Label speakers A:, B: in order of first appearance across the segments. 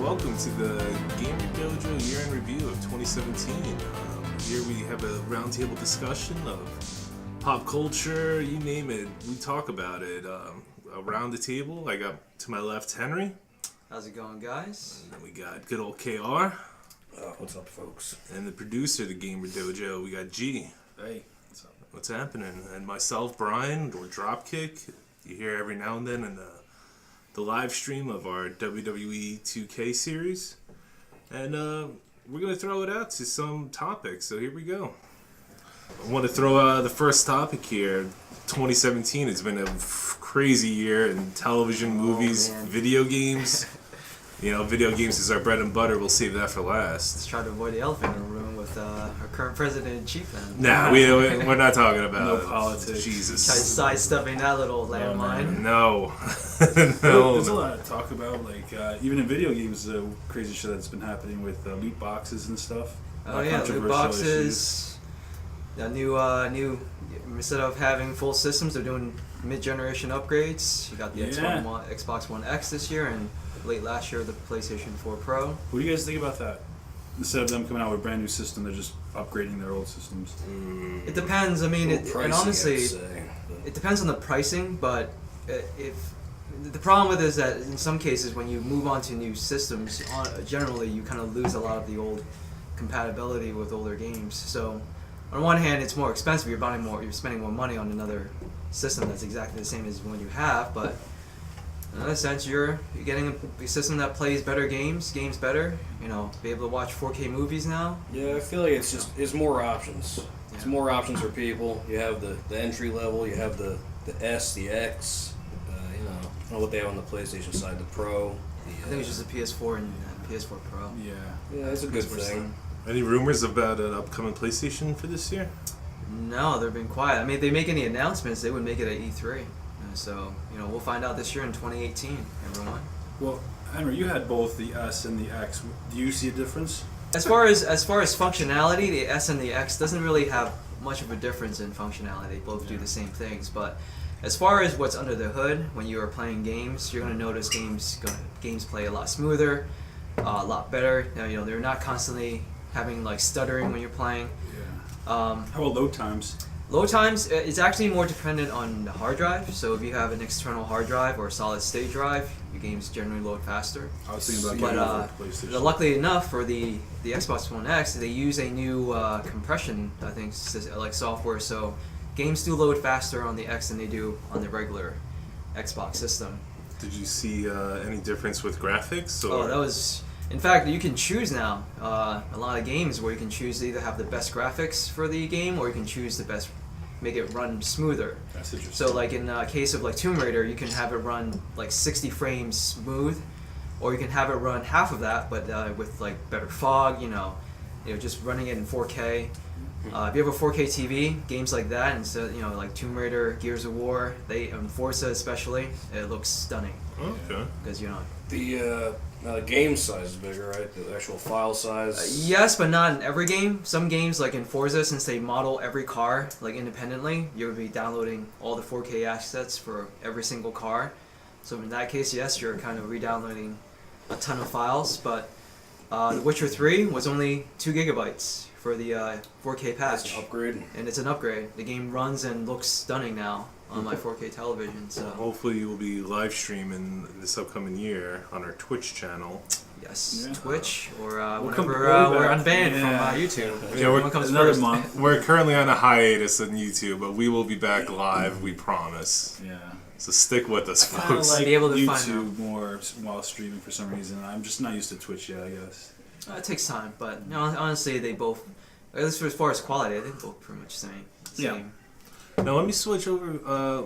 A: welcome to the Gamer Dojo year-end review of 2017. Here we have a roundtable discussion of pop culture, you name it, we talk about it. Around the table, I got to my left Henry.
B: How's it going, guys?
A: And then we got good old KR.
C: What's up, folks?
A: And the producer of the Gamer Dojo, we got G.
C: Hey, what's up?
A: What's happening? And myself, Brian, or Dropkick. You hear every now and then in the live stream of our WWE 2K series. And we're going to throw it out to some topics, so here we go. I want to throw out the first topic here. 2017 has been a crazy year in television, movies, video games. You know, video games is our bread and butter. We'll save that for last.
B: Let's try to avoid the elephant in the room with our current president and chief then.
A: Nah, we're not talking about
C: No politics.
A: Jesus.
B: Try sidestepping that little landmine.
A: No.
C: No. There's a lot to talk about, like even in video games, crazy shit that's been happening with loot boxes and stuff.
B: Oh yeah, loot boxes. A new. Instead of having full systems, they're doing mid-generation upgrades. You got the Xbox One X this year, and late last year the PlayStation 4 Pro.
C: What do you guys think about that? Instead of them coming out with a brand new system, they're just upgrading their old systems.
B: It depends. I mean, and honestly, it depends on the pricing. But if the problem with it is that in some cases, when you move on to new systems, generally you kind of lose a lot of the old compatibility with older games. So on one hand, it's more expensive. You're spending more money on another system that's exactly the same as one you have. But in a sense, you're getting a system that plays better games better. You know, be able to watch 4K movies now.
D: Yeah, I feel like it's more options. Yeah. It's more options for people. You have the entry level. You have the S, the X. You know, I don't know what they have on the PlayStation side. The Pro.
B: I think it's just the PS4 and PS4 Pro.
D: Yeah, that's a good thing.
A: Any rumors about an upcoming PlayStation for this year?
B: No, they've been quiet. I mean, if they make any announcements, they would make it at E3. So, you know, we'll find out this year in 2018, everyone.
C: Well, Henry, you had both the S and the X. Do you see a difference?
B: As far as functionality, the S and the X doesn't really have much of a difference in functionality. They both do the same things. But as far as what's under the hood, when you are playing games, you're going to notice games play a lot smoother, a lot better. Now, you know, they're not constantly having like stuttering when you're playing.
C: Yeah. How about load times?
B: Load times, it's actually more dependent on the hard drive. So if you have an external hard drive or a solid state drive, your games generally load faster.
C: I was thinking about getting it for PlayStation.
B: Luckily enough for the Xbox One X, they use a new compression, I think, like software. So games do load faster on the X than they do on the regular Xbox system.
A: Did you see any difference with graphics? Or?
B: Oh, that was... In fact, you can choose now a lot of games where you can choose to either have the best graphics for the game or you can choose the best, make it run smoother.
C: That's interesting.
B: So like in case of like Tomb Raider, you can have it run like 60 frames smooth, or you can have it run half of that but with like better fog, you know, just running it in 4K. If you have a 4K TV, games like that, instead, you know, like Tomb Raider, Gears of War, and Forza especially, it looks stunning.
A: Okay.
B: Because, you know...
D: The game size is bigger, right? The actual file size?
B: Yes, but not in every game. Some games, like in Forza, since they model every car like independently, you would be downloading all the 4K assets for every single car. So in that case, yes, you're kind of re-downloading a ton of files. But The Witcher 3 was only 2 gigabytes for the 4K patch.
D: It's an upgrade.
B: And it's an upgrade. The game runs and looks stunning now on my 4K television. So
A: hopefully you'll be live streaming this upcoming year on our Twitch channel.
B: Yes,
C: yeah.
B: Twitch or
C: We're
B: unbanned from YouTube.
A: Yeah,
B: One comes first.
C: month.
A: We're currently on a hiatus on YouTube, but we will be back live, we promise.
C: Yeah.
A: So stick with us,
C: I kinda
A: folks.
C: like
B: Be able to
C: YouTube more while streaming for some reason. I'm just not used to Twitch yet, I guess.
B: It takes time, but you know, honestly, they both, at least as far as quality, they both pretty much the same.
C: Yeah.
A: Now let me switch over,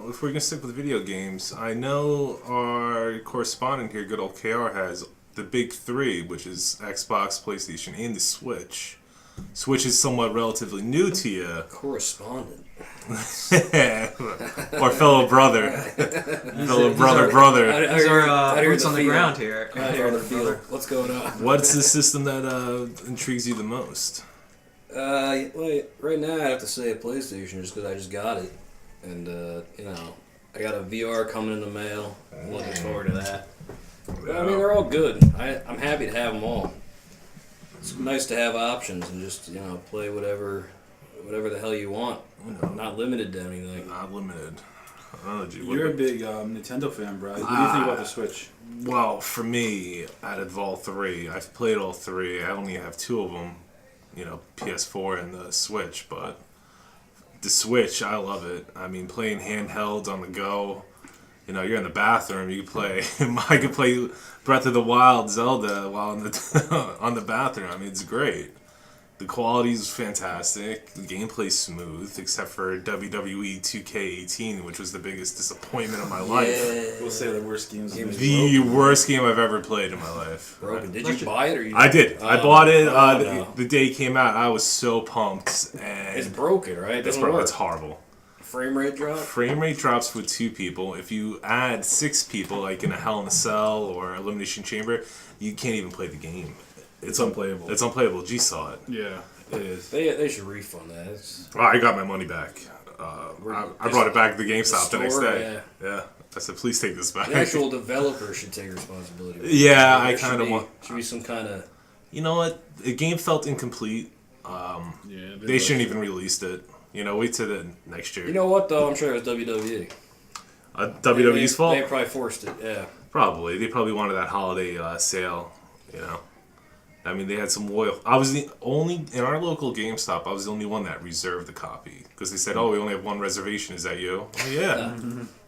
A: if we're going to stick with video games, I know our correspondent here, good old KR, has the big three, which is Xbox, PlayStation, and the Switch. Switch is somewhat relatively new to you.
D: Correspondent.
A: Or fellow brother. brother.
B: These are boots on the ground here.
D: I hear the feeler. What's going on?
A: What's the system that intrigues you the most?
D: Right now I have to say PlayStation just because I just got it. And, you know, I got a VR coming in the mail. I'm looking forward to that. Well, I mean, they're all good. I'm happy to have them all. It's nice to have options and just play whatever the hell you want. Not limited to anything.
A: Not limited.
C: You're a big Nintendo fan, Brad. What do you think about the Switch?
A: Well, for me, out of all three, I've played all three. I only have two of them, PS4 and the Switch. But the Switch, I love it. I mean, playing handhelds on the go. You're in the bathroom. You play. I could play Breath of the Wild, Zelda while on the bathroom. I mean, it's great. The quality is fantastic. The gameplay's smooth, except for WWE 2K18, which was the biggest disappointment of my life.
C: We'll say the worst games.
A: The worst game I've ever played in my life.
D: Broken. Did you buy it or you?
A: I did. I bought it the day it came out. I was so pumped. And
D: it's broken, right?
A: It's horrible.
D: Frame rate drop?
A: Frame rate drops with 2 people. If you add 6 people, like in a Hell in a Cell or Elimination Chamber, you can't even play the game. It's unplayable. It's unplayable. G saw it.
C: Yeah, it is.
D: They should refund that.
A: Well, I got my money back. I brought it back to the GameStop the next day. Yeah. I said, please take this back.
D: The actual developer should take responsibility.
A: Yeah, I kind of want.
D: Should be some kind of.
A: You know what? The game felt incomplete. They shouldn't even released it. Wait till the next year.
D: You know what though? I'm sure it was WWE.
A: WWE's fault.
D: They probably forced it. Yeah.
A: Probably. They probably wanted that holiday sale. I mean, they had some loyal. I was the only in our local GameStop. I was the only one that reserved the copy because they said, "Oh, we only have one reservation. Is that you?" Oh, yeah.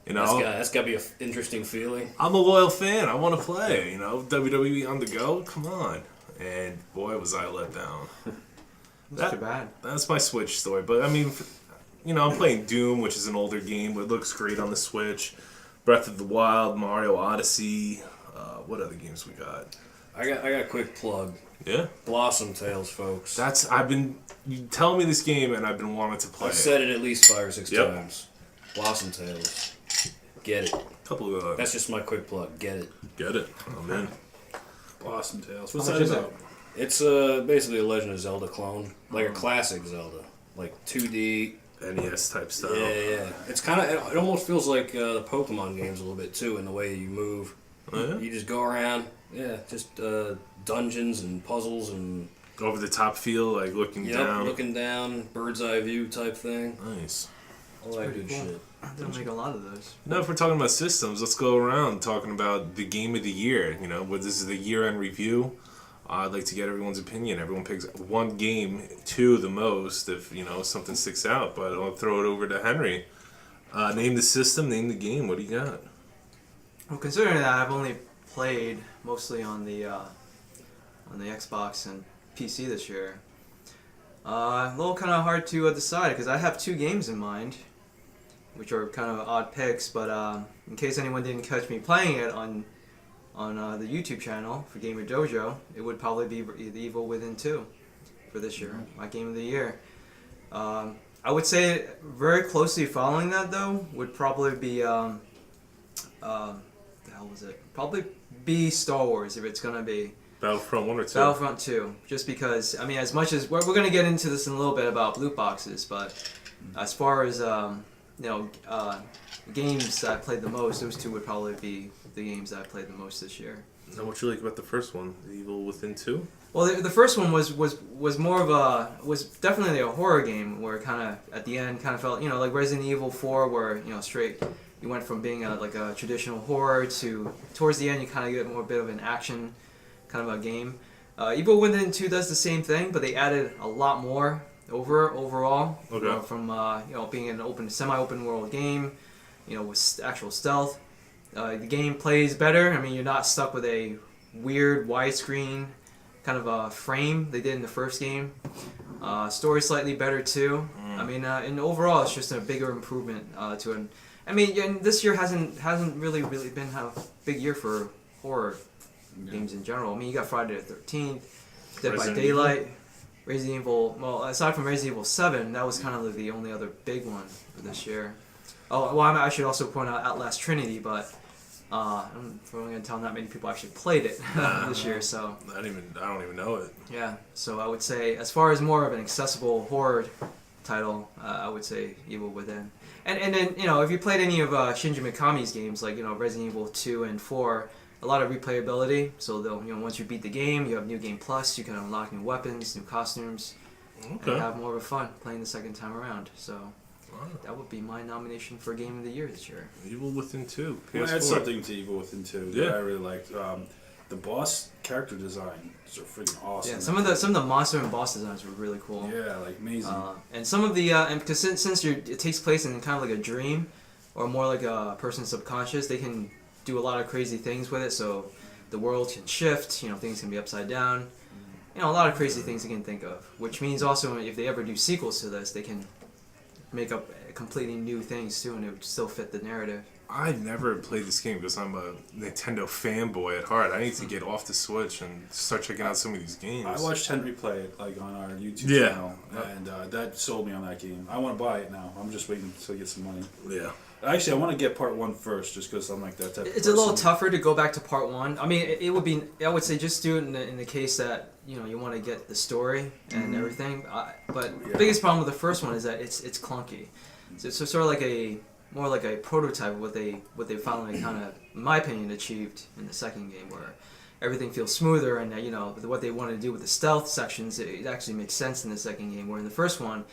D: That's got to be an interesting feeling.
A: I'm a loyal fan. I want to play. WWE on the go. Come on. And boy, was I let down.
B: That's too bad.
A: That's my Switch story. But I mean, I'm playing Doom, which is an older game, but it looks great on the Switch. Breath of the Wild, Mario Odyssey. What other games we got?
D: I got a quick plug.
A: Yeah.
D: Blossom Tales, folks.
A: You tell me this game and I've been wanting to play.
D: I've said it at least 5 or 6 times. Blossom Tales. Get it. That's just my quick plug. Get it.
A: Get it. I'm in.
C: Blossom Tales. What's that about?
D: It's basically a Legend of Zelda clone, like a classic Zelda, like 2D
A: NES type style.
D: Yeah. It's kind of. It almost feels like the Pokemon games a little bit too in the way you move.
A: Oh, yeah?
D: You just go around. Yeah, just dungeons and puzzles and
A: over the top feel, like looking down.
D: Looking down, bird's eye view type thing.
A: Nice.
D: All that good shit.
B: They don't make a lot of those.
A: Now, if we're talking about systems, let's go around talking about the game of the year. This is the year-end review. I'd like to get everyone's opinion. Everyone picks one game, 2 the most, if something sticks out. But I'll throw it over to Henry. Name the system, name the game. What do you got?
B: Well, considering that I've only played mostly on the Xbox and PC this year, a little kind of hard to decide because I have 2 games in mind, which are kind of odd picks. But in case anyone didn't catch me playing it on the YouTube channel for Gamer Dojo, it would probably be The Evil Within 2 for this year, my game of the year. I would say very closely following that though would probably be the hell was it? Probably be Star Wars if it's gonna be
A: Battlefront 1 or 2?
B: Battlefront 2, just because I mean, as much as we're gonna get into this in a little bit about loot boxes, but as far as games that I played the most, those 2 would probably be the games that I played the most this year.
A: Now, what you like about the first one, The Evil Within 2?
B: Well, the first one was more of was definitely a horror game where it kind of at the end kind of felt like Resident Evil 4 where straight you went from being a traditional horror to towards the end you kind of get more bit of an action kind of a game. Evil Within 2 does the same thing, but they added a lot more overall.
A: Okay.
B: From being an semi-open world game, with actual stealth. The game plays better. I mean, you're not stuck with a weird widescreen kind of a frame they did in the first game. Story slightly better too. I mean, and overall, it's just a bigger improvement to it. I mean, and this year hasn't really been a big year for horror games in general. I mean, you got Friday the 13th, Dead by Daylight, Resident Evil. Well, aside from Resident Evil 7, that was kind of the only other big one for this year. Oh, well, I should also point out Outlast Trinity, but I'm going to tell not many people actually played it this year. So
A: I don't even know it.
B: Yeah, so I would say as far as more of an accessible horror title, I would say Evil Within. And then if you played any of Shinji Mikami's games like Resident Evil 2 and 4, a lot of replayability. So they'll, once you beat the game, you have New Game Plus. You can unlock new weapons, new costumes, and have more of a fun playing the second time around. So that would be my nomination for Game of the Year this year.
A: Evil Within 2. PS4.
C: I had something to Evil Within 2 that I really liked. The boss character design is freaking awesome.
B: Yeah, some of the monster and boss designs were really cool.
C: Yeah, like amazing.
B: And some of the and because since it takes place in kind of like a dream, or more like a person's subconscious, they can do a lot of crazy things with it. So the world can shift. Things can be upside down. A lot of crazy things you can think of. Which means also if they ever do sequels to this, they can make up completely new things too, and it would still fit the narrative.
A: I never played this game because I'm a Nintendo fanboy at heart. I need to get off the Switch and start checking out some of these games.
C: I watched Henry play it on our YouTube channel, and that sold me on that game. I want to buy it now. I'm just waiting to get some money.
A: Yeah.
C: Actually, I want to get part 1 first, just because I'm like that type of
B: It's a little tougher to go back to part 1. I mean, it would be. I would say just do it in the case that you want to get the story and everything. But the biggest problem with the first one is that it's clunky. So it's sort of more like a prototype of what they finally kind of, in my opinion, achieved in the second game, where everything feels smoother and what they wanted to do with the stealth sections, it actually makes sense in the second game. Where in the first one,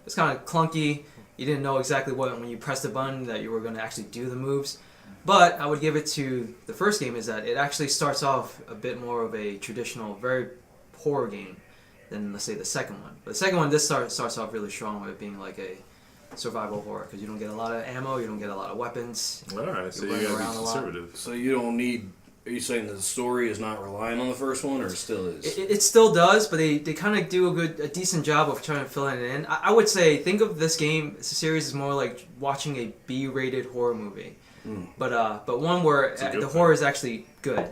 B: it's kind of clunky. You didn't know exactly when you pressed the button that you were going to actually do the moves. But I would give it to the first game is that it actually starts off a bit more of a traditional, very horror game than, let's say, the second one. But the second one, this starts off really strong with it being like a survival horror, because you don't get a lot of ammo, you don't get a lot of weapons.
A: Alright, so you gotta be conservative.
D: So you don't need... Are you saying that the story is not relying on the first one, or it still is?
B: It still does, but they kind of do a decent job of trying to fill it in. I would say, think of this series as more like watching a B-rated horror movie. But one where the horror is actually good.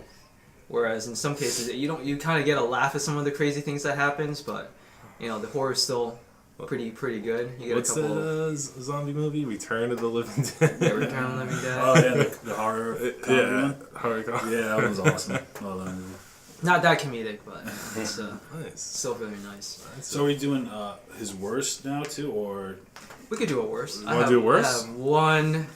B: Whereas in some cases, you kind of get a laugh at some of the crazy things that happens, but the horror is still pretty good. You get
A: What's
B: a couple
A: the zombie movie? Return of the Living Dead.
B: Yeah, Return of the Living Dead.
C: Oh yeah, the horror.
A: Horror comedy.
C: Yeah, that was awesome. Well done.
B: Not that comedic, but it's
A: Nice.
B: still very nice.
C: So are we doing his worst now too, or
B: We could do a worse.
A: You wanna do worse?
B: I have one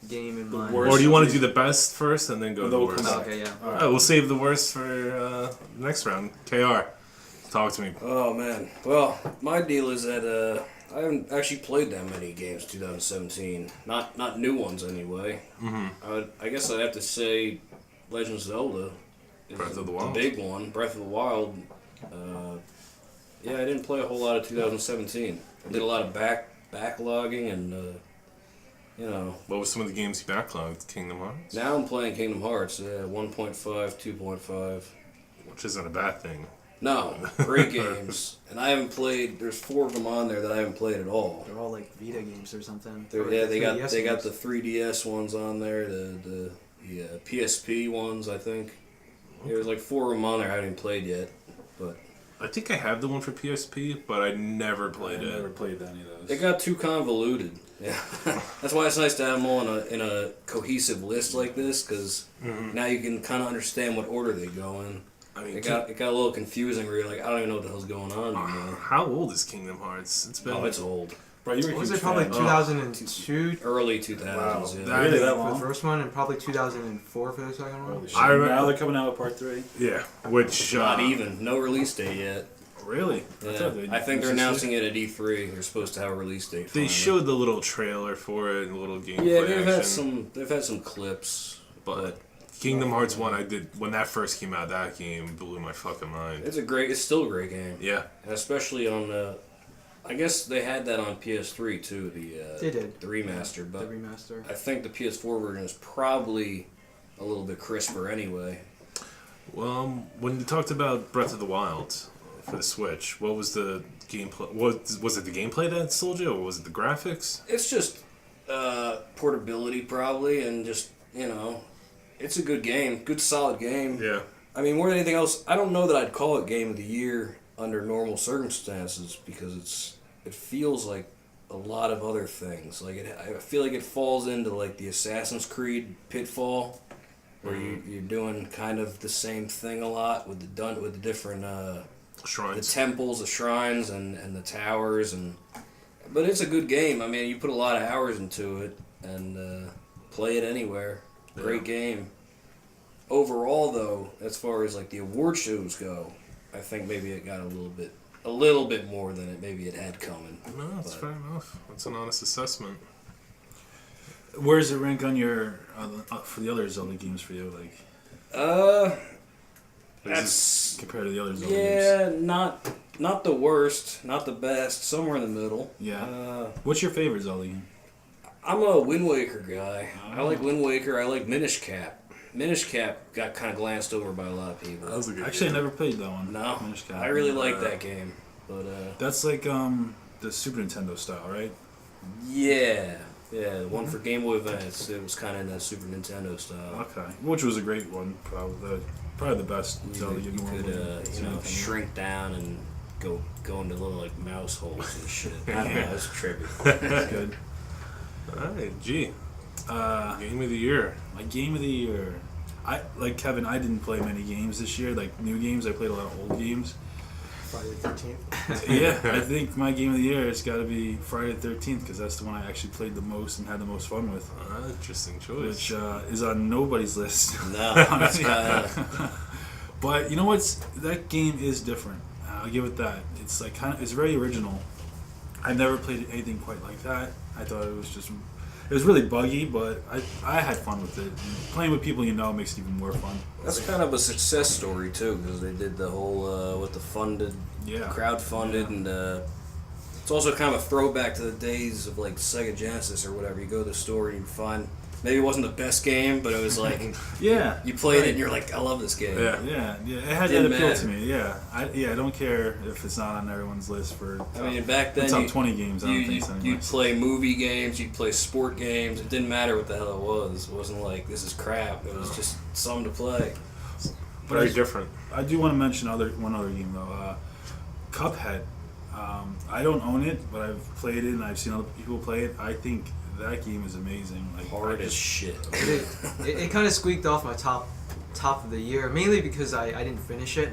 B: game in mind.
C: worst.
A: Or do you want to do the best first and then go to the worst?
B: Okay, yeah.
C: All right.
A: Alright, we'll save the worst for the next round. KR, talk to me.
D: Oh man. Well, my deal is that I haven't actually played that many games 2017. Not new ones anyway. I guess I'd have to say Legend of Zelda is
A: Breath of the Wild.
D: the big one. Breath of the Wild. Yeah, I didn't play a whole lot of 2017. I did a lot of backlogging and
A: What was some of the games you backlogged? Kingdom Hearts?
D: now I'm playing Kingdom Hearts. 1.5, 2.5.
A: Which isn't a bad thing.
D: No, great games. And I haven't played. There's 4 of them on there that I haven't played at all.
B: They're all like Vita games or something.
D: They got the 3DS ones on there, the PSP ones, I think. There's like 4 of them on there I haven't even played yet, but
A: I think I have the one for PSP, but I never played it.
C: I never played any of those.
D: they got too convoluted. Yeah, that's why it's nice to have them all in a cohesive list like this, because now you can kind of understand what order they go in.
A: I mean,
D: It got a little confusing where you're like, I don't even know what the hell's going on anymore.
A: how old is Kingdom Hearts? It's been.
D: Oh, it's old.
C: Bro, you were a
B: Was
C: huge
B: it probably
C: fan.
B: 2002
D: Early 2000s,
C: Wow.
D: yeah.
A: That
C: Really
A: is-
C: that
B: for the
C: long?
B: first one, and probably 2004 for the second one?
C: Holy shit.
A: I remember-
C: Now they're coming out with part 3.
A: Yeah, which
D: Not even. No release date yet.
A: really.
D: Yeah. I think they're announcing it at E3. They're supposed to have a release date.
A: They
D: finally.
A: showed the little trailer for it and a little gameplay
D: Yeah, they've
A: action.
D: had some clips,
A: but Kingdom Hearts 1, I did when that first came out. That game blew my fucking mind.
D: it's still a great game.
A: Yeah,
D: And especially on I guess they had that on PS3 too.
B: They did.
D: the remaster,
B: The
D: but
B: remaster.
D: I think the PS4 version is probably a little bit crisper anyway.
A: well, when you talked about Breath of the Wild for the Switch, what was the gameplay? Was it the gameplay that sold you, or was it the graphics?
D: It's just portability probably, and just it's a good game, good solid game.
A: Yeah,
D: I mean, more than anything else, I don't know that I'd call it Game of the Year under normal circumstances, because it feels like a lot of other things. Like I feel like it falls into like the Assassin's Creed pitfall, where you're doing kind of the same thing a lot with the different the
A: shrines.
D: temples, the shrines, and the towers, but it's a good game. I mean, you put a lot of hours into it and play it anywhere. Great game. overall, though, as far as like the award shows go, I think maybe it got a little bit more than it had coming.
A: No, that's fair enough. That's an honest assessment.
C: Where does it rank on your for the other Zelda games for you? Like,
D: that's
C: compared to the other Zelda games.
D: Not the worst, not the best, somewhere in the middle.
C: Yeah. What's your favorite Zelda game?
D: I'm a Wind Waker guy. I like Wind Waker. I like Minish Cap. Minish Cap got kind of glanced over by a lot of people.
A: That was a good
C: Actually,
A: game.
C: I never played that one.
D: No,
C: Minish Cap.
D: I really like that game. But
C: that's like the Super Nintendo style, right?
D: yeah, the one for Game Boy Advance. It was kind of in that Super Nintendo style.
C: Okay, which was a great one, probably the best Zelda game.
D: You could shrink down and go into little like mouse holes and shit. I don't know, it's trippy.
C: That's good.
A: Alright, G. Game of the year.
C: My game of the year. Like Kevin, I didn't play many games this year, like new games. I played a lot of old games.
B: Friday the 13th.
C: Yeah, I think my game of the year has got to be Friday the 13th because that's the one I actually played the most and had the most fun with.
A: Interesting choice.
C: Which is on nobody's list.
D: No, that's
C: But you know what's that game is different. I'll give it that. It's like it's very original. I've never played anything quite like that. I thought it was really buggy, but I had fun with it. And playing with people you know makes it even more fun.
D: That's kind of a success story too, because they did the whole with the crowdfunded, and it's also kind of a throwback to the days of like Sega Genesis or whatever. You go to the store and you find maybe it wasn't the best game, but it was like
C: yeah,
D: you played it and you're like, I love this game.
C: Yeah. It had that appeal to me. Yeah, I don't care if it's not on everyone's list for.
D: I mean, back then
C: top 20 games. I don't think so.
D: You'd play movie games, you'd play sport games. It didn't matter what the hell it was. It wasn't like this is crap. It was just something to play.
A: Very different.
C: I do want to mention one other game though. Cuphead. I don't own it, but I've played it and I've seen other people play it. I think that game is amazing. Like
D: hard as shit.
B: It kind of squeaked off my top of the year, mainly because I didn't finish it,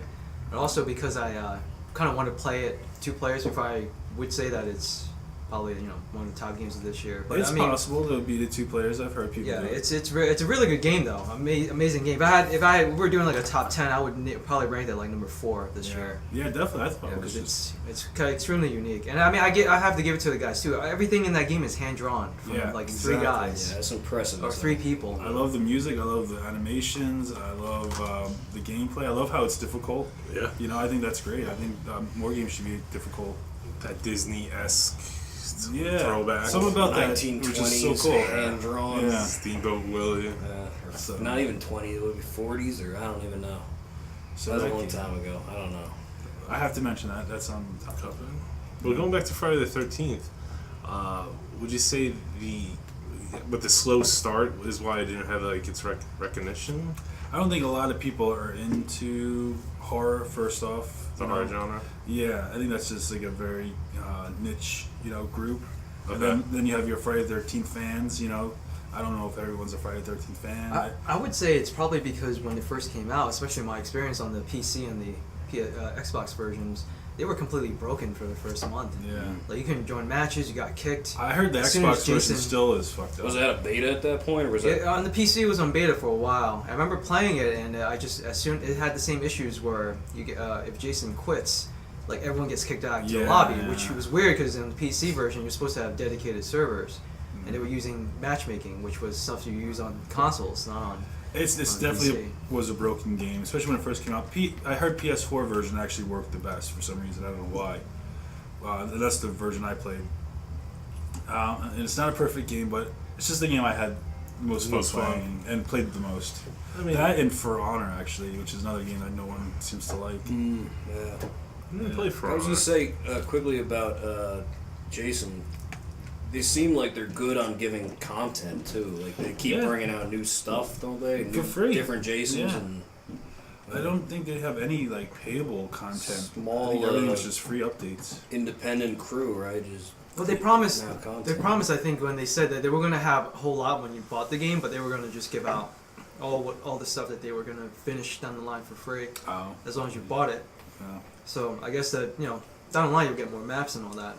B: but also because I kind of wanted to play it 2 players before I would say that it's probably one of the top games of this year. But
C: it's possible to beat it 2 players. I've heard people.
B: Yeah,
C: do it.
B: it's a really good game though. Amazing game. If we were doing like a top 10, I would probably rank it like number 4 this year.
C: Yeah, definitely. I thought
B: because it's kind of extremely unique. And I mean, I have to give it to the guys too. Everything in that game is hand drawn from like 3 guys.
D: Yeah, it's impressive.
B: Or 3 people.
C: I love the music. I love the animations. I love the gameplay. I love how it's difficult.
A: Yeah.
C: I think that's great. I think more games should be difficult.
A: That Disney-esque throwback.
C: Something about that,
D: 1920s,
C: which is so cool.
D: hand drawn.
C: Yeah.
A: Steamboat Willie.
D: Not even 20. It would be 40s, or I don't even know.
C: So
D: that was a long time ago. I don't know.
C: I have to mention that. That's on top of it.
A: Well, going back to Friday the 13th, would you say the slow start is why it didn't have like its recognition?
C: I don't think a lot of people are into horror. First off,
A: the horror genre.
C: Yeah, I think that's just like a very niche, group.
A: Okay.
C: And then you have your Friday the 13th fans. I don't know if everyone's a Friday the 13th fan.
B: I would say it's probably because when it first came out, especially my experience on the PC and the Xbox versions, they were completely broken for the first month.
C: Yeah.
B: Like you couldn't join matches, you got kicked.
C: I heard the Xbox version still is fucked up.
D: Was that a beta at that point, or was it
B: on the PC? It was on beta for a while. I remember playing it, and it had the same issues where you get if Jason quits, like everyone gets kicked out to the lobby, which was weird because in the PC version you're supposed to have dedicated servers, and they were using matchmaking, which was stuff you use on consoles, not on.
C: It's definitely was a broken game, especially when it first came out. I heard PS4 version actually worked the best for some reason. I don't know why. That's the version I played. And it's not a perfect game, but it's just the game I had the most fun playing and played the most. I mean, that and For Honor actually, which is another game that no one seems to like.
D: Yeah.
A: I didn't play For
D: Honor. I was going to say quickly about Jason. They seem like they're good on giving content too. Like they keep bringing out new stuff, don't they?
C: For free,
D: different Jasons.
C: Yeah.
D: And
C: I don't think they have any like payable content.
D: Small,
C: I think everything's just free updates.
D: Independent crew, right?
B: Well, they promised. They promised. I think when they said that they were going to have a whole lot when you bought the game, but they were going to just give out all the stuff that they were going to finish down the line for free.
C: Oh.
B: As long as you bought it.
C: Oh.
B: So I guess that down the line you'll get more maps and all that.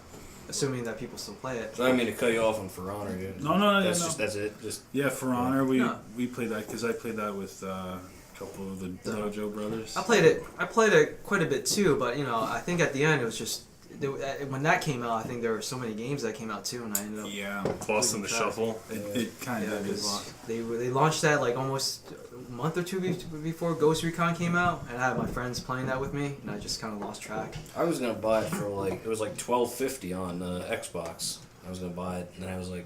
B: Assuming that people still play it.
D: So I mean to cut you off on For Honor.
C: No.
D: That's it. Just
C: For Honor, we played that because I played that with A couple of the Dojo brothers.
B: I played it quite a bit too, but I think at the end it was just when that came out. I think there were so many games that came out too, and I ended up
A: lost in the shuffle.
C: It kind of is.
B: They launched that like almost a month or two before Ghost Recon came out, and I had my friends playing that with me, and I just kind of lost track.
D: I was gonna buy it for it was like $12.50 on Xbox. I was gonna buy it, and then I was like,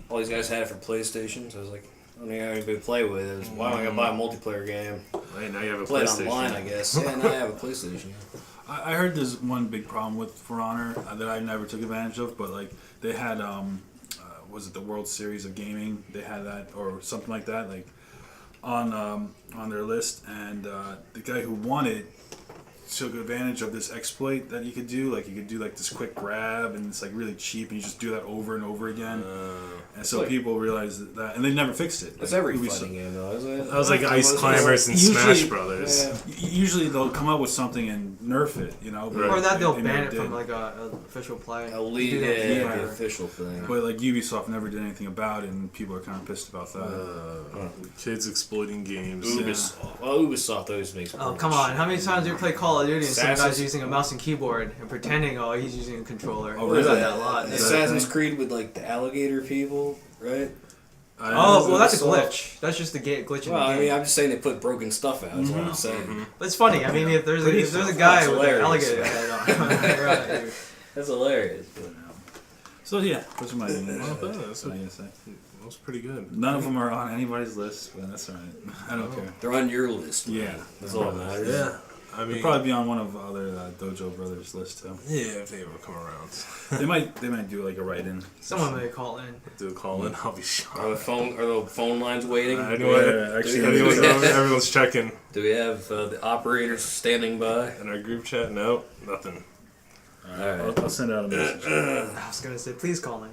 D: all these guys had it for PlayStation, so I was like, I don't have anybody to play with. Why am I gonna buy a multiplayer game?
A: Hey, now you have a
D: Play it
A: PlayStation.
D: online, I guess. Yeah, now I have a PlayStation.
C: I heard there's one big problem with For Honor that I never took advantage of, but like they had, was it the World Series of Gaming? They had that or something like that, like on their list, and the guy who won it took advantage of this exploit that you could do. Like you could do like this quick grab, and it's like really cheap, and you just do that over and over again. And so people realized that, and they never fixed it.
D: That's
C: like,
D: every fighting game, though, isn't it?
A: That was like Ice Climbers and Smash Brothers.
D: Yeah.
C: Usually they'll come up with something and nerf it, but
B: Or that they'll
C: they
B: ban
C: never
B: it
C: did.
B: from like a official play.
D: A league,
B: They do that with
D: yeah,
B: FIFA.
D: the official thing.
C: But like Ubisoft never did anything about it, and people are kind of pissed about that.
A: Kids exploiting games.
D: Ubisoft. Well, Ubisoft always makes.
B: Oh come on! How many times do you play Call of Duty and some
D: Assassin's-
B: guy's using a mouse and keyboard and pretending he's using a controller?
C: Oh,
B: We
C: really?
B: got that a lot. Yeah.
D: Assassin's Creed with like the alligator people, right?
B: Oh well, that's a
D: Ubisoft.
B: glitch. That's just a glitch in
D: Well,
B: the
D: I
B: game.
D: mean, I'm just saying they put broken stuff out. That's what I'm saying.
B: But it's funny. I mean, if there's
C: Pretty
B: a
C: stuff.
B: guy
D: That's
B: with an
D: hilarious.
B: alligator head on, right,
D: That's hilarious.
C: So yeah, those are my games.
A: Well,
C: That's
A: that's
C: what I gotta say.
A: That was pretty good.
C: None of them are on anybody's list, but that's alright. I don't care.
D: They're on your list.
C: Yeah.
D: That's all that matters.
A: Yeah. I mean,
C: They'll probably be on one of other Dojo Brothers list too.
A: yeah, if they ever come around.
C: They might do like a write-in.
B: Someone may call in.
A: Do a call in, I'll be
D: Are
A: shocked.
D: the phone lines waiting?
C: Actually,
A: Everyone's checking.
D: Do we have the operators standing by?
A: In our group chat, no, nothing.
C: I'll send out a message.
B: I was gonna say, please call in.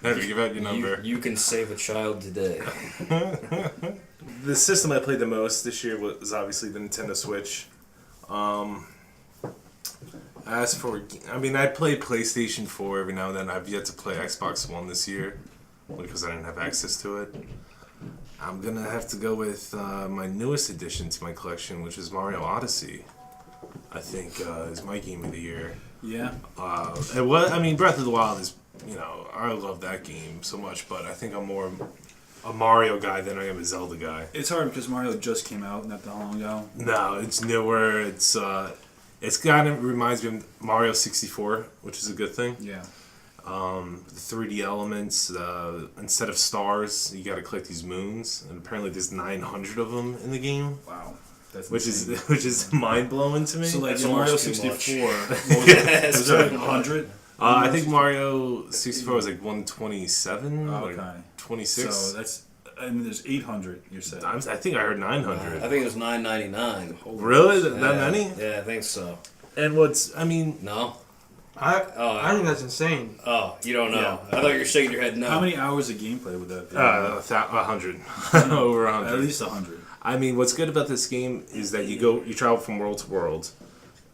A: Never give out your number.
D: You can save a child today.
A: The system I played the most this year was obviously the Nintendo Switch. As for, I mean, I played PlayStation 4 every now and then. I've yet to play Xbox One this year because I didn't have access to it. I'm gonna have to go with my newest addition to my collection, which is Mario Odyssey. I think is my game of the year.
C: Yeah.
A: It was. I mean, Breath of the Wild is. I love that game so much, but I think I'm more a Mario guy than I am a Zelda guy.
C: It's hard because Mario just came out not that long ago.
A: No, it's newer. It's kind of reminds me of Mario 64, which is a good thing.
C: Yeah.
A: The 3D elements. Instead of stars, you got to collect these moons, and apparently there's 900 of them in the game.
C: Wow. That's
A: Which
C: insane.
A: is mind blowing to me.
C: So like
D: That's
C: in Mario
D: almost too
C: 64,
D: much.
C: was that like 100?
A: I think Mario 64 was like 127,
C: Oh,
A: like
C: okay.
A: 26.
C: So that's, and there's 800. You said.
A: I think I heard 900.
D: I think it was $9.99.
A: Really? That many?
D: Yeah, I think so.
A: And I mean,
D: No?
B: I think that's insane.
D: Oh, you don't know.
A: Yeah.
D: I thought you were shaking your head no.
C: How many hours of gameplay would that be?
A: 100. Over 100.
C: At least 100.
A: I mean, what's good about this game is that you travel from world to world,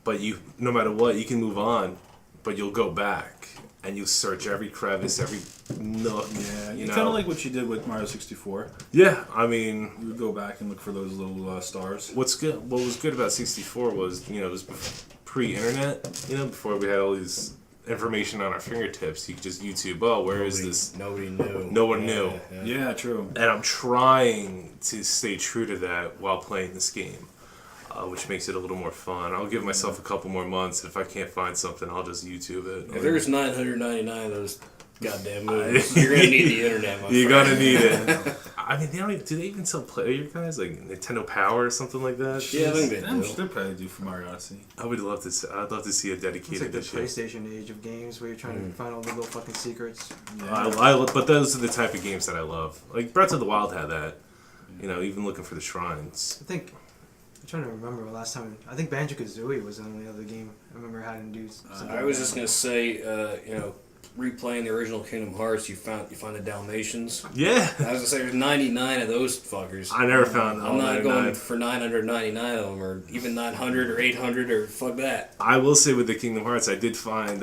A: but no matter what, you can move on, but you'll go back and you'll search every crevice, every nook.
C: Yeah,
A: you
C: kind
A: know.
C: of like what you did with Mario 64.
A: Yeah, I mean,
C: You would go back and look for those little stars.
A: what was good about 64 was, it was pre-internet, before we had all these information on our fingertips. You could just YouTube, where is this?
D: Nobody knew.
A: No one knew.
C: Yeah, true.
A: And I'm trying to stay true to that while playing this game, which makes it a little more fun. I'll give myself a couple more months. If I can't find something, I'll just YouTube it.
D: If there's 999 of those goddamn movies, you're going to need the internet, my
A: You're
D: friend.
A: gonna need it. I mean, do they even sell player guys like Nintendo Power or something like that?
D: Yeah, I think they
C: I'm
D: do.
C: sure they probably do for Mario Odyssey.
A: I would love to. I'd love to see a
B: It's
A: dedicated
B: like the
A: edition.
B: PlayStation age of games where you're trying to find all the little fucking secrets.
A: But those are the type of games that I love. Like Breath of the Wild had that. Even looking for the shrines.
B: I'm trying to remember the last time. I think Banjo-Kazooie was the only other game I remember having to do something.
D: I was just going to say, replaying the original Kingdom Hearts, you find the Dalmatians.
A: Yeah.
D: I was going to say there's 99 of those fuckers.
A: I never found.
D: I'm not
A: 99.
D: going for 999 of them, or even 900 or 800, or fuck that.
A: I will say with the Kingdom Hearts, I did find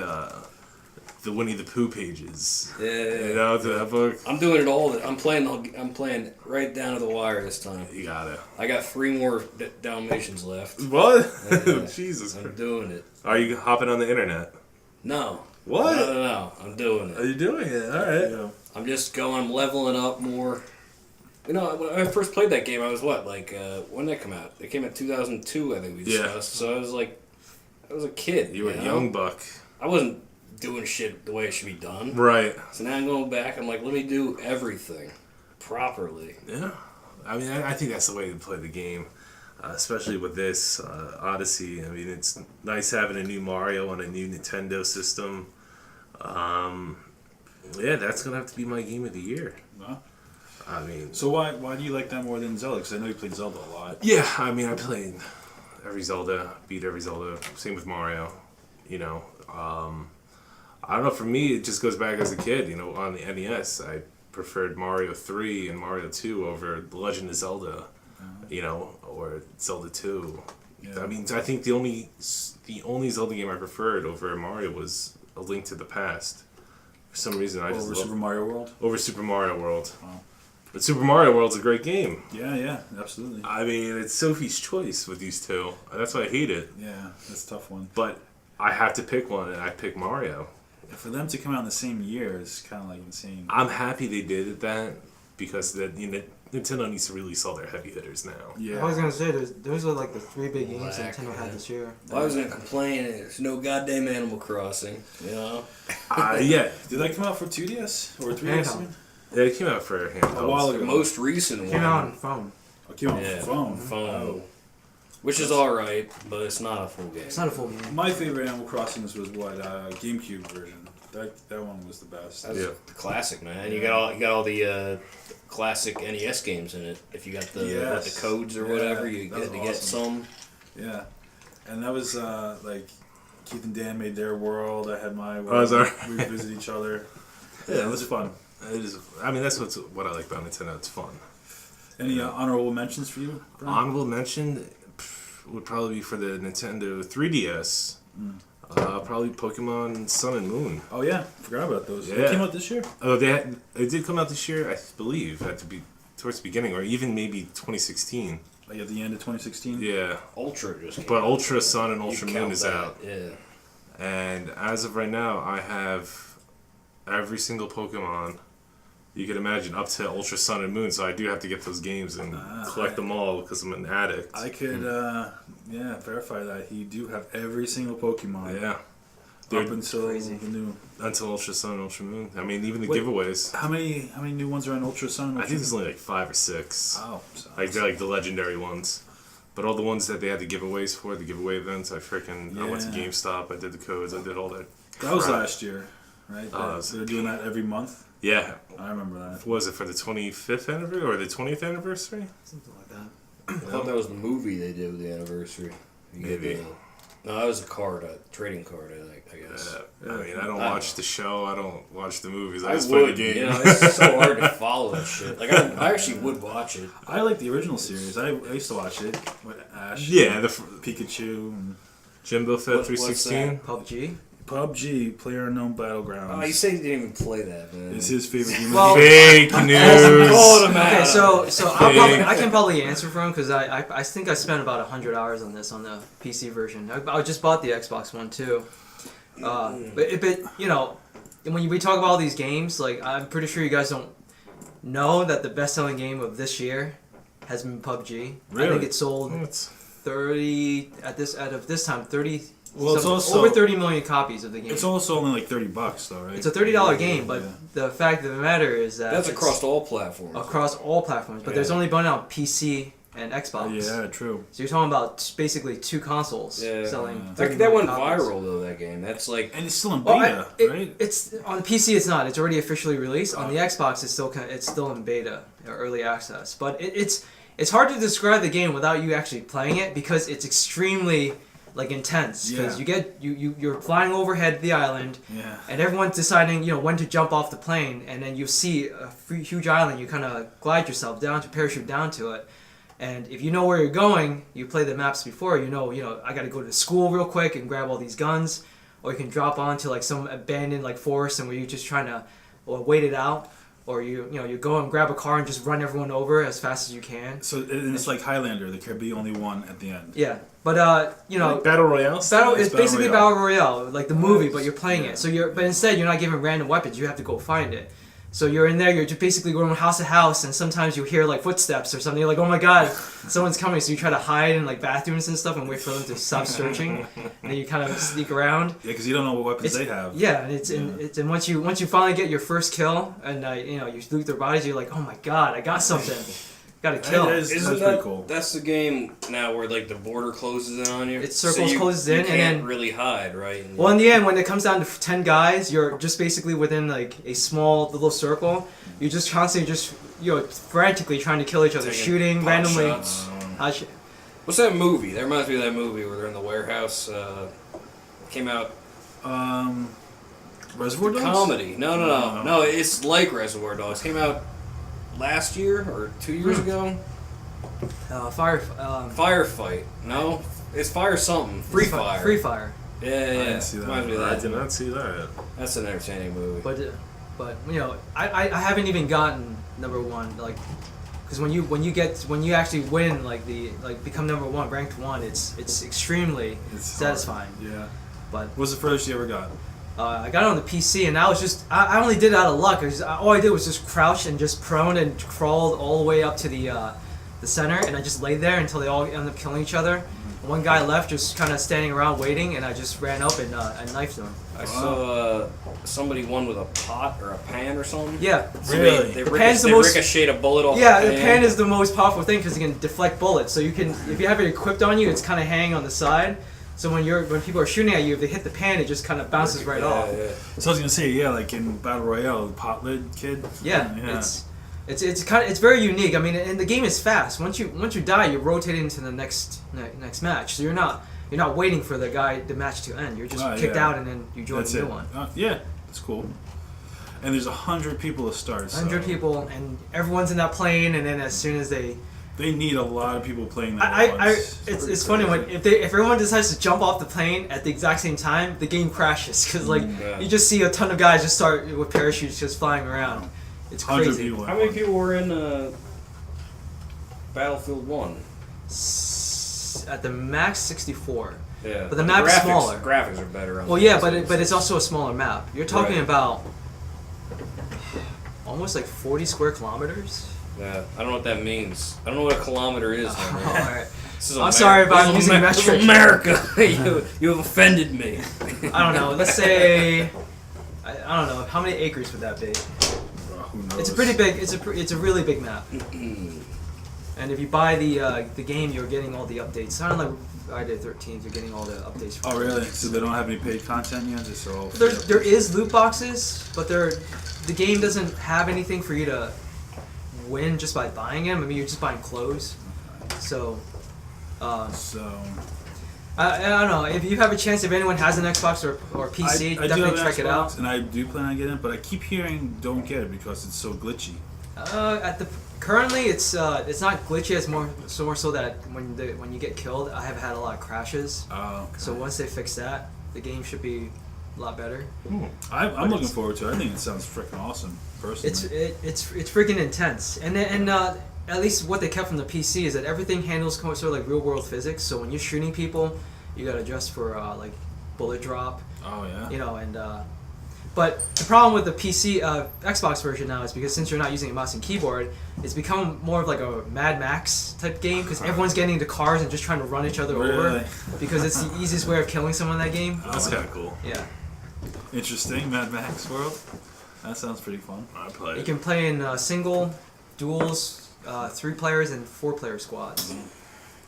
A: the Winnie the Pooh pages.
D: Yeah.
A: You know, to that book.
D: I'm doing it all. I'm playing right down to the wire this time.
A: You gotta.
D: I got 3 more Dalmatians left.
A: What?
D: Yeah.
A: Jesus.
D: I'm doing it.
A: Are you hopping on the internet?
D: No.
A: What?
D: No. I'm doing it.
A: Are you doing it? All right.
C: Yeah.
D: I'm just going. I'm leveling up more. You know, when I first played that game, I was what, like, when did that come out? It came out 2002, I think we discussed.
A: Yeah.
D: So I was a kid.
A: You were a
D: know?
A: young buck.
D: I wasn't doing shit the way it should be done.
A: Right.
D: So now I'm going back. I'm like, let me do everything properly.
A: Yeah. I mean, I think that's the way to play the game, especially with this Odyssey. I mean, it's nice having a new Mario on a new Nintendo system. Yeah, that's going to have to be my game of the year.
C: Huh?
A: I mean...
C: So why do you like that more than Zelda? Because I know you played Zelda a lot.
A: Yeah, I mean, I played every Zelda, beat every Zelda. Same with Mario, you know. I don't know, for me, it just goes back as a kid, you know, on the NES. I preferred Mario 3 and Mario 2 over The Legend of Zelda, you know, or Zelda 2.
C: Yeah.
A: I mean, I think the only Zelda game I preferred over Mario was A Link to the Past. For some reason, I just
C: Over
A: love
C: Super Mario World?
A: over Super Mario World.
C: Wow.
A: But Super Mario World's a great game.
C: Yeah, absolutely.
A: I mean, it's Sophie's choice with these two. That's why I hate it.
C: Yeah, that's a tough one.
A: But I have to pick one, and I pick Mario.
C: For them to come out in the same year is kind of like insane.
A: I'm happy they did that because Nintendo needs to release all their heavy hitters now.
C: Yeah.
B: I was gonna say those are like the 3 big games that Nintendo had this year.
D: Well, I was gonna complain. There's no goddamn Animal Crossing. You know.
A: Yeah.
C: Did that come out for 2DS or 3DS?
B: Handheld.
C: I mean?
A: Yeah, it came out for handhelds.
C: A while
D: The
C: ago.
D: most recent
B: It
D: one.
B: came out on phone.
C: It came out
D: Yeah,
C: on phone.
D: phone. Which is alright, but it's not a full game.
B: It's not a full game.
C: My favorite Animal Crossings was GameCube version. That one was the best.
D: That's
A: Yeah.
D: the classic, man. You got all the classic NES games in it. If you got the
C: Yes.
D: the codes or
C: Yeah,
D: whatever, you
C: that was
D: get to get
C: awesome.
D: some.
C: Yeah, and that was like Keith and Dan made their world. I had my world.
A: Oh, sorry.
C: We would visit each other.
A: Yeah,
C: it was fun.
A: It is. I mean, that's what I like about Nintendo. It's fun.
C: Any honorable mentions for you, Brian?
A: Honorable mention would probably be for the Nintendo 3DS. Probably Pokemon Sun and Moon.
C: Oh yeah, forgot about those.
A: Yeah.
C: They came out this year.
A: Oh, it did come out this year, I believe. Had to be towards the beginning, or even maybe 2016.
C: Like at the end of 2016.
A: Yeah,
D: Ultra just came
A: but
D: out.
A: Ultra Sun and
D: You
A: Ultra
D: count
A: Moon is
D: that,
A: out,
D: Yeah.
A: and as of right now, I have every single Pokemon you could imagine up to Ultra Sun and Moon. So I do have to get those games and collect them all because I'm an addict.
C: I could, verify that you do have every single Pokemon.
A: Yeah,
C: Up until
B: crazy.
C: the new.
A: until Ultra Sun and Ultra Moon. I mean, even the
C: Wait.
A: giveaways.
C: How many new ones are on Ultra Sun? And
A: I
C: Ultra
A: think there's only like 5 or 6.
C: Oh, so
A: Like they're like the legendary ones. But all the ones that they had the giveaways for, the giveaway events, I went to
C: Yeah.
A: GameStop, I did the codes, I did all that.
C: that was
A: crap.
C: last year, right?
A: Oh, it
C: They're doing that every month.
A: Yeah.
C: I remember that.
A: What was it for the 25th anniversary or the 20th anniversary?
B: Something like that.
D: I thought that was the movie they did with the anniversary. You get
A: Maybe.
D: no, that was a card, a trading card, I guess.
A: I mean, I don't
D: I
A: watch
D: don't
A: the show, I don't watch the movies, I
D: I
A: just play
D: would,
A: the game.
D: you know, it's so hard to follow that shit. Like, I actually would watch it.
C: I like the original series. I used to watch it with Ash.
A: Yeah, the
C: Pikachu and
A: Jimbo Fett
D: What's
A: 316.
B: PUBG.
C: PUBG, PlayerUnknown Battlegrounds.
D: Oh, you say you didn't even play that, man.
C: It's his favorite game.
B: Well-
A: Fake
D: Call
A: news.
D: him out.
B: Okay, so
A: Big.
B: I can probably answer for him because I think I spent about 100 hours on this on the PC version. I just bought the Xbox One too. But you know, when we talk about all these games, like I'm pretty sure you guys don't know that the best-selling game of this year has been PUBG. I
C: Really?
B: think it sold
A: It's-
B: 30 at this time 30.
C: Well, it's also-
B: over 30 million copies of the game.
C: It's also only like $30 though, right?
B: It's a $30 game, but
C: Yeah.
B: the fact of the matter is that
D: That's
B: it's
D: across all platforms.
B: across all platforms. But
C: Yeah.
B: there's only been on PC and Xbox.
C: Yeah, true.
B: So you're talking about basically 2 consoles
D: Yeah.
B: selling.
C: Yeah.
B: 30
D: That went
B: million copies.
D: viral, though, that game. That's like...
C: And it's still in
B: Well,
C: beta, right?
B: It's on PC. It's not. It's already officially released. On the Xbox, it's still in beta or early access. But it's hard to describe the game without you actually playing it because it's extremely like intense. Because
C: Yeah.
B: you're flying overhead the island,
C: Yeah.
B: and everyone's deciding when to jump off the plane, and then you see a huge island. You kind of glide yourself down to parachute down to it. And if you know where you're going, you play the maps before. You know, I got to go to school real quick and grab all these guns. or you can drop onto like some abandoned like forest and where you're just trying to wait it out, or you go and grab a car and just run everyone over as fast as you can.
C: So and it's like Highlander. There could be only one at the end.
B: Yeah, but
A: like Battle Royale.
B: It's basically Battle Royale, like the movie, but you're playing
C: Yeah.
B: it. So but instead you're not given random weapons. You have to go find it. So you're in there. You're just basically going house to house, and sometimes you hear like footsteps or something. You're like, oh my god, someone's coming. So you try to hide in like bathrooms and stuff and wait for them to stop searching, and then you kind of sneak around.
C: Yeah, because you don't know what weapons they have.
B: Yeah, and once you finally get your first kill and you loot their bodies, you're like, oh my god, I got something. Got a kill.
D: Isn't
C: pretty cool.
D: That's the game now where like the border closes in on you.
B: It closes in,
D: you can't
B: and then
D: really hide, right?
B: well, in the end, when it comes down to 10 guys, you're just basically within like a small little circle. You're just constantly frantically trying to kill each other,
D: Taking
B: shooting
D: pot
B: randomly.
D: shots. What's that movie? That reminds me of that movie where they're in the warehouse. Came out.
C: Reservoir Dogs?
D: Comedy. No. It's like Reservoir Dogs. Came out last year or 2 years ago. Firefight. No, it's Fire something. Free Fire.
B: Free Fire.
D: Yeah.
C: I didn't see that.
D: Reminds me of
A: I
D: that.
A: did not see that.
D: That's an entertaining movie.
B: But I haven't even gotten number one, like, because when you actually win become number one, ranked one, it's extremely satisfying.
C: Hard. Yeah.
B: But
C: What's the furthest you ever got?
B: I got it on the PC, and I only did it out of luck. All I did was just crouch and just prone and crawled all the way up to the center, and I just laid there until they all ended up killing each other. Mm-hmm. One guy left, just kind of standing around waiting, and I just ran up and I knifed him.
D: I saw somebody won with a pot or a pan or something.
B: Yeah.
D: So
C: Really?
D: They
B: pan's
D: ricocheted a bullet off
B: Yeah,
D: the
B: the pan is the most powerful thing because it can deflect bullets. So you can, if you have it equipped on you, it's kind of hanging on the side. So when people are shooting at you, if they hit the pan, it just kind of bounces right off.
D: Yeah.
C: So I was gonna say, like in Battle Royale, the pot lid kid.
B: Yeah. It's very unique. I mean, and the game is fast. Once you die, you're rotating to the next match. So you're not waiting for the match to end. You're just kicked out and then you join the new one.
C: Yeah, that's cool. And there's 100 people to start.
B: 100 people, and everyone's in that plane. And then as soon as they
C: need a lot of people playing that. At once.
B: It's funny when if everyone decides to jump off the plane at the exact same time, the game crashes because you just see a ton of guys just start with parachutes just flying around. It's crazy.
D: How many people were in Battlefield 1?
B: At the max, 64.
D: Yeah,
B: but the map is smaller.
D: Graphics are better. On
B: but it's also a smaller map. You're talking about almost like 40 square kilometers.
D: Yeah, I don't know what that means. I don't know what a kilometer is.
B: Alright. I'm sorry if I'm using metric.
D: This is America. you have offended me.
B: I don't know. Let's say I don't know. How many acres would that be?
C: Who knows?
B: It's a pretty big. It's a really big map. And if you buy the game, you're getting all the updates. Sounded like Friday the 13th. You're getting all the updates.
C: Oh really? So they don't have any paid content yet? Just all.
B: There is loot boxes, but the game doesn't have anything for you to win just by buying them. I mean, you're just buying clothes.
C: Okay.
B: So.
C: I
B: don't know. If you have a chance, if anyone has an Xbox or PC,
C: I
B: definitely
C: do have
B: check it out.
C: And I do plan on getting it, but I keep hearing don't get it because it's so glitchy.
B: Currently it's not glitchy. It's more so that when you get killed, I have had a lot of crashes.
C: Oh. Okay.
B: So once they fix that, the game should be a lot better.
C: I'm looking forward to it. I think it sounds freaking awesome. Personally,
B: it's freaking intense. And at least what they kept from the PC is that everything handles sort of like real world physics. So when you're shooting people, you gotta adjust for like bullet drop.
C: Oh yeah.
B: You know, and but the problem with the PC Xbox version now is because since you're not using a mouse and keyboard, it's become more of like a Mad Max type game because everyone's getting into cars and just trying to run each other over because it's the easiest way of killing someone in that game.
A: That's kind of cool.
B: Yeah.
C: Interesting, Mad Max world. That sounds pretty fun.
A: I play.
B: You can play in single, duels, 3 players, and 4-player squads.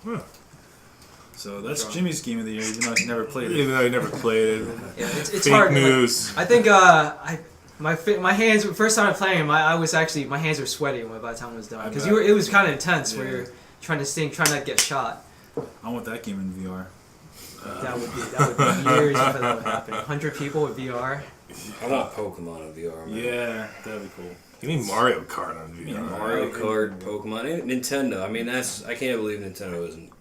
A: Huh.
C: So that's Jimmy's game of the year, even though I never played it.
A: Even though I never played it.
B: Yeah, it's
A: Fake
B: hard.
A: news.
B: Like, I think my hands first time playing, my hands were sweaty by the time it was done because it was kind of intense where you're trying not to get shot.
C: I want that game in VR.
B: That would be years before that would happen. 100 people with VR.
D: I want Pokemon in VR, man.
C: Yeah, that'd be cool.
A: You need Mario Kart on VR.
C: Yeah,
D: Mario Kart, Pokemon, and Nintendo. I mean, I can't believe Nintendo isn't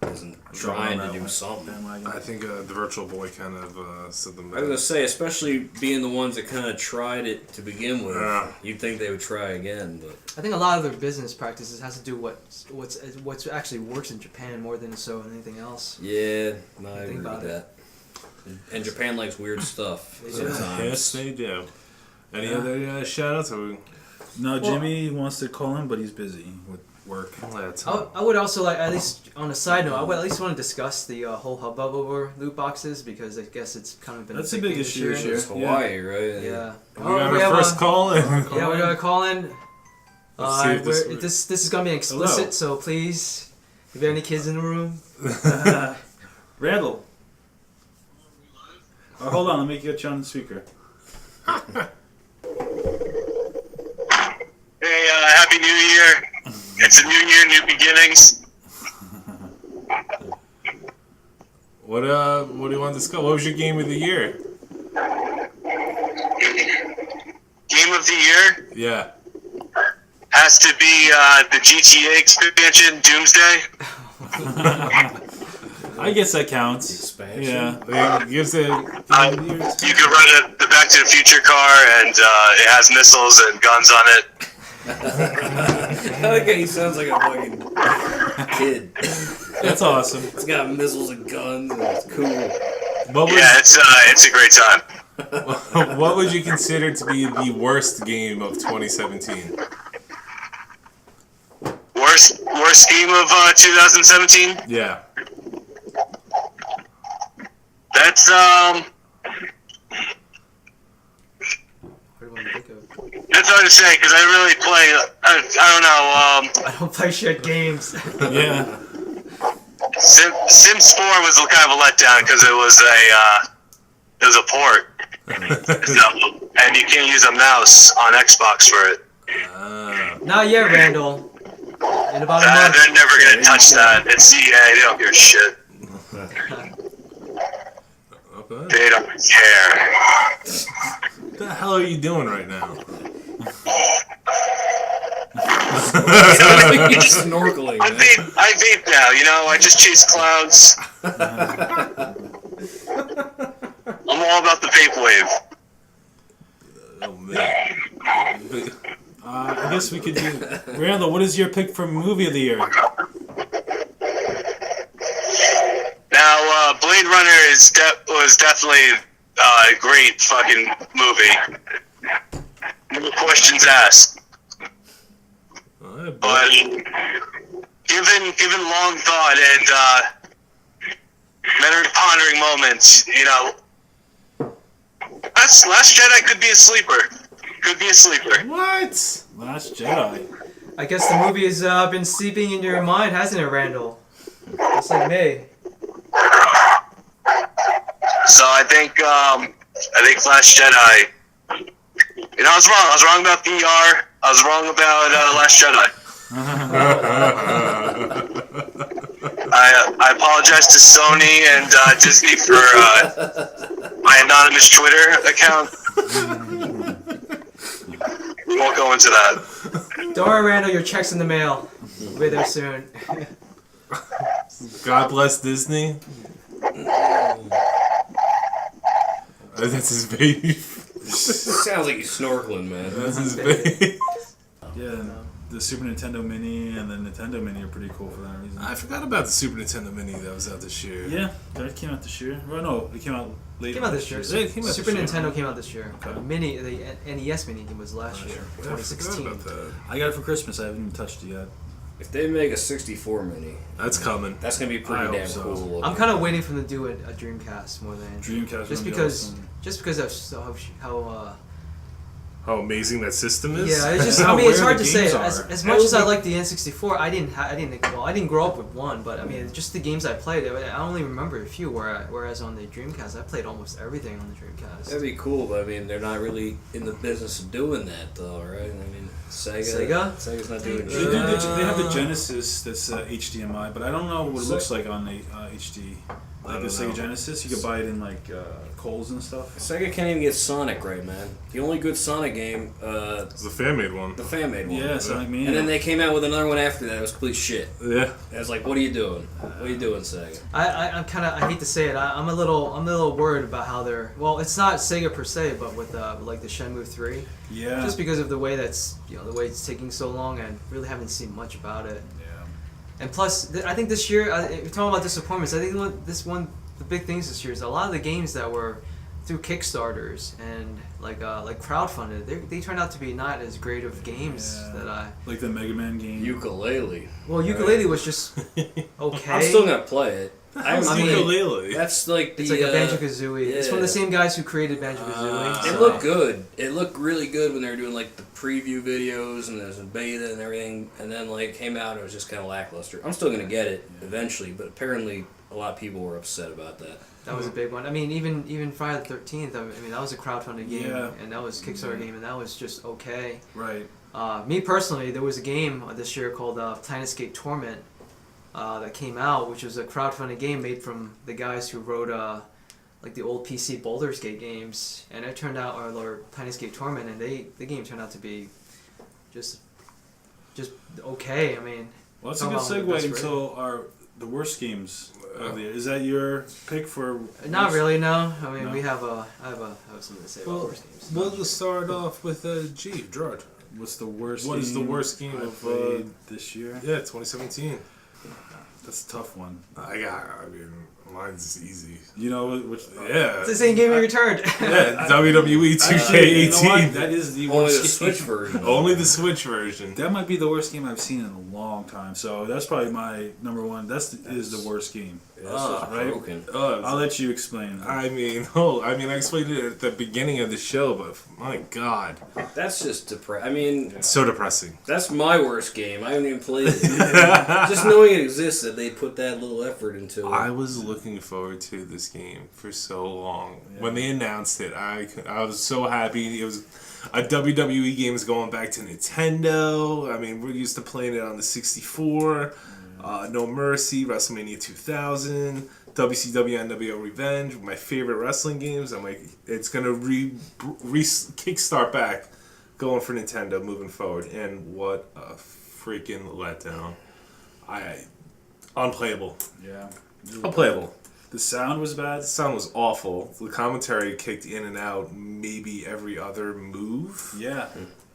D: trying to do something.
A: I think the Virtual Boy kind of said the
D: I was gonna say, especially being the ones that kind of tried it to begin with,
A: Yeah.
D: you'd think they would try again, but
B: I think a lot of their business practices has to do what's actually works in Japan more than so anything else.
D: yeah, no, I
B: Think
D: agree with
B: about it.
D: that. And Japan likes weird stuff
B: They do.
D: sometimes.
A: Yes, they do. Any
C: Yeah.
A: other shout-outs? Or
C: No, Jimmy wants to call him, but he's busy with work.
B: I would also like, at least on a side note, I would at least want to discuss the whole hubbub over loot boxes because I guess it's kind of been
C: That's
B: a
C: a big
B: thing this
C: issue
B: year.
C: this year.
D: It's Hawaii, right?
B: Yeah.
A: We got
B: we
A: our
B: have
A: first call in.
B: Yeah, we got a call in.
A: Let's see if
B: This is gonna be explicit,
C: Hello.
B: so please, if you have any kids in the room,
C: Randall. Oh, hold on, let me get you on the speaker.
E: Hey, Happy New Year. It's a new year, new beginnings.
A: What do you want to discuss? What was your game of the year?
E: Game of the year
A: Yeah.
E: has to be the GTA expansion, Doomsday.
C: I guess that counts.
D: Expansion.
C: Yeah.
A: It gives it.
E: You could run the Back to the Future car, and it has missiles and guns on it.
D: I like how he sounds like a fucking kid.
C: That's awesome.
D: It's got missiles and guns, and it's cool.
A: What was
E: Yeah, it's a great time.
A: what would you consider to be the worst game of 2017?
E: Worst game of 2017?
A: Yeah.
E: That's
B: what do you want to think of?
E: that's hard to say because I really play. I don't know.
B: I don't play shit games.
C: Yeah.
E: Sims 4 was kind of a letdown because it was a port, so, and you can't use a mouse on Xbox for it.
B: Not yet, Randall. In about a month.
E: They're never gonna touch that. It's EA. They don't give a shit.
A: Okay.
E: They don't care.
A: What the hell are you doing right now?
D: You're just snorkeling, man.
E: I vape now. You know, I just chase clouds. I'm all about the vape wave.
A: Oh man.
C: I guess we could do. Randall, what is your pick for movie of the year?
E: Now, Blade Runner was definitely a great fucking movie. No questions asked.
A: Alright,
E: But given long thought and many pondering moments, you know, Last Jedi could be a sleeper. Could be a sleeper.
A: What?
C: Last Jedi.
B: I guess the movie has been sleeping in your mind, hasn't it, Randall? Just like me.
E: So I think Last Jedi. You know, I was wrong. I was wrong about VR. I was wrong about Last Jedi. I apologize to Sony and Disney for my anonymous Twitter account. We won't go into that.
B: Don't worry, Randall, your check's in the mail. We'll be there soon.
A: God bless Disney. That's his baby.
D: Sounds like he's snorkeling, man.
A: That's his baby.
C: Yeah, the Super Nintendo Mini and the Nintendo Mini are pretty cool for that reason.
A: I forgot about the Super Nintendo Mini that was out this year.
C: Yeah, that came out this year. Well, no, it came out later.
B: Came out this year.
A: It came out
B: Super
A: this year.
B: Nintendo came out this year.
C: Okay.
B: The NES Mini was last year,
A: Yeah, I forgot
B: 2016.
A: about that.
C: I got it for Christmas. I haven't even touched it yet.
D: If they make a 64 mini,
A: That's coming.
D: that's gonna be
C: I
D: pretty
C: hope
D: damn
C: so.
D: cool. looking.
B: I'm kind of waiting for them to do a Dreamcast more than anything.
C: Dreamcast.
B: Just
C: would be
B: because,
C: awesome.
B: just because of how
A: How amazing that system is.
B: yeah, it's just.
C: How
B: I mean, it's
C: rare
B: hard
C: the
B: to say.
C: games
B: As
C: are.
B: much as I like the N64, I didn't grow up with one. But I mean, just the games I played, I only remember a few. Whereas on the Dreamcast, I played almost everything on the Dreamcast.
D: That'd be cool, but I mean, they're not really in the business of doing that, though, right? I mean,
B: Sega?
D: Sega's not doing
C: They,
D: shit.
C: they have the Genesis that's HDMI, but I don't know what it looks like on the HD. Like the Sega Genesis, you could buy it in like Kohl's and stuff.
D: Sega can't even get Sonic right, man. The only good Sonic game,
A: It's the fan-made one.
D: the fan-made one.
C: Yeah, Sonic Mania.
D: And then they came out with another one after that. It was complete shit.
A: Yeah.
D: I was like, what are you doing? What are you doing, Sega?
B: I'm kind of, I hate to say it, I'm a little worried about how they're, well, it's not Sega per se, but with like the Shenmue 3,
C: Yeah.
B: just because of the way the way it's taking so long, I really haven't seen much about it.
C: Yeah.
B: And plus, I think this year, if you're talking about disappointments, I think the big things this year is a lot of the games that were through Kickstarters and like crowdfunded, they turned out to be not as great of games that I.
C: Like the Mega Man game.
D: Ukulele.
B: Well, Ukulele was just okay.
D: I'm still gonna play it.
A: I
B: mean,
A: Ukulele.
D: That's like the.
B: It's like a Banjo-Kazooie. It's from
D: yeah.
B: the same guys who created Banjo-Kazooie.
D: It looked good. It looked really good when they were doing like the preview videos and there's a beta and everything, and then like came out and it was just kind of lackluster. I'm still gonna get it eventually, but apparently a lot of people were upset about that.
B: That was a big one. I mean, even Friday the 13th. I mean, that was a crowdfunded game,
C: Yeah.
B: and that was a Kickstarter game, and that was just okay.
C: Right.
B: Me personally, there was a game this year called Planescape Torment that came out, which was a crowdfunded game made from the guys who wrote like the old PC Baldur's Gate games, and it turned out, or Planescape Torment, and the game turned out to be just okay. I mean,
C: Well, that's a good segue into the worst games of the year. Is that your pick for?
B: not really. No, I mean
C: No?
B: I have something to say about worst games.
A: We'll start off with Gerard.
C: What's the worst?
A: What is the worst game
C: I've
A: of
C: played this year?
A: Yeah, 2017.
C: That's a tough one.
A: I mean, mine's easy.
C: You know which?
A: Yeah.
B: It's the same game you returned.
A: Yeah, WWE
C: Actually, you know what?
A: 2K18.
C: That is the
D: Only
C: worst
D: the Switch
C: game.
D: version.
A: Only the Switch version.
C: That might be the worst game I've seen in a long time. So that's probably my number one. Is the worst game.
D: Yeah, this is
C: right?
D: broken.
C: I'll let you explain.
A: I explained it at the beginning of the show, but my God,
D: That's just depressing. I mean,
A: it's so depressing.
D: that's my worst game. I haven't even played it. Just knowing it exists, that they put that little effort into it.
A: I was looking forward to this game for so long. When they announced it, I was so happy. It was a WWE game is going back to Nintendo. I mean, we're used to playing it on the 64. No Mercy, WrestleMania 2000, WCW NWO Revenge, my favorite wrestling games. I'm like, it's gonna kickstart back, going for Nintendo moving forward. And what a freaking letdown! Unplayable.
C: Yeah.
A: Unplayable.
C: The sound was bad.
A: The sound was awful. The commentary kicked in and out maybe every other move.
C: Yeah.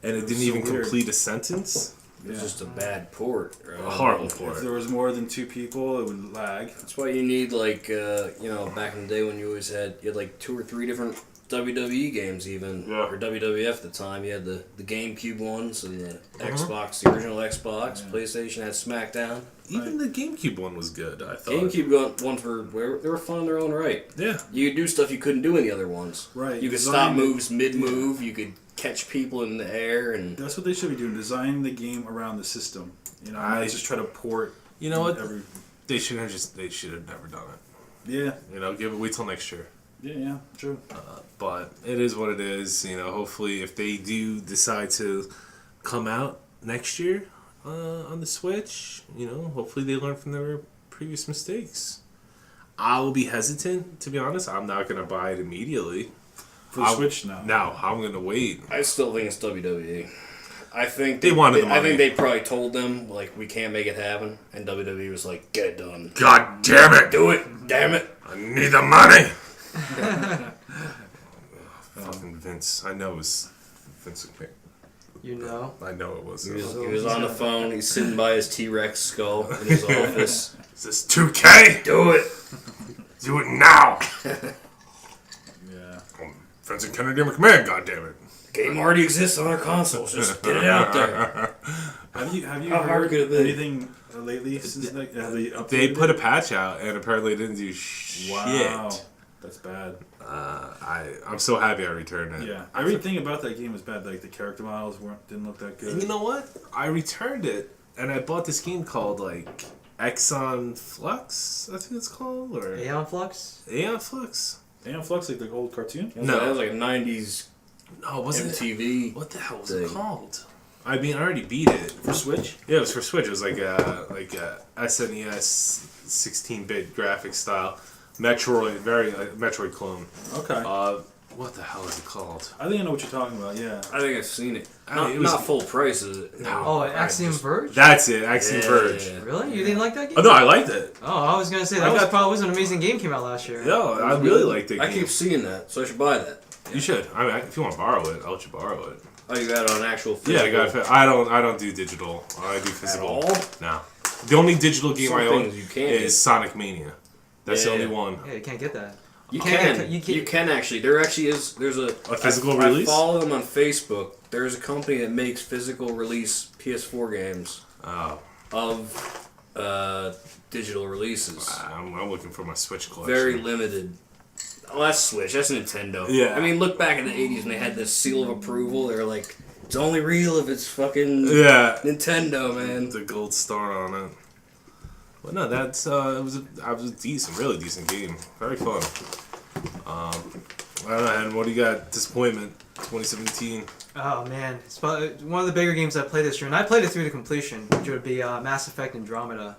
A: And it didn't
C: so
A: even
C: weird.
A: complete a sentence.
D: It was just a bad port. Right?
A: A horrible
C: If
A: port.
C: there was more than two people, it would lag.
D: That's why you need back in the day when you had like 2 or 3 different WWE games even,
A: Yeah.
D: or WWF at the time. You had the GameCube ones and the Xbox, the original Xbox. PlayStation had SmackDown.
A: Even the GameCube one was good, I thought.
D: GameCube ones they were fun in their own right.
A: Yeah.
D: You could do stuff you couldn't do in the other ones.
C: Right.
D: You could
C: Design-
D: stop moves mid-move. You could catch people in the air and.
C: That's what they should be doing. Design the game around the system. You know, not just try to port.
A: You know what?
C: Every,
A: They should have never done it.
C: yeah.
A: You know, wait till next year.
C: Yeah. True.
A: But it is what it is. You know, hopefully if they do decide to come out next year on the Switch, you know, hopefully they learn from their previous mistakes. I will be hesitant, to be honest. I'm not going to buy it immediately.
C: For the Switch now.
A: No, I'm going to wait.
D: I still think it's WWE. I think
A: They wanted the
D: I
A: money.
D: think they probably told them like we can't make it happen, and WWE was like, "Get it done,
A: God damn it!
D: do it, damn it."
A: I need the money! Fucking Vince. I know it was Vince McMahon.
B: You know.
A: I know it was.
D: He was on the phone. He's sitting by his T-Rex skull in his office.
A: Is this 2K?
D: Do it.
A: Do it now!
C: Yeah.
A: Vince and Kennedy McMahon, goddammit.
D: The game already exists on our consoles. Just get it out there.
C: Have you
D: How hard
C: heard
D: could it be?
C: anything lately since like have they updated
A: They put a
C: it?
A: patch out, and apparently it didn't do shit.
C: Wow. That's bad.
A: I'm so happy I returned it.
C: Yeah. Everything about that game was bad. Like the character models didn't look that good.
A: And you know what? I returned it, and I bought this game called, like, Exxon Flux, I think it's called, or...
B: Aeon Flux?
A: Aeon Flux?
C: Aeon Flux, like the old cartoon?
A: No.
D: That was like a 90s
A: No, wasn't it?
D: MTV.
A: What the hell was
D: thing.
A: it called? I mean, I already beat it.
C: For Switch?
A: Yeah, it was for Switch. It was like a SNES 16-bit graphic style. Metroid, Metroid clone.
C: Okay.
A: What the hell is it called?
C: I think I know what you're talking about. Yeah.
D: I think I've seen it.
A: It was-
D: Not full price, is it?
A: No.
B: Oh, Axiom Verge?
A: That's it, Axiom Verge.
B: Really? You didn't like that game?
A: Oh no, I liked it.
B: Oh, I was gonna say that probably was an amazing game came out last year.
A: No, I really liked it.
D: I keep seeing that, so I should buy that.
A: You should. I mean, if you want to borrow it, I'll let you borrow it.
D: Oh, you got it on actual physical?
A: Yeah, I don't do digital. I do physical.
D: At all?
A: No. The only digital game
D: Some
A: I own
D: things you can
A: is Sonic Mania. That's the only one.
B: Yeah, you can't get that.
D: You can actually. There actually is. There's a
A: physical release?
D: I follow them on Facebook. There's a company that makes physical release PS4 games of digital releases.
A: I'm looking for my Switch collection.
D: Very limited. Oh, that's Switch. That's Nintendo.
A: Yeah.
D: I mean, look back in the 80s when they had this seal of approval. They were like, it's only real if it's fucking Nintendo, man.
A: The gold star on it. But no, that's it was a decent, really decent game. Very fun. I don't know, and what do you got? Disappointment 2017.
B: Oh man, it's probably one of the bigger games I played this year, and I played it through to completion, which would be Mass Effect Andromeda.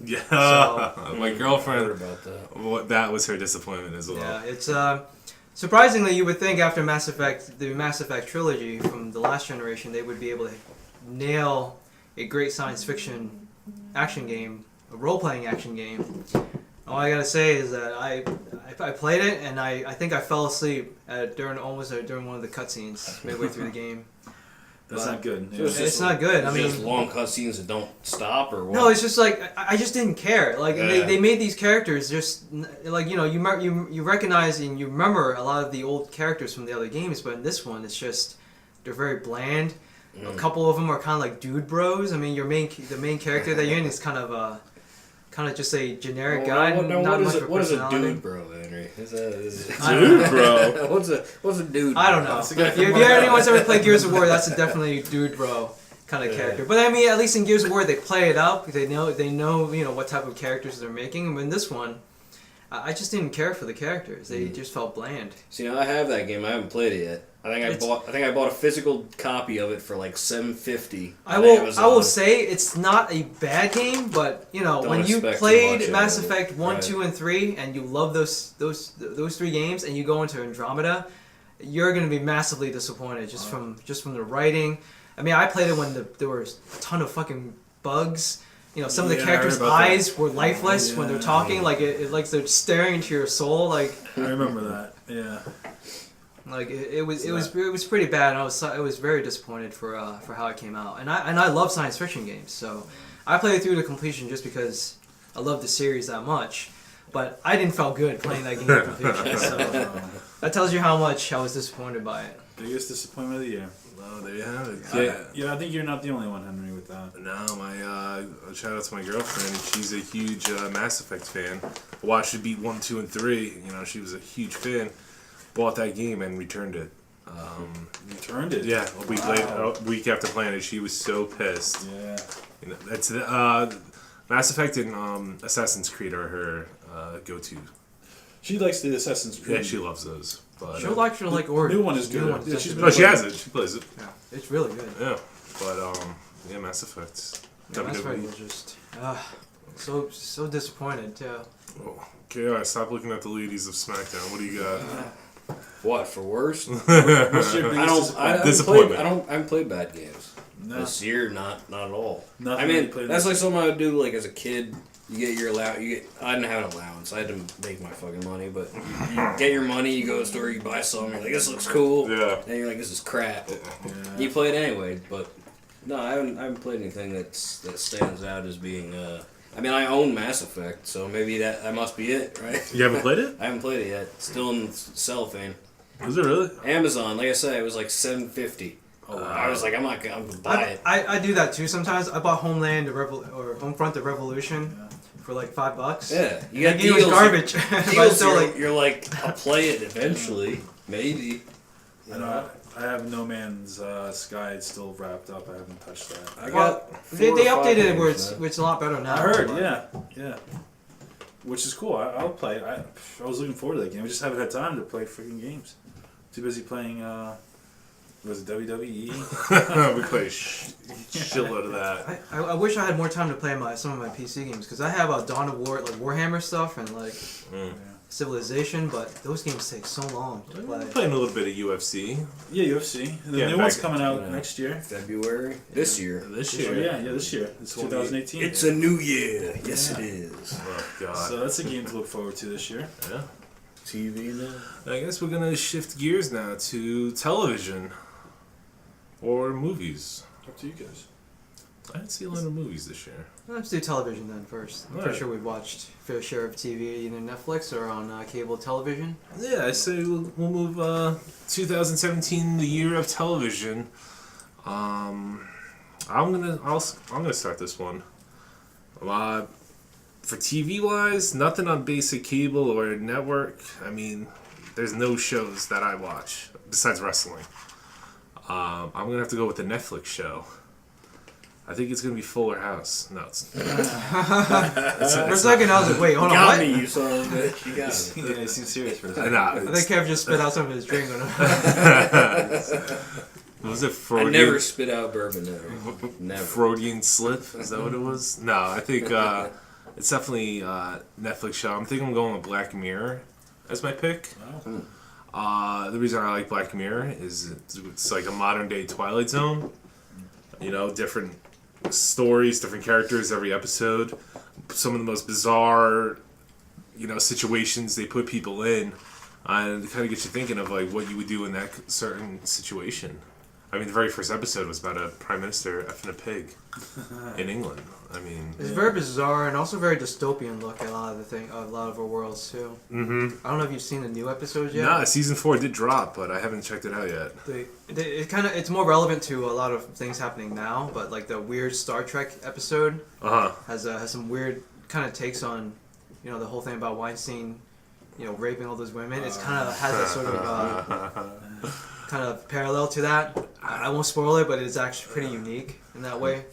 A: Yeah,
B: So,
A: my girlfriend.
D: Heard about that.
A: That was her disappointment as well.
B: Yeah, it's surprisingly you would think after Mass Effect, the Mass Effect trilogy from the last generation, they would be able to nail a great science fiction action game, a role-playing action game. All I gotta say is that I played it and I think I fell asleep during one of the cutscenes midway through the game.
C: That's not good.
D: So
B: It's not good. I mean,
D: just long cutscenes that don't stop, or what?
B: no, it's just like I just didn't care. Like
D: Yeah.
B: they made these characters just like you recognize and you remember a lot of the old characters from the other games, but in this one it's just they're very bland. A couple of them are kind of like dude bros. I mean, the main character that you're in is kind of just a generic guy. Not much of a
D: what is a
B: personality.
D: dude, bro, Henry?
A: Dude, bro.
D: What's a dude?
B: I don't know. If anyone's ever played Gears of War, that's definitely a dude bro kind of character. But I mean, at least in Gears of War, they play it up. They know what type of characters they're making. And in this one, I just didn't care for the characters. They just felt bland.
D: See, I have that game. I haven't played it yet. I think I bought a physical copy of it for like $7.50.
B: I will say it's not a bad game, but when you played Mass Effect 1, 2, and 3, and you love those 3 games, and you go into Andromeda, you're going to be massively disappointed just from the writing. I mean, I played it when there was a ton of fucking bugs. Some of the characters' eyes were lifeless when they're talking, like like they're staring into your soul. Like
C: I remember that. Yeah.
B: Like it was pretty bad, and I was very disappointed for how it came out. And I love science fiction games, so I played it through to completion just because I love the series that much. But I didn't feel good playing that game to completion, so that tells you how much I was disappointed by it.
C: Biggest disappointment of the year.
A: Oh, there you have it.
C: Yeah, I think you're not the only one, Henry, with that.
A: No, my shout out to my girlfriend. She's a huge Mass Effect fan. Watched it beat 1, 2, and 3. She was a huge fan. Bought that game and returned it.
C: Returned it?
A: Yeah, a week after playing it, she was so pissed.
C: Yeah.
A: That's Mass Effect and Assassin's Creed are her go-to.
C: She likes the Assassin's Creed.
A: Yeah, she loves those. But,
B: She'll like Origins.
C: New one is good.
B: Yeah,
A: she has it. She plays it.
B: Yeah, it's really good.
A: Yeah, but yeah, Mass Effect.
B: Yeah, Mass Effect was just so disappointed too.
A: Oh, okay, stop looking at the ladies of SmackDown. What do you got?
D: What for worst?
C: What's your biggest
A: disappointment?
D: I haven't played bad games this year. Not at all.
C: Nothing
D: I mean,
C: you played
D: that's like something I would do. Like as a kid, you get your allowance. I didn't have an allowance. I had to make my fucking money. But you get your money, you go to the store, you buy something. You're like, this looks cool.
A: Yeah.
D: And you're like, this is crap.
C: Yeah.
D: You play it anyway. But no, I haven't played anything that stands out as being. I mean, I own Mass Effect, so maybe that must be it, right?
A: You haven't played it?
D: I haven't played it yet. Still in cellophane.
A: Is it really?
D: Amazon, like I said, it was like $7.50. Oh, I was like, I'm gonna buy it.
B: I do that too sometimes. I bought Homeland or Homefront: The Revolution for like $5.
D: Yeah, you
B: That
D: got
B: game
D: deals.
B: was garbage. But
D: Deals,
B: still,
D: you're like, I'll play it eventually, maybe.
C: I know. I have No Man's Sky. It's still wrapped up. I haven't touched that.
D: I
B: well,
D: got
B: they
D: 4 or 5
B: updated it where
D: games,
B: it's a lot better now.
C: I heard,
B: but-
C: yeah. Which is cool. I'll play it. I was looking forward to that game. I just haven't had time to play freaking games. Too busy playing, was it WWE?
A: We play a shitload of that.
B: I wish I had more time to play some of my PC games because I have a Dawn of War, like Warhammer stuff, and like Civilization, but those games take so long to
A: I'm
B: play.
A: playing a little bit of UFC.
C: Yeah, UFC. The
A: Yeah,
C: new one's
A: back-
C: coming out next year.
D: February this year.
A: This
C: Oh,
A: year.
C: yeah, this year. It's 2018.
D: It's a new year. Yes, it is.
A: Oh god.
C: So that's a game to look forward to this year.
A: Yeah.
D: TV now.
A: I guess we're gonna shift gears now to television or movies.
C: Up to you guys.
A: I didn't see a lot of movies this year.
B: Let's do television then first. I'm
A: Alright.
B: pretty sure we've watched fair share of TV either Netflix or on cable television.
A: Yeah, I say we'll move 2017, the year of television. I'm gonna start this one. For TV wise, nothing on basic cable or network. I mean, there's no shows that I watch besides wrestling. I'm gonna have to go with the Netflix show. I think it's gonna be Fuller House. No, it's
B: For a second, I was like, wait, hold on,
D: Got
B: what?
D: me, you son of a bitch. You got me.
C: Yeah, it seems serious for a
A: nah,
C: second.
B: I think Kev just spit out some of his drink on him.
A: was it
D: I
A: Freudian?
D: never spit out bourbon ever. Never.
A: Freudian slip? Is that what it was? No, I think it's definitely Netflix show. I'm thinking I'm going with Black Mirror as my pick. The reason I like Black Mirror is it's like a modern day Twilight Zone. You know, different stories, different characters every episode. Some of the most bizarre, situations they put people in, and it kind of gets you thinking of like what you would do in that certain situation. I mean, the very first episode was about a prime minister effing a pig in England. I mean,
B: It's very bizarre and also very dystopian look at a lot of our worlds too.
A: mm-hmm.
B: I don't know if you've seen the new episodes yet.
A: Nah, season 4 did drop, but I haven't checked it out yet.
B: It's more relevant to a lot of things happening now, but like the weird Star Trek episode has some weird kind of takes on, the whole thing about Weinstein, raping all those women. It's kind of has a sort of kind of parallel to that. I won't spoil it, but it's actually pretty unique in that way.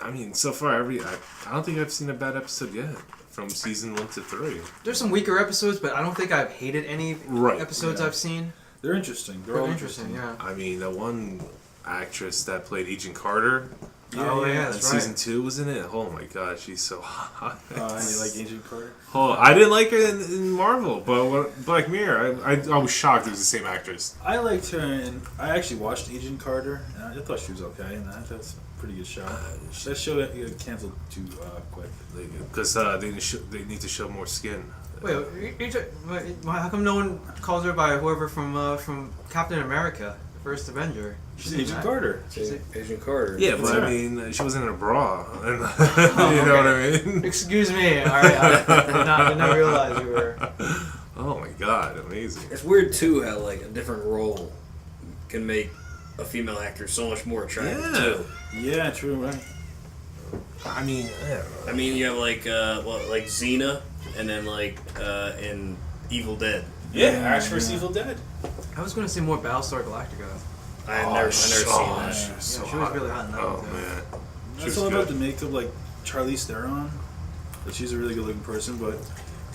A: I mean, so far I don't think I've seen a bad episode yet from season 1 to 3.
B: There's some weaker episodes, but I don't think I've hated any episodes
C: Yeah.
B: I've seen.
C: They're interesting. They're
B: They're
C: all
B: interesting, yeah.
A: I mean, the one actress that played Agent Carter,
B: Oh yeah,
A: in
B: that's right.
A: season 2 was in it. Oh my god, she's so hot.
C: You like Agent Carter?
A: Oh, I didn't like her in Marvel, but Black Mirror, I was shocked it was the same actress.
C: I liked her, and I actually watched Agent Carter, and I thought she was okay in that. That's a pretty good show. That show got canceled too quick.
A: Because they need to show more skin.
B: Wait, how come no one calls her by whoever from Captain America, the first Avenger?
C: She's Agent Carter.
D: Agent Carter.
A: Yeah, but
C: her.
A: I mean, she wasn't in a bra. And, you
B: okay.
A: know what I mean?
B: Excuse me. All right, I did not realize you were.
A: Oh my god, amazing.
D: It's weird too how like a different role can make a female actor so much more attractive
A: Yeah.
D: too.
C: Yeah, true, right.
A: I mean,
D: I mean, you have like Xena, and then like in Evil Dead.
C: Yeah, Ash vs. Evil Dead.
B: I was going to say more Battlestar Galactica.
D: I've never seen that.
A: So
B: She was really hot in that
A: Oh
B: one, too.
A: man.
C: It's
A: was
C: all
A: good.
C: about the makeup, like Charlize Theron. But she's a really good-looking person, but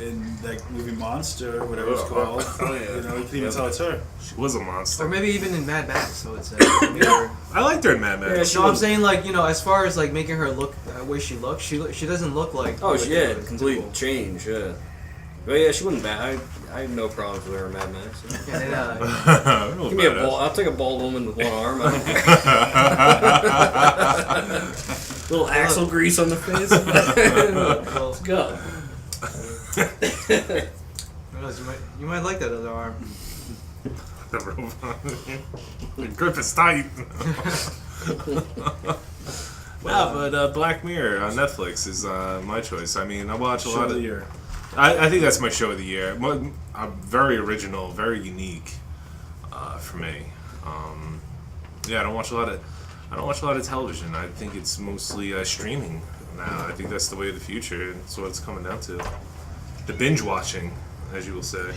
C: in that movie Monster, or whatever it's called,
A: Oh, yeah.
C: you can even tell it's her.
A: She was a monster.
B: Or maybe even in Mad Max, so it's
A: I liked her in Mad Max.
B: No, I'm saying like as far as like making her look the way she looks, she doesn't look like.
D: Oh,
B: like
D: yeah,
B: the
D: complete
B: typical-
D: change. Yeah. But yeah, she wasn't bad. I have no problems with her in Mad Max.
B: Yeah, they,
D: Give me a ball. I'll take a bald woman with one arm. I don't care. Little axle grease on the face. Let's go.
B: Who knows, you might like that other arm.
A: The robot. The grip is tight. But Black Mirror on Netflix is my choice. I mean, I watch a
C: Show
A: lot
C: of
A: of
C: the year.
A: I think that's my show of the year. Very original, very unique for me. I don't watch a lot of television. I think it's mostly streaming now. I think that's the way of the future. That's what it's coming down to. The binge watching, as you will say.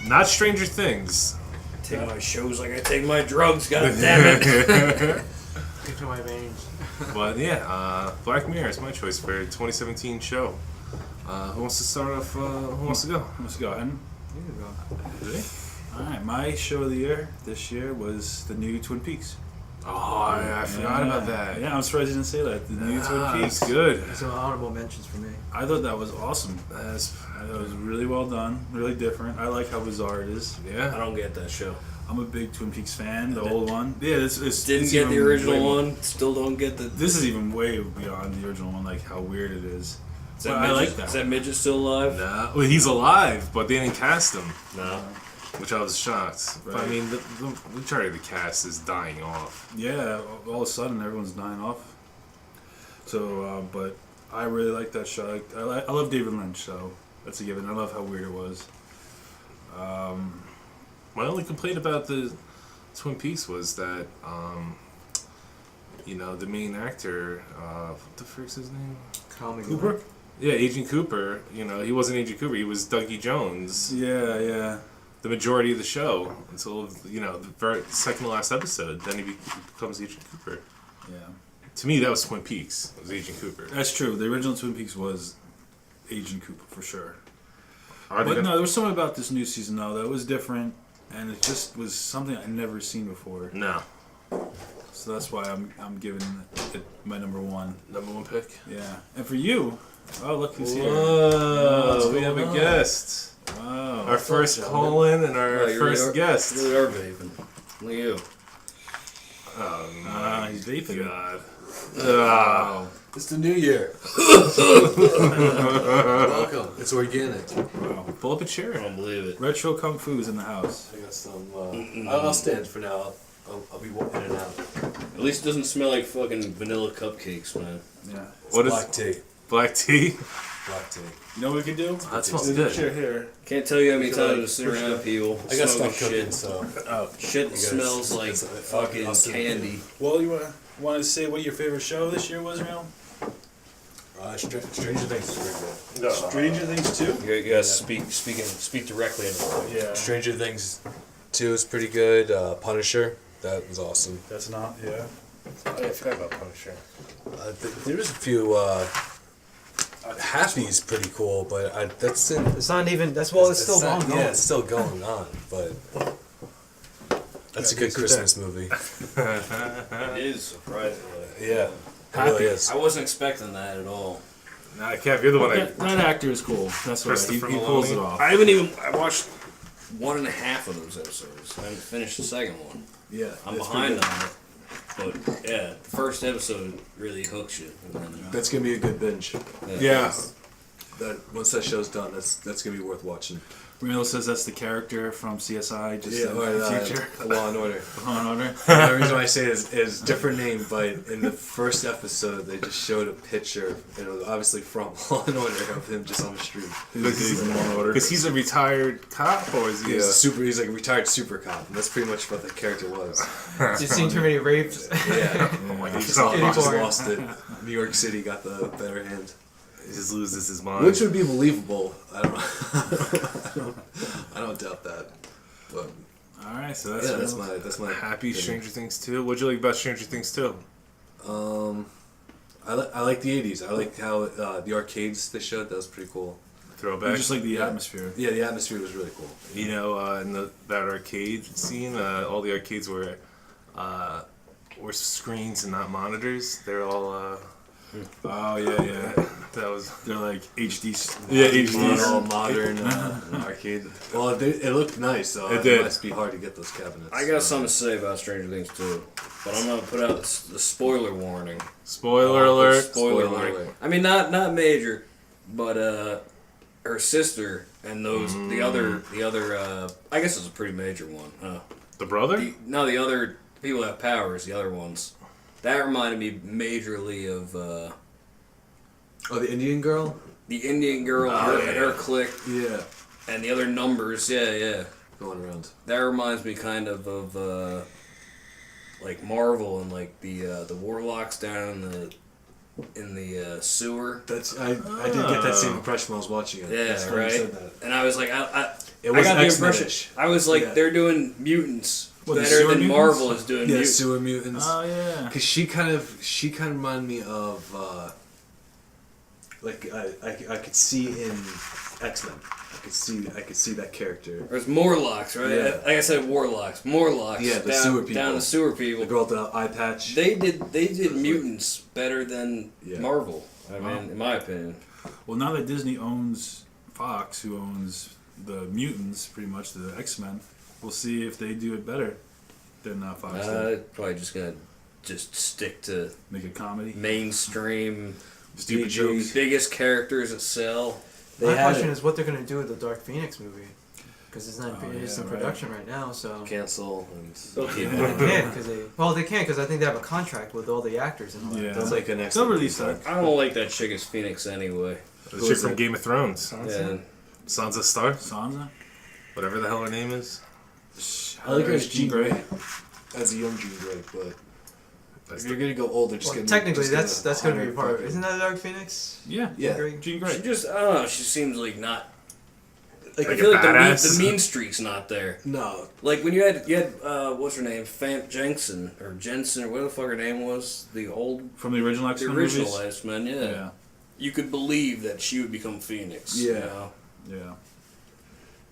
A: Not Stranger Things.
D: I take my shows like I take my drugs. God damn it.
B: Get to my veins.
A: But yeah, Black Mirror is my choice for 2017 show. Who wants to start off? Who wants to go?
C: Let's go ahead.
B: You can go.
C: Alright, my show of the year this year was the new Twin Peaks.
A: Oh, I I forgot about that.
C: Yeah, I'm surprised you didn't say that. The new Twin Peaks.
A: That's good.
B: Some honorable mentions for me.
C: I thought that was awesome. I thought it was really well done, really different. I like how bizarre it is.
D: I
A: Yeah.
D: don't get that show.
C: I'm a big Twin Peaks fan, the old one. Yeah, it's
D: Didn't
C: it's
D: get the
C: even
D: original
C: way-
D: one. Still don't get the.
C: This is even way beyond the original one, like how weird it is.
D: Is that
C: But I
D: midget,
C: like that.
D: Is that midget still alive?
A: Nah. Well, he's alive, but they didn't cast him,
D: No.
A: which I was shocked. But, I
C: Right.
A: mean, the majority of the cast is dying off.
C: Yeah, all of a sudden everyone's dying off. So, but I really like that show. I love David Lynch, so that's a given. I love how weird it was.
A: My only complaint about the Twin Peaks was that, the main actor, what the frick's his name?
C: Cooper?
A: Yeah, Agent Cooper. He wasn't Agent Cooper. He was Dougie Jones.
C: Yeah.
A: The majority of the show until the very second to last episode. Then he becomes Agent Cooper.
C: Yeah.
A: To me, that was Twin Peaks. It was Agent Cooper.
C: That's true. The original Twin Peaks was Agent Cooper for sure.
A: Are they
C: But
A: gonna-
C: no, there was something about this new season though that was different, and it just was something I'd never seen before.
A: No.
C: So that's why I'm giving it my number one.
A: Number one pick.
C: Yeah. And for you, oh look who's here.
A: Whoa,
C: What's
A: we have a
C: going on?
A: guest.
C: Wow.
A: Our first
D: up,
A: call-in and our
D: Oh, you
A: first
D: really
A: guest.
D: You really are vaping. Look at you.
A: Oh,
C: he's vaping.
A: God.
C: Wow.
F: It's the new year. Welcome. It's organic.
C: Wow.
A: Pull up a
D: I
A: chair.
D: don't believe it.
C: Retro Kung Fu's in the house.
F: I got some. I'll stand for now. I'll be walking in and out.
D: At least it doesn't smell like fucking vanilla cupcakes, man.
C: Yeah.
A: What is
F: Black tea.
A: black tea?
F: Black tea.
C: You know what we could do?
A: That smells
C: There's a
A: good.
C: chair here.
D: Can't tell you how many
C: Feel
D: times
C: like
D: I sit
C: push
D: around
C: that.
D: people
F: I got
D: smoking
F: stuff cooking,
D: shit.
F: so.
D: Shit that
F: guys-
D: smells like
F: it's-
D: fucking
F: I'll sit
D: candy.
C: Well, you want to say what your favorite show this year was, Real?
F: Stranger Things is pretty good.
C: Stranger Things 2?
D: You gotta speak directly into the mic.
C: Yeah.
F: Stranger Things 2 is pretty good. Punisher, that was awesome.
C: That's not, yeah.
F: Oh, yeah, I forgot about Punisher. There was a few. Happy's pretty cool, but that's in.
B: It's not even. It's still
F: not-
B: ongoing.
F: Yeah, it's still going on, but that's a good Christmas movie.
D: It is, surprisingly.
F: Yeah, it
A: Happy.
F: really is.
D: I wasn't expecting that at all.
A: Nah, Kev, you're the one
C: That actor is cool. That's what he
A: Christopher
C: pulls it
A: Maloney.
C: off.
D: I watched 1.5 of those episodes. I haven't finished the second one.
C: Yeah.
D: I'm
C: that's
D: behind
C: pretty
D: on it. But yeah, the first episode really hooks you. And then,
F: That's gonna be a good binge.
A: Yeah.
F: That once that show's done, that's gonna be worth watching.
C: good. Real says that's the character from CSI, just in
F: or
C: the future.
F: Law and Order.
C: Law and Order.
F: The reason why I say it is different name, but in the first episode they just showed a picture, and it was obviously from Law and Order of him just on the street.
C: He's in Law and Order.
A: Because he's a retired cop, or is he?
F: He's like a retired super cop, and that's pretty much what the character was.
B: You've seen too many rapes.
F: Yeah.
A: Oh my
F: He
A: God.
F: just, he just
B: Anymore.
F: lost it. New York City got the better hand.
A: He just loses his mind.
F: Which would be believable. I don't know. I don't doubt that. But
A: All right, so
F: yeah, that's my
A: Happy
F: opinion.
A: Stranger Things 2. What'd you like about Stranger Things 2?
F: I like the 80s. I like how the arcades they showed. That was pretty cool.
A: Throwback.
C: Just like the atmosphere.
F: Yeah, the atmosphere was really cool.
A: You know, in that arcade scene, all the arcades were screens and not monitors. They're all.
C: Oh, yeah.
A: That was.
C: They're like HD.
A: Yeah, HD.
F: All modern arcade. Well, it looked nice, so
A: It did.
F: must be hard to get those cabinets.
D: I got something to say about Stranger Things too, but I'm gonna put out the spoiler warning.
A: Spoiler alert.
D: Spoiler
F: Spoiler
D: warning.
F: alert.
D: I mean, not major, but her sister and the other I guess it's a pretty major one. Huh?
A: The brother?
D: The other people that have powers, the other ones. That reminded me majorly of
F: Oh, the Indian girl?
D: the Indian girl and her clique
F: Yeah.
D: and the other numbers. Yeah.
F: Going around.
D: That reminds me kind of like Marvel and like the warlocks down in the sewer.
F: That's I did get that same impression when I was watching it.
D: Yeah,
F: That's funny you
D: right.
F: said that.
D: And I was like,
F: It
D: I
F: was
D: got the
F: X-Men-ish.
D: impression. I was like,
F: Yeah.
D: they're doing mutants
C: What, the
D: better
C: sewer
D: than
C: mutants?
D: Marvel is doing
F: Yeah,
D: mutants.
F: sewer mutants.
C: Oh, yeah.
F: Cause she kind of reminded me of like I could see in X-Men. could see that character.
D: There's Morlocks, right?
F: Yeah.
D: Like I said, Warlocks. Morlocks.
F: Yeah, the
D: down,
F: sewer people.
D: Down the sewer people.
F: The girl with the eye patch.
D: They did mutants better than Marvel. I mean, in my opinion.
C: Well, now that Disney owns Fox, who owns the mutants, pretty much the X-Men, we'll see if they do it better than Fox did.
D: Probably just gonna stick to
C: Make a comedy.
D: mainstream,
C: Stupid jokes.
D: biggest characters that sell.
B: My question is what they're going to do with the Dark Phoenix movie. Because it's not it's in
C: right.
B: production right now, so...
F: Cancel and
D: Okay.
B: They can't, because I think they have a contract with all the actors and all that.
C: Yeah.
F: that's like an next.
C: They'll release that.
D: I don't like that chick as Phoenix anyway.
A: The
F: Who
A: chick
F: is
A: from
F: it?
A: Game of Thrones.
D: Yeah.
A: Sansa Stark.
C: Sansa?
A: Whatever the hell her name is.
F: I like her as Jean Grey, as a young Jean Grey, but if you're gonna go older, just
B: Well,
F: get
B: technically,
F: just
B: that's
F: get
B: going to be
F: a
B: part of it.
F: fucking-
B: Isn't that Dark Phoenix?
C: Yeah.
F: Yeah.
B: Grey?
C: Jean
D: She
C: Grey.
D: just, I don't know, she seems like not...
A: Like
D: I
A: a
D: feel like
A: badass?
D: the mean streak's not there.
F: No,
D: Like when you had what's her name, Jensen or whatever the fuck her name was, the
C: From the original
D: the
C: X-Men
D: original
C: movies?
D: X-Men, yeah.
C: Yeah.
D: You could believe that she would become Phoenix.
F: Yeah.
D: You know?
C: Yeah.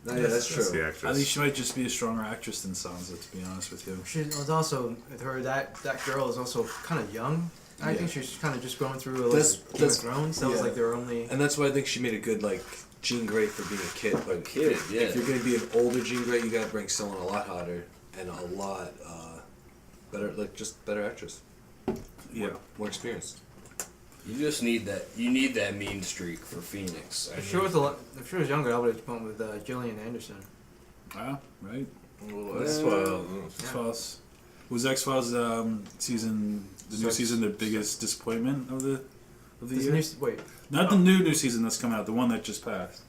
F: no, yeah, that's true.
A: That's the
C: I think
A: actress.
C: she might just be a stronger actress than Sansa, to be honest with you.
B: She was also, that girl is also kind of young. I
C: Yeah.
B: think she's kind of just going through Game
F: That's-
B: of Thrones. That was
F: yeah.
B: like their only...
F: And that's why I think she made a good Jean Grey for being a kid. But
D: Kid, yeah.
F: if you're gonna be an older Jean Grey, you gotta bring someone a lot hotter and a lot better, just better actress,
C: Yeah.
F: more experienced.
D: You just need that. You need that mean streak for Phoenix.
B: If she was younger, I would have gone with Gillian Anderson.
C: Ah, right.
A: Well, X-Files.
C: X-Files. Was X-Files season, the new
B: Six.
C: season, the biggest disappointment of the
B: This
C: year?
B: wait,
C: Not the new season that's coming out, the one that just passed.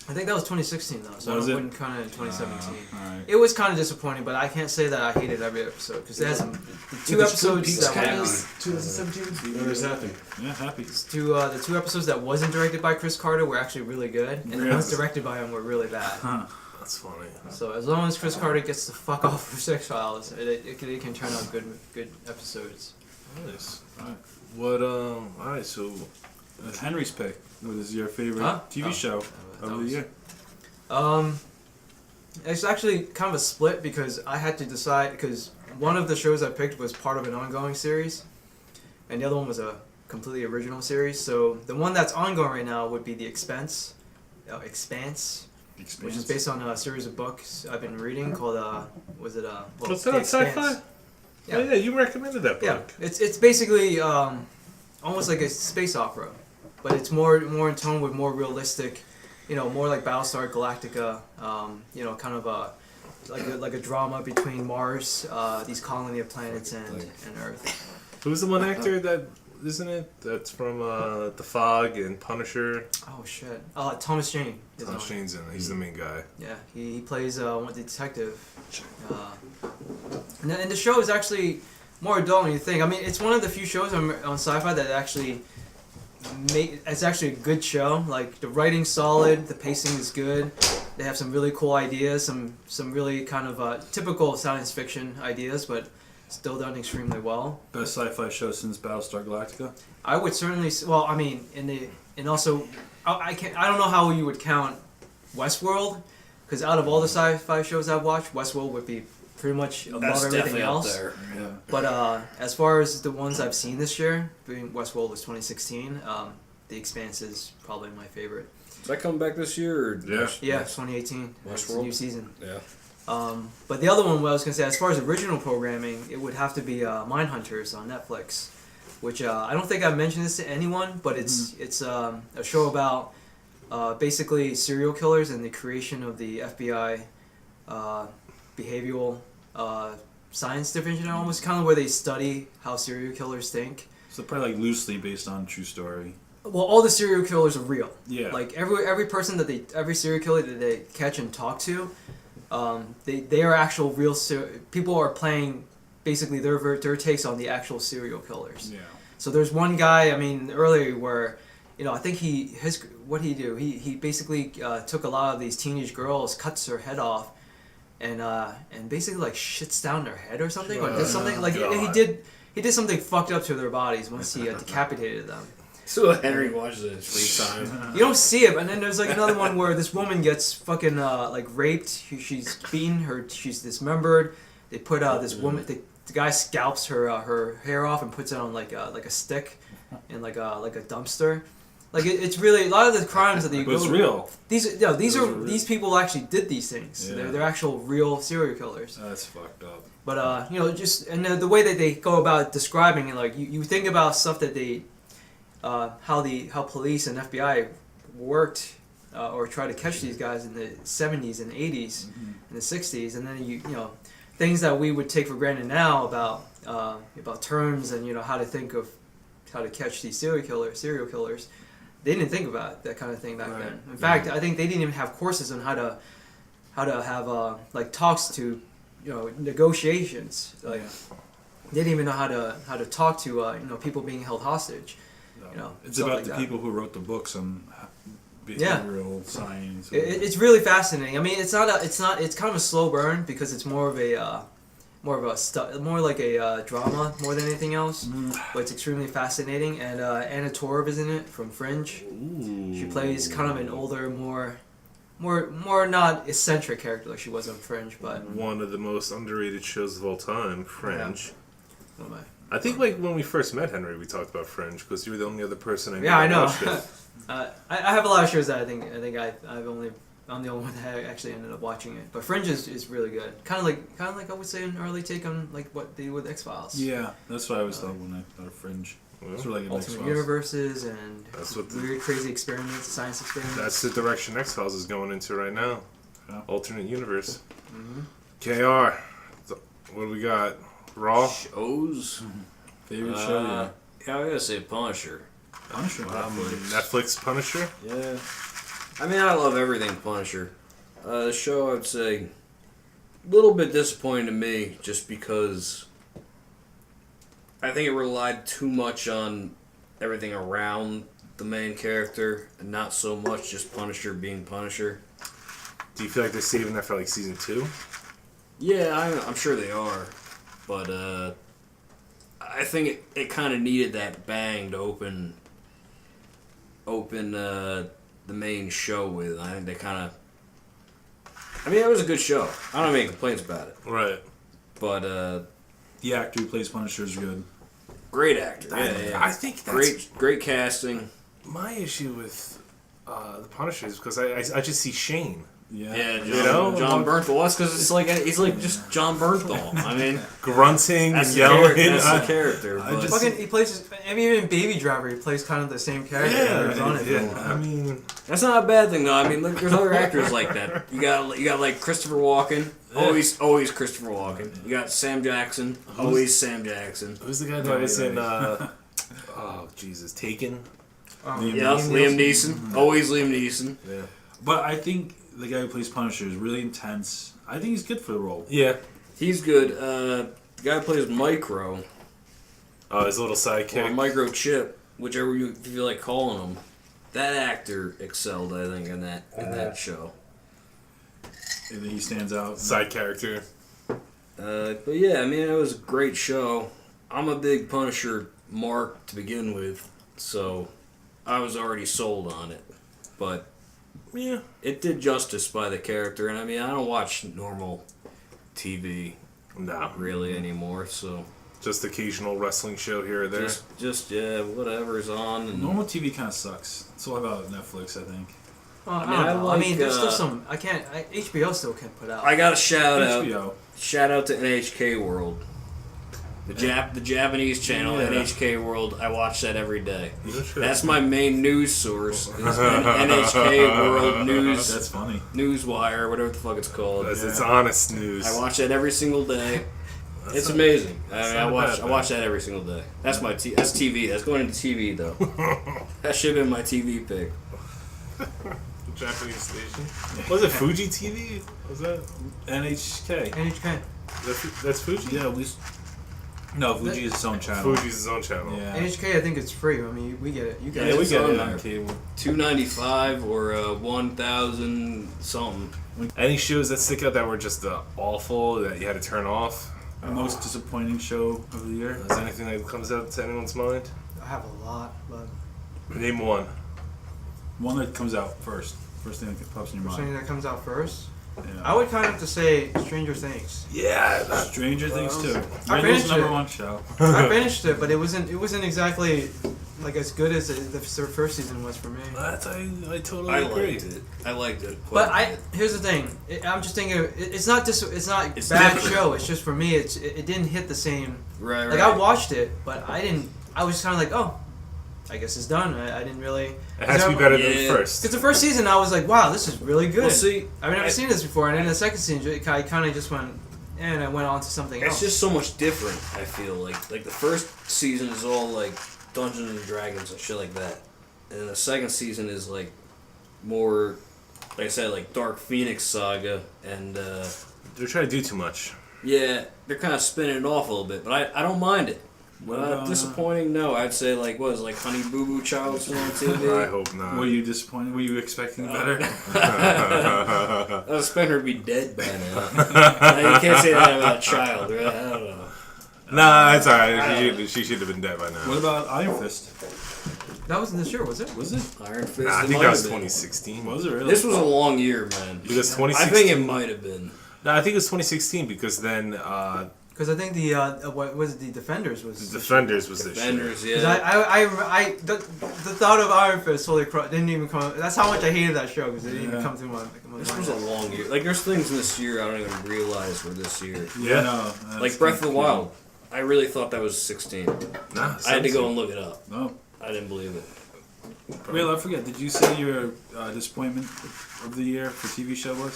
B: I think that was 2016 though, so
C: Was
B: I
C: it?
B: wouldn't count it in 2017.
C: Alright.
B: It was kind of disappointing, but I can't say that I hated every episode because there's some the two episodes that
D: kinda-
B: was
F: 2017. Never has happened.
C: Yeah, happy.
B: the two episodes that wasn't directed by Chris Carter were actually really good, and the ones directed by him were really bad.
C: Huh.
A: That's funny.
B: So as long as Chris Carter gets the fuck off of X-Files, it can turn out good episodes.
A: Nice.
C: Alright.
A: What, alright, so...
C: Henry's pick. What is your favorite
B: Huh?
C: TV show
B: that
C: of the
B: was-
C: year?
B: It's actually kind of a split because I had to decide because one of the shows I picked was part of an ongoing series, and the other one was a completely original series. So the one that's ongoing right now would be The Expanse, which is based on a series of books I've been reading called
A: What's
B: The
A: that on
B: Expanse.
A: sci-fi?
B: Yeah.
A: Oh, yeah, you recommended that
B: Yeah,
A: book.
B: it's basically almost like a space opera, but it's more in tone with more realistic, more like Battlestar Galactica, kind of like a drama between Mars, these colony of planets, and Earth.
A: Who's the one actor that, isn't it? That's from The Fog and Punisher.
B: Oh shit, Thomas Jane. is
A: Tom
B: on it.
A: Shane's in it. He's the main guy.
B: Yeah, he plays one detective. And the show is actually more adult than you think. I mean, it's one of the few shows on Sci-Fi that actually it's actually a good show. Like the writing's solid, the pacing is good. They have some really cool ideas, some really kind of typical science fiction ideas, but still done extremely well.
C: Best sci-fi show since Battlestar Galactica?
B: I would certainly. Well, I mean, and also, I don't know how you would count Westworld, because out of all the sci-fi shows I've watched, Westworld would be pretty much above
D: That's
B: everything
D: definitely
B: else.
D: up there.
C: Yeah.
B: But as far as the ones I've seen this year, being Westworld was 2016. The Expanse is probably my favorite.
D: Is that coming back this year? Or
A: Yeah.
B: Yeah, 2018. It's a
D: Westworld?
B: new season.
D: Yeah.
B: But the other one, what I was gonna say, as far as original programming, it would have to be Mindhunters on Netflix, which I don't think I've mentioned this to anyone, but it's a show about basically serial killers and the creation of the FBI behavioral science division, almost kind of where they study how serial killers think.
C: So probably like loosely based on true story.
B: Well, all the serial killers are real.
C: Yeah.
B: Like every person every serial killer that they catch and talk to, they are actual real people are playing basically their takes on the actual serial killers.
C: Yeah.
B: So there's one guy, I mean, earlier where, I think what did he do? He basically took a lot of these teenage girls, cuts their head off, and basically like shits down their head or something, or did something like he did something fucked up to their bodies once he decapitated them.
D: So Henry watches it in his free time.
B: You don't see it, and then there's like another one where this woman gets fucking like raped. She's beaten. She's dismembered. They put this woman. The guy scalps her hair off and puts it on like a stick in like a dumpster. Like it's really a lot of the crimes that you go.
C: But it's real.
B: These people actually did these things.
C: Yeah.
B: They're actual real serial killers.
C: That's fucked up.
B: But just and the way that they go about describing it, like you think about stuff that they, how police and FBI worked or tried to catch these guys in the 70s and 80s and the 60s, and then you know things that we would take for granted now about terms and how to think of how to catch these serial killers. They didn't think about that kind of thing back then. In fact, I think they didn't even have courses on how to have like talks to negotiations. Like they didn't even know how to talk to people being held hostage.
C: It's about the people who wrote the books on behavioral science.
B: It's really fascinating. I mean, it's kind of a slow burn because it's more like a drama more than anything else. But it's extremely fascinating. And Anna Torv is in it from Fringe.
A: Ooh.
B: She plays kind of an older, more not eccentric character like she was on Fringe, but
A: One of the most underrated shows of all time, Fringe.
B: what am I?
A: I think like when we first met Henry, we talked about Fringe because you were the only other person I knew.
B: Yeah, I
A: that
B: know.
A: watched it.
B: I have a lot of shows that I'm the only one that actually ended up watching it. But Fringe is really good. Kind of like I would say an early take on like what they did with X-Files.
C: Yeah, that's what I was thought when I thought of Fringe. It's really like
B: Alternate
C: X-Files.
B: universes and
A: That's what
B: weird, crazy experiments, science experiments.
A: That's the direction X-Files is going into right now.
C: Yeah.
A: Alternate universe. KR, what do we got? Raw?
D: Shows?
C: Favorite show? Yeah.
D: Yeah, I gotta say Punisher.
C: Punisher.
A: Netflix Punisher?
D: Yeah. I mean, I love everything Punisher. The show, I would say, a little bit disappointing to me just because I think it relied too much on everything around the main character and not so much just Punisher being Punisher.
A: Do you feel like they're saving that for like season 2?
D: Yeah, I'm sure they are. But I think it kind of needed that bang to open the main show with. I think they kind of... I mean, it was a good show. I don't have any complaints about it.
A: Right.
D: But
C: The actor who plays Punisher is good.
D: great actor. Yeah.
A: I think that's
D: Great casting.
A: my issue with the Punisher is because I just see Shane.
C: Yeah.
D: John Bernthal. That's because it's like he's like just John Bernthal. I mean,
A: grunting
D: that's
A: and
D: the
A: yelling.
D: That's the character.
C: I
D: but-
C: just-
B: He plays. I mean, even in Baby Driver, he plays kind of the same character. that was on it.
A: Yeah, I mean,
D: That's not a bad thing though. I mean, look, there's other actors like that. You got like Christopher Walken. Always Christopher Walken. You got Sam Jackson. Always Sam Jackson.
A: who's the guy that was in? Oh Jesus, Taken.
D: Liam Neeson. Always Liam Neeson.
A: Yeah.
C: But I think the guy who plays Punisher is really intense. I think he's good for the role.
A: Yeah.
D: He's good. The guy who plays Micro
A: His little
D: or
A: sidekick.
D: Microchip, whichever you feel like calling him. That actor excelled, I think, in that show.
C: And then he stands out.
A: Side character.
D: But yeah, I mean, it was a great show. I'm a big Punisher mark to begin with, so I was already sold on it. But
A: Yeah.
D: it did justice by the character, and I mean, I don't watch normal TV
A: No.
D: really anymore, so
A: Just occasional wrestling show here or there.
D: just whatever's on. And
C: Normal TV kind of sucks. It's all about Netflix, I think.
B: Well, I,
D: mean,
B: don't
D: I
B: know.
D: like,
B: I mean, there's still
D: uh,
B: some. HBO still can put out.
D: I got a shout
C: HBO.
D: out to NHK World, the Japanese channel
A: Yeah.
D: NHK World. I watch that every day.
A: No shit.
D: That's my main news source. Is NHK World News.
C: That's funny.
D: Newswire, whatever the fuck it's called.
A: It's honest news.
D: I watch that every single day. It's amazing. I
A: not bad,
D: watch that every single day. That's that's TV. That's going into TV though. That should have been my TV pick.
A: Japanese station. Was it Fuji TV? Was that?
C: NHK.
B: NHK.
A: That's Fuji?
C: Yeah, No, Fuji is its own channel.
A: Fuji's his own channel.
C: Yeah.
B: NHK, I think it's free. I mean, we get it. You guys.
C: Yeah, we
D: It's
C: get
D: on
C: it
D: there.
C: on cable.
D: $2.95 or 1,000 something.
A: Any shows that stick out that were just awful that you had to turn off?
C: Most disappointing show of the year.
A: Is there anything that comes out to anyone's mind?
B: I have a lot, but
A: Name one.
C: One that comes out first. First thing that pops in your
B: Something
C: mind.
B: that comes out first.
C: Yeah.
B: I would kind of have to say Stranger Things.
A: Yeah.
C: Stranger Things too.
B: I
C: Randall's
B: finished
C: number
B: it.
C: one show.
B: I finished it, but it wasn't exactly like as good as the first season was for me.
A: I totally
D: I
A: agree.
D: liked it. I liked it.
B: But
D: quite a bit.
B: here's the thing. I'm just thinking. It's not
D: It's
B: bad
D: different.
B: show. It's just for me. It didn't hit the same.
D: Right,
B: Like I watched it, but I didn't. I was kind of like, oh, I guess it's done. I didn't really.
A: It has to be better than the
D: Yeah.
A: first.
B: Because the first season, I was like, wow, this is really good.
D: Well, see,
B: I've never seen this before, and then the second season, I kind of just went, and I went on to something
D: it's
B: else.
D: just so much different. I feel like the first season is all like Dungeons and Dragons and shit like that, and then the second season is like more, like I said, like Dark Phoenix Saga, and
A: They're trying to do too much.
D: yeah, they're kind of spinning it off a little bit, but I don't mind it. Disappointing? No, I'd say like what is it, like Honey Boo Boo Child still on TV.
A: I hope not.
C: Were you disappointed? Were you expecting better?
D: I was expecting her to be dead by now. You can't say that about a child, right? I don't know.
A: Nah, it's alright. She should have been dead by now.
C: What about Iron Fist?
B: That wasn't this year, was it?
C: Was it?
D: Iron Fist.
A: Nah, I
D: it
A: think
D: might
A: that was
D: have been.
A: 2016.
C: Was it really?
D: This was a long year, man.
A: Because
D: I
A: 2016.
D: think it might have been.
A: No, I think it was 2016 because then
B: Because I think the what was it, the Defenders was.
A: the Defenders was this year.
D: Defenders,
B: Because
D: yeah.
B: the thought of Iron Fist Holy Cross didn't even come. That's how much I hated that show because it didn't even
C: Yeah.
B: come to my
D: This
B: mind.
D: was a long year. Like, there's things in this year I don't even realize were this year.
C: Yeah, no.
D: Like Breath of the Wild. I really thought that was 16.
A: Nah,
D: I had to go and look it up.
C: No.
D: I didn't believe it.
C: Real, I forget. Did you say your disappointment of the year for TV show was?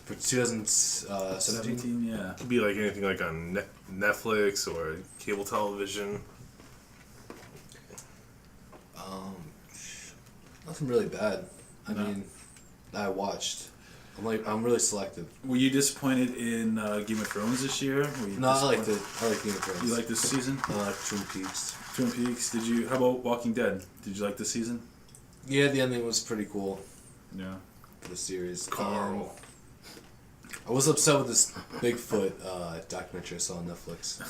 F: For 2017.
C: Yeah.
A: Could be like anything like on Netflix or cable television.
F: Nothing really bad. I mean, I watched. I'm really selective.
C: Were you disappointed in Game of Thrones this year? Were you
F: No, I liked
C: disappointed?
F: it. I like Game of Thrones.
C: You like this season?
F: I like Twin Peaks.
C: Twin Peaks. Did you? How about Walking Dead? Did you like this season?
F: Yeah, the ending was pretty cool
C: Yeah.
F: for the series.
A: Carl.
F: I was upset with this Bigfoot documentary I saw on Netflix.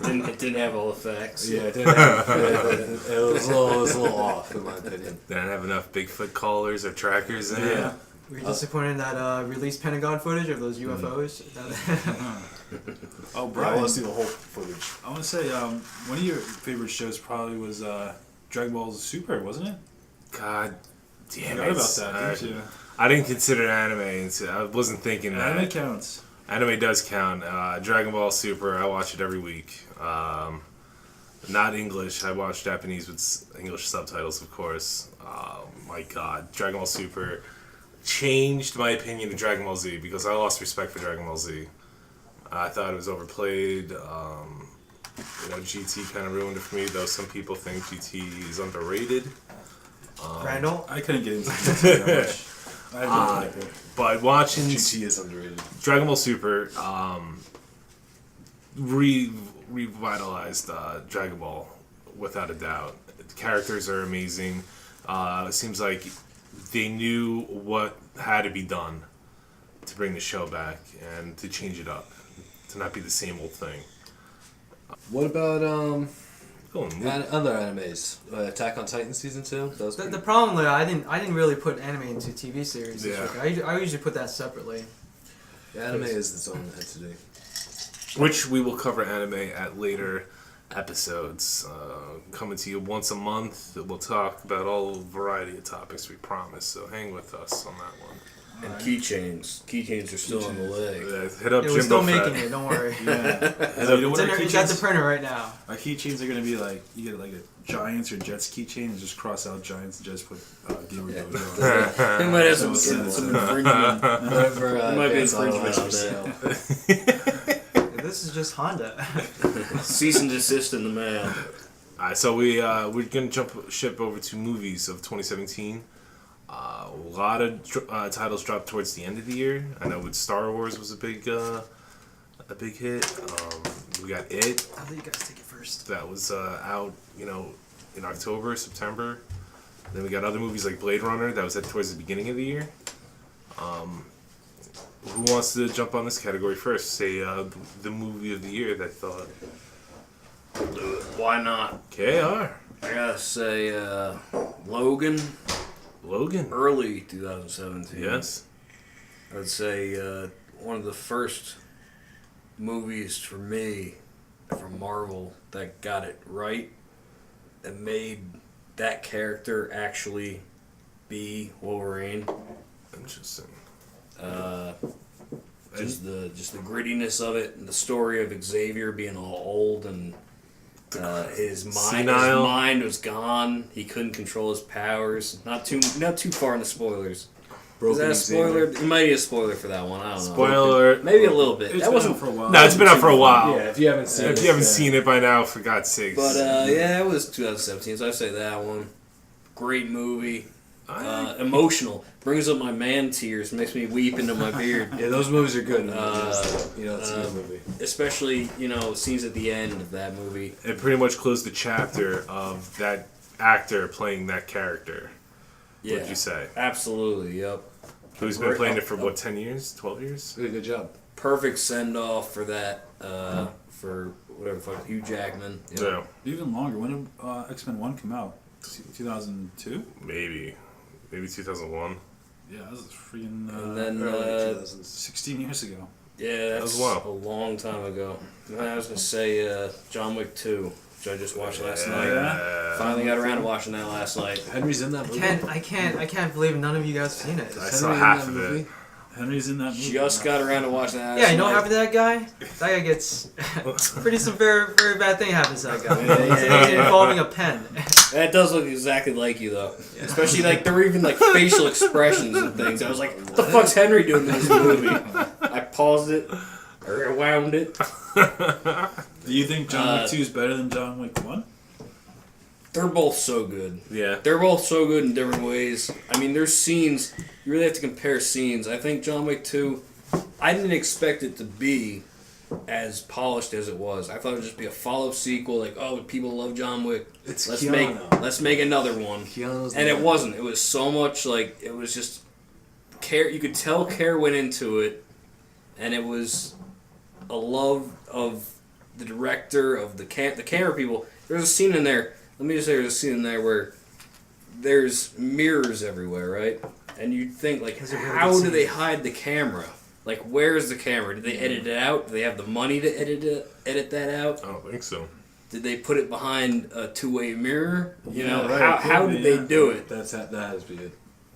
D: It didn't have all the facts.
F: Yeah, it didn't have, it was a little off in my opinion.
A: They didn't have enough Bigfoot callers or trackers in it.
C: Yeah.
B: Were you disappointed in that released Pentagon footage of those UFOs?
C: Oh,
F: I
C: Brian.
F: want to see the whole footage.
C: I want to say one of your favorite shows probably was Dragon Ball Super, wasn't it?
A: God damn
C: Forgot
A: it.
C: about that, didn't you?
A: I didn't consider anime. I wasn't thinking that.
C: Anime counts.
A: Anime does count. Dragon Ball Super, I watch it every week. Not English. I watch Japanese with English subtitles, of course. My God, Dragon Ball Super changed my opinion of Dragon Ball Z because I lost respect for Dragon Ball Z. I thought it was overplayed. GT kind of ruined it for me, though some people think GT is underrated.
B: Randall?
C: I couldn't get into it that much. I didn't like it.
A: But watching
F: GT is underrated.
A: Dragon Ball Super revitalized Dragon Ball without a doubt. The characters are amazing. It seems like they knew what had to be done to bring the show back and to change it up, to not be the same old thing.
F: What about
A: Cool.
F: other animes? Attack on Titan season 2. That was
B: The problem that I didn't really put anime into TV series. This
A: Yeah.
B: week. I usually put that separately.
F: anime is its own entity.
A: Which we will cover anime at later episodes. Coming to you once a month. We'll talk about all variety of topics, we promise. So hang with us on that one.
D: And keychains. Keychains are still on the leg.
A: Hit up
B: Yeah,
A: Jimbo
B: we're still
A: Fett.
B: making it. Don't worry.
C: Yeah.
A: Hit
C: You
A: up-
C: know what our
B: It's at the
C: keychains?
B: printer right now.
C: Our keychains are gonna be like you get like a Giants or Jets keychain and just cross out Giants and just put Gamer Dojo.
D: It might have some
C: So it's-
D: infringement.
F: Whatever,
D: Might be
F: Vans Auto
D: infringement
F: has
D: on
F: for
D: that.
F: sale.
B: This is just Honda.
D: Cease and desist in the mail.
A: Alright, so we're gonna jump ship over to movies of 2017. A lot of titles dropped towards the end of the year. I know with Star Wars was a big hit. We got It.
B: I'll let you guys take it first.
A: That was out, in October, September. Then we got other movies like Blade Runner that was at towards the beginning of the year. Who wants to jump on this category first? Say the movie of the year they thought.
D: Why not?
A: KR.
D: I gotta say, Logan.
A: Logan.
D: Early 2017.
A: Yes.
D: I'd say one of the first movies for me from Marvel that got it right and made that character actually be Wolverine.
A: Interesting.
D: Just the grittiness of it, and the story of Xavier being all old and his mind was gone. He couldn't control his powers. Not too far in the spoilers. Is that a spoiler? It might be a spoiler for that one. I don't know.
A: Spoiler.
D: Maybe a little bit.
C: That
D: wasn't
C: for a while.
A: No, it's been out for a while.
F: Yeah, if you haven't seen
A: it by now, for God's sakes.
D: But yeah, it was 2017, so I say that one. Great movie. Emotional. Brings up my man tears. Makes me weep into my beard.
F: Yeah, those movies are good. It's a good movie.
D: Especially, scenes at the end of that movie.
A: It pretty much closed the chapter of that actor playing that character.
D: Yeah.
A: What'd you say?
D: Absolutely, yep.
A: So he's been playing it for, 10 years? 12 years?
F: Really good job.
D: Perfect send-off for that, for whatever the fuck, Hugh Jackman. Yep.
A: Yeah.
C: Even longer. When did X-Men 1 come out? 2002?
A: Maybe 2001.
C: Yeah, that was freaking
D: And then,
C: 16 years ago.
D: yeah, that's
A: was a while.
D: a long time ago. And I was going to say John Wick 2, which I just watched last night.
C: Yeah.
D: Finally got around to watching that last night.
F: Henry's in that movie.
B: I can't believe none of you guys have seen it.
A: I saw half of it.
C: Henry's in that movie.
D: Just got around to watching that last
B: Yeah, you know what
D: night.
B: happened to that guy? That guy gets some very, very bad thing happens to that guy.
D: Yeah.
B: Involving a pen.
D: That does look exactly like you, though. Especially, there were even, facial expressions and things. I was like, what the fuck's Henry doing in this movie? I paused it, or rewound it.
C: Do you think John Wick 2 is better than John Wick 1?
D: They're both so good.
A: Yeah.
D: They're both so good in different ways. I mean, there's scenes, you really have to compare scenes. I think John Wick 2, I didn't expect it to be as polished as it was. I thought it would just be a follow-up sequel, people love John Wick.
F: It's
D: Let's
F: Keanu.
D: make another one.
F: Keanu's
D: And
F: the
D: it wasn't. It was so much it was just care. You could tell care went into it, and it was a love of the director, of the camera people. There's a scene in there. Let me just say, there's a scene in there where there's mirrors everywhere, right? And you'd think, how do they hide the camera? Where's the camera? Did they edit it out? Do they have the money to edit that out?
A: I don't think so.
D: Did they put it behind a two-way mirror?
C: Right,
D: how did they do it?
F: That has been good.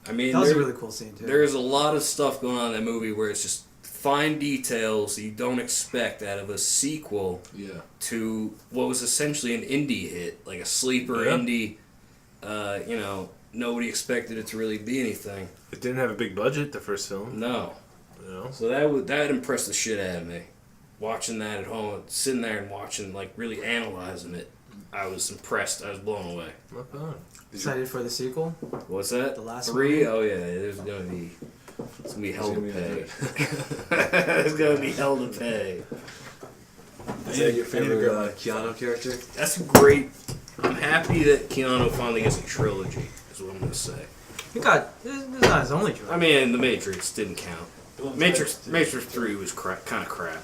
D: I mean,
B: That was a really cool scene too.
D: there's a lot of stuff going on in that movie where it's just fine details you don't expect out of a sequel
F: Yeah.
D: to what was essentially an indie hit, like a sleeper indie. Nobody expected it to really be anything.
A: It didn't have a big budget, the first film.
D: No.
A: You know?
D: So that impressed the shit out of me. Watching that at home, sitting there and watching, really analyzing it, I was impressed. I was blown away.
A: Not bad.
B: Excited for the sequel?
D: What's that?
B: The last
D: 3?
B: movie?
D: Oh yeah, it's gonna be hell to
F: gonna be
D: pay. It's gonna be hell to pay.
F: Is that your favorite Keanu character?
D: That's great. I'm happy that Keanu finally gets a trilogy. Is what I'm gonna say.
B: This is not his only trilogy.
D: I mean, The Matrix didn't count. Matrix 3 was kind of crap.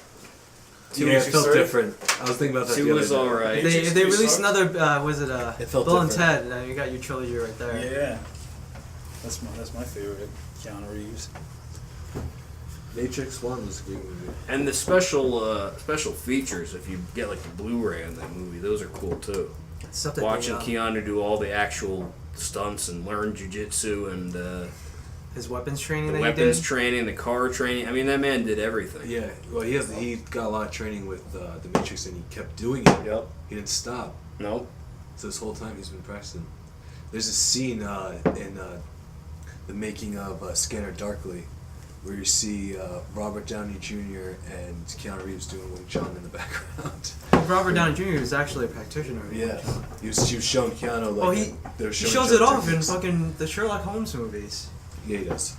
F: Yeah, it felt different. I was thinking about that.
D: 2 was alright.
B: If they released
C: sucked.
B: another,
F: It felt
B: Bill and
F: different.
B: Ted, you got your trilogy right there.
C: Yeah. That's my favorite. Keanu Reeves.
F: Matrix 1 was a great movie.
D: And the special features, if you get the Blu-ray on that movie, those are cool too.
B: Stuff that
D: Watching
B: they,
D: Keanu do all the actual stunts and learn jiu-jitsu and
B: his weapons training
D: the
B: that
D: weapons
B: he did.
D: training, the car training. I mean, that man did everything.
F: Yeah, well, he got a lot of training with the Matrix, and he kept doing it.
D: Yep.
F: He didn't stop.
D: No.
F: So this whole time he's been practicing. There's a scene in the making of Scanner Darkly where you see Robert Downey Jr. and Keanu Reeves doing Wing Chun in the background.
B: Robert Downey Jr. is actually a practitioner.
F: Yeah, he was showing Keanu
B: Well,
F: he
B: shows it off in fucking the Sherlock Holmes movies.
F: Yeah, he does.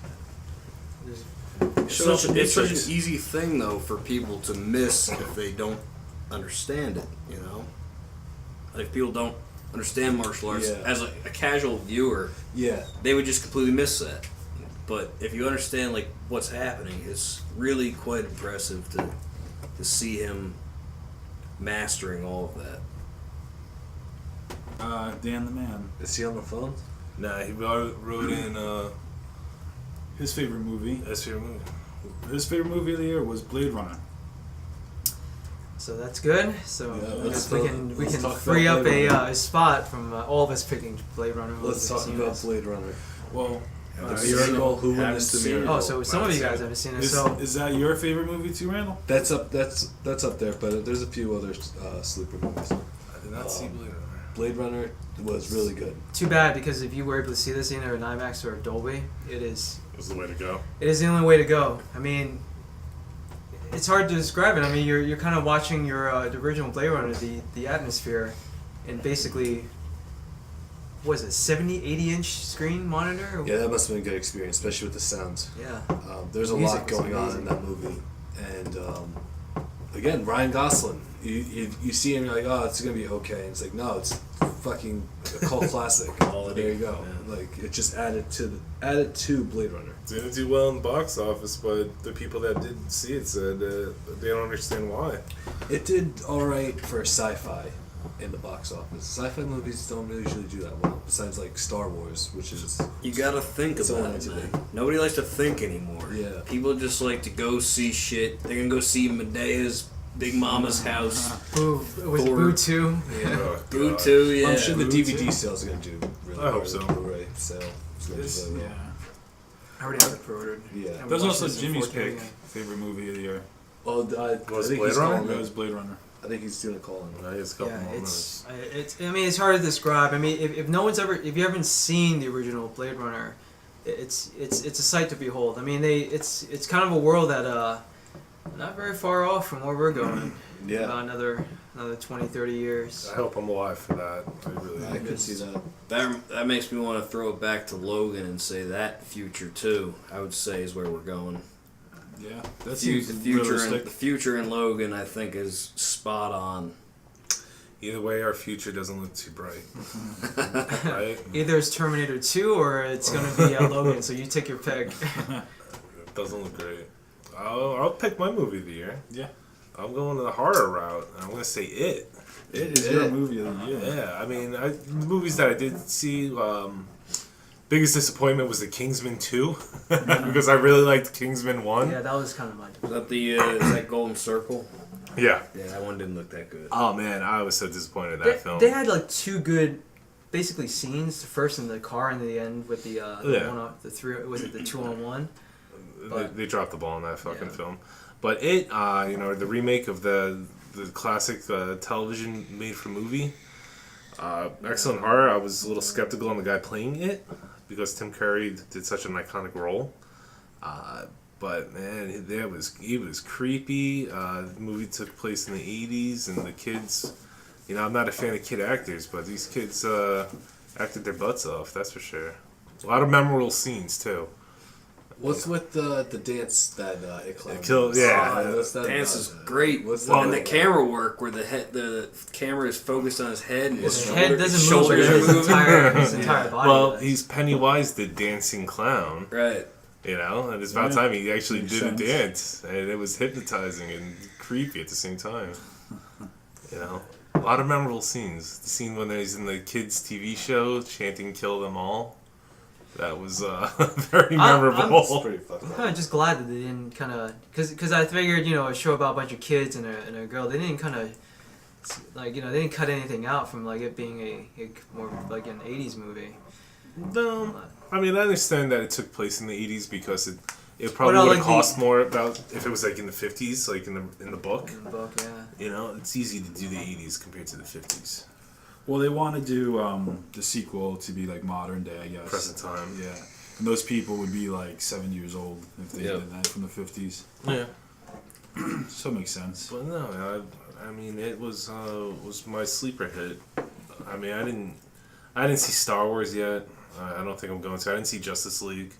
D: It's such an easy thing though for people to miss if they don't understand it. If people don't understand martial arts
F: Yeah.
D: as a casual viewer,
F: Yeah.
D: they would just completely miss that. But if you understand like what's happening, it's really quite impressive to see him mastering all of that.
C: Dan the man.
F: Is he on the phone?
A: Nah, he wrote in
C: His favorite movie.
A: his favorite movie.
C: His favorite movie of the year was Blade Runner.
B: So that's good. So
F: Yeah,
B: I
F: let's
B: guess we
F: talk-
B: can
F: let's talk
B: free
F: about
B: up
F: Blade Runner.
B: a spot from all of us picking Blade Runner.
F: Let's talk about Blade Runner.
C: Well,
F: The Miracle. Who witnessed the
D: seen it.
F: miracle?
B: Oh, so some of you guys haven't seen it.
C: is,
B: So
C: is that your favorite movie too, Randall?
F: That's up there, but there's a few other sleeper movies.
A: I did not see Blade Runner.
F: Blade Runner was really good.
B: too bad because if you were able to see this either in IMAX or Dolby, it is
A: Was the way to go.
B: the only way to go. I mean, it's hard to describe it. I mean, you're kind of watching your the original Blade Runner, the atmosphere, and basically, what is it, 70, 80-inch screen monitor?
F: Yeah, that must have been a good experience, especially with the sounds.
B: Yeah.
F: There's a
B: Music
F: lot
B: was
F: going on
B: amazing.
F: in that movie, and again, Ryan Gosling. You see him, you're like, oh, it's gonna be okay. And it's like, no, it's fucking a cult classic.
D: Quality.
F: There you go.
D: Yeah.
F: Like it just added to Blade Runner.
A: Didn't do well in the box office, but the people that did see it said they don't understand why.
F: It did all right for sci-fi in the box office. Sci-fi movies don't really usually do that well. Besides like Star Wars, which is
D: You gotta think
F: It's
D: about
F: all
D: it,
F: right
D: man.
F: today.
D: Nobody likes to think anymore.
F: Yeah.
D: People just like to go see shit. They're gonna go see Medea's Big Mama's house.
B: Boo, was it
D: Thor.
B: Boo 2?
A: Oh,
D: Boo
A: God.
D: 2, yeah.
F: I'm sure the
A: Blue
F: DVD
A: too.
F: sales are gonna do really
A: I
F: well.
A: hope so.
F: The Blu-ray sale. It's gonna
C: It's-
F: do really
C: yeah.
F: well.
B: I already have it pre-ordered.
F: Yeah.
B: And we
C: That was
B: watched
C: also
B: this in
C: Jimmy's
B: 4K
C: pick.
B: again.
C: Favorite movie of the year.
F: Oh, I
A: Was
F: think
A: Blade
F: he's
A: Runner?
F: calling
C: It
F: it.
C: was Blade Runner.
F: I think he's doing a call on.
A: I guess a couple
B: Yeah,
A: more minutes.
B: it's. I mean, it's hard to describe. I mean, if no one's if you haven't seen the original Blade Runner, it's a sight to behold. I mean, it's kind of a world that not very far off from where we're going.
F: Yeah.
B: About another 20, 30 years.
A: I hope I'm alive for that. I really
F: I could see that.
D: That makes me want to throw it back to Logan and say that future too. I would say is where we're going.
C: Yeah, that
D: The
C: seems
D: future,
C: realistic.
D: the future in Logan, I think, is spot on.
A: Either way, our future doesn't look too bright. Right?
B: Either it's Terminator 2 or it's going to be Logan. So you take your pick.
A: It doesn't look great. I'll pick my movie of the year.
C: Yeah.
A: I'm going the horror route. I'm going to say It.
C: It is your movie of the year.
A: Yeah, I mean, the movies that I did see, biggest disappointment was the Kingsman 2, because I really liked Kingsman 1.
B: Yeah, that was kind of my.
D: Is that is that Golden Circle?
A: Yeah.
D: Yeah, that one didn't look that good.
A: Oh man, I was so disappointed in that film.
B: They had like two good, basically scenes. The first in the car and the end with the
A: Yeah.
B: one on, the three. Was it the 2-on-1?
A: They dropped the ball in that fucking
B: Yeah.
A: film. But It, the remake of the classic television made for movie, excellent horror. I was a little skeptical on the guy playing It because Tim Curry did such an iconic role. But man, he was creepy. The movie took place in the 80s, and the kids, I'm not a fan of kid actors, but these kids acted their butts off, that's for sure. A lot of memorable scenes too.
F: What's with the dance that It Clown
A: Kill-
F: does?
A: yeah.
F: What's that
D: Dance
F: about?
D: is great.
F: What's
D: and
F: that
D: the
F: about?
D: camera work where the camera is focused on his head and his
B: His
D: shoulder,
B: head doesn't
D: his
B: move, but
D: shoulders
B: his
D: are moving.
B: his entire body.
A: Well,
B: does.
A: he's Pennywise the dancing clown,
D: Right.
A: and it's about
C: Yeah.
A: time he actually
C: Makes
A: did
C: sense.
A: a dance, and it was hypnotizing and creepy at the same time. A lot of memorable scenes. The scene when he's in the kids' TV show chanting "Kill them all." That was very memorable.
F: It's pretty fucked
B: I'm
F: up.
B: kind of just glad that they didn't kind of, because I figured, a show about a bunch of kids and a girl, they didn't kind of, they didn't cut anything out from like it being a more like an 80s movie.
A: No, I mean I understand that it took place in the 80s because it probably
B: Well, no,
A: would have
B: like
A: cost more about if it was like in the 50s, like in the book.
B: In the book, yeah.
A: It's easy to do the 80s compared to the 50s.
C: Well, they want to do the sequel to be like modern day, I guess.
A: Present time.
C: Yeah. And those people would be like 7 years old if they
D: Yep.
C: did that from the 50s.
A: Yeah.
C: So it makes sense.
A: But no, I mean it was my sleeper hit. I mean I didn't see Star Wars yet. I don't think I'm going to. I didn't see Justice League,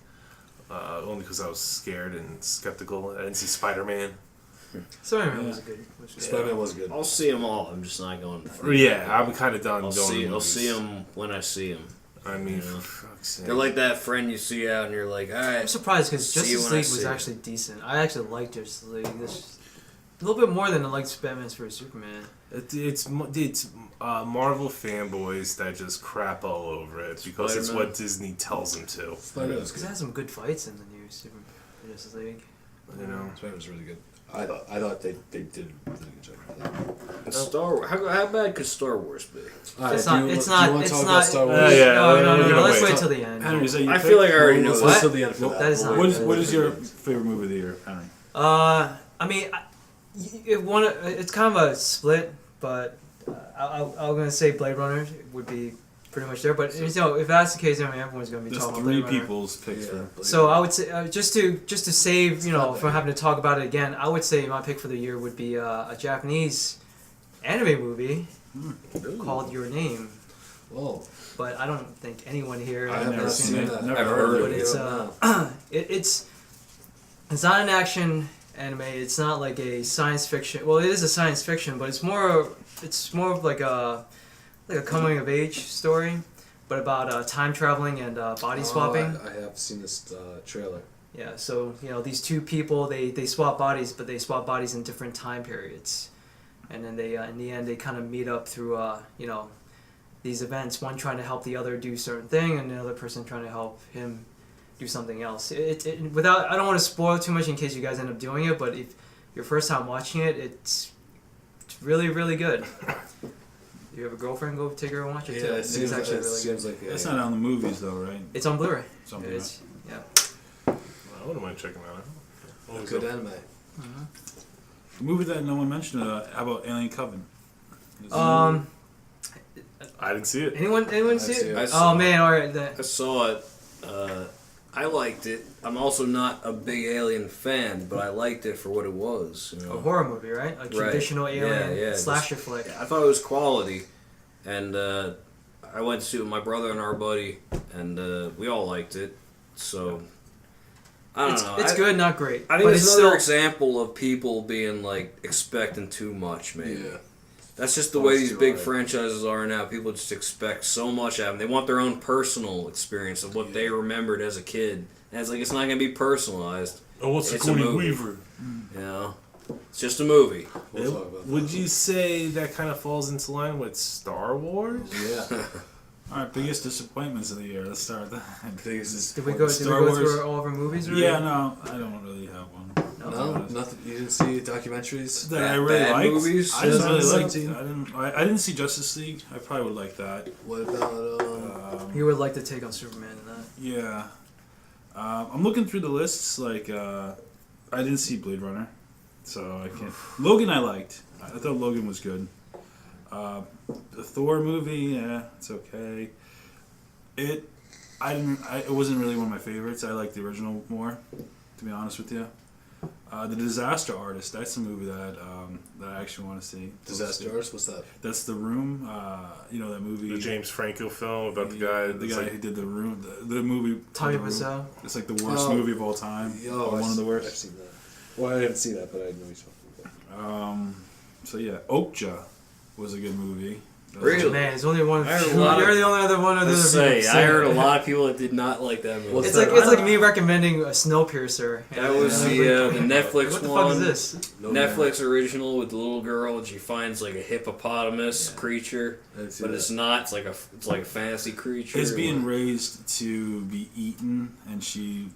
A: only because I was scared and skeptical. I didn't see Spider-Man.
B: Spider-Man was a good.
F: Spider-Man was good.
D: I'll see them all. I'm just not going.
A: Yeah, I'm kind of done
D: I'll
A: going.
D: see.
A: to
D: I'll
A: movies.
D: see them when I see them.
A: I mean, for fuck's sake.
D: They're like that friend you see out and you're like, all right.
B: I'm surprised because
D: See you
B: Justice
D: when I
B: League
D: see
B: was
D: you.
B: actually decent. I actually liked Justice League. A little bit more than I liked Batman's vs Superman.
A: It's Marvel fanboys that just crap all over it because it's
D: Spider-Man.
A: what Disney tells them to.
F: Spider-Man's
B: Because it has some good fights in the new Justice League.
A: You know.
F: Spider-Man's really good. I thought they did a really good job with that.
D: And Star Wars. How bad could Star Wars be?
F: Alright,
B: It's
F: do
B: not.
F: you
B: It's
F: want to
B: not.
F: talk
B: It's
F: about
B: not.
F: Star
A: Yeah,
F: Wars?
A: yeah.
B: No.
A: we're gonna
B: Let's
A: wait.
B: wait till the end.
C: Henry, is that your
D: I
C: pick?
D: feel like I already know
F: Let's
D: this.
F: wait till the end for that.
B: That is not-
C: What is your favorite movie of the year, Henry?
B: I mean, it's kind of a split, but I'm gonna say Blade Runner would be pretty much there. But if that's the case, I mean, everyone's gonna be
C: There's
B: talking about
C: three
B: Blade Runner.
C: people's picks for.
B: So I would say just to save
F: not
B: from
F: bad.
B: having to talk about it again, I would say my pick for the year would be a Japanese anime movie called Your Name.
F: Whoa.
B: But I don't think anyone here
F: I
B: has
F: have
C: never
F: seen
C: it.
F: that.
C: Never
D: I've
C: heard
D: heard
C: of
B: But
C: it.
B: it's it's not an action anime. It's not like a science fiction. Well, it is a science fiction, but it's more of like a coming of age story, but about time traveling and body swapping.
F: I have seen this trailer.
B: Yeah, so these two people they swap bodies, but they swap bodies in different time periods, and then they in the end they kind of meet up through these events. One trying to help the other do a certain thing, and the other person trying to help him do something else. Without I don't want to spoil too much in case you guys end up doing it, but if your first time watching it, it's really really good. You have a girlfriend? Go take her and watch it too.
F: Yeah, it
B: It's
F: seems
B: actually
F: like,
B: really good.
F: like
C: That's not on the movies though, right?
B: It's on Blu-ray.
C: Something.
B: It's yeah.
A: I wouldn't mind checking that out.
F: a good anime.
C: The movie that no one mentioned. How about Alien Covenant?
A: I didn't see it.
B: Anyone see
F: see
B: it?
F: it.
D: I saw
B: Oh man, all right.
D: I saw it. I liked it. I'm also not a big Alien fan, but I liked it for what it was. You
B: A
D: know?
B: horror movie, right? A traditional alien
D: Yeah,
B: slasher flick.
D: I thought it was quality, and I went to see it with my brother and our buddy, and we all liked it. So I don't know.
B: It's good, not great.
D: I think
B: but
D: it's
B: it's
D: another
B: still,
D: example of people being like expecting too much. Maybe
F: Yeah.
D: that's just the way these
F: You're
D: big
F: right.
D: franchises are now. People just expect so much out of them. They want their own personal experience of what they remembered as a kid. And it's like it's not gonna be personalized.
A: Oh, what's
D: It's a movie.
A: Weaver?
D: You know, it's just a movie.
F: We'll talk about
A: Would you say that kind of falls into line with Star Wars?
F: that. Yeah.
C: All right, biggest disappointments of the year. Let's start with that.
B: did we go
C: Star
B: through
C: Wars.
B: all of our movies? Already?
C: Yeah, no, I don't really have one.
F: No, nothing. You didn't see documentaries.
C: That I really
D: Bad
C: liked.
D: movies?
C: I didn't really like.
F: 2017.
C: I didn't see Justice League. I probably would like that.
F: What about
B: You would like to take on Superman in that.
C: Yeah. I'm looking through the lists. Like, I didn't see Blade Runner, so I can't. Logan, I liked. I thought Logan was good. The Thor movie, yeah, it's okay. It wasn't really one of my favorites. I liked the original more, to be honest with you. The Disaster Artist. That's a movie that I actually want to see.
F: Disaster Artist? What's that?
C: That's The Room. You know that movie.
A: The James Franco film about the guy.
C: The
A: that's
C: guy
A: like,
C: who did The Room. The movie.
B: Tommy
C: The Room.
B: Wiseau.
C: It's like the worst
F: Oh.
C: movie of all time.
F: Oh,
C: Or one of the
F: I've
C: worst.
F: seen that. Well, I didn't see that, but I know what you're talking about.
C: So yeah, Okja was a good movie.
D: Really?
B: Man, it's only one.
D: I heard a lot
B: You're
D: of-
B: the only other one of the other
D: Say,
B: people
D: I
B: saying
D: heard
B: it.
D: a lot of people that did not like that movie.
F: What's
B: It's
F: that?
B: like me recommending a Snowpiercer.
D: That was the Netflix
B: What the
D: one.
B: fuck is this?
F: No,
D: Netflix original with the little girl and she finds like a hippopotamus creature,
F: I didn't see
D: but
F: that.
D: it's not. It's like a fantasy creature.
C: It's being raised to be eaten, and she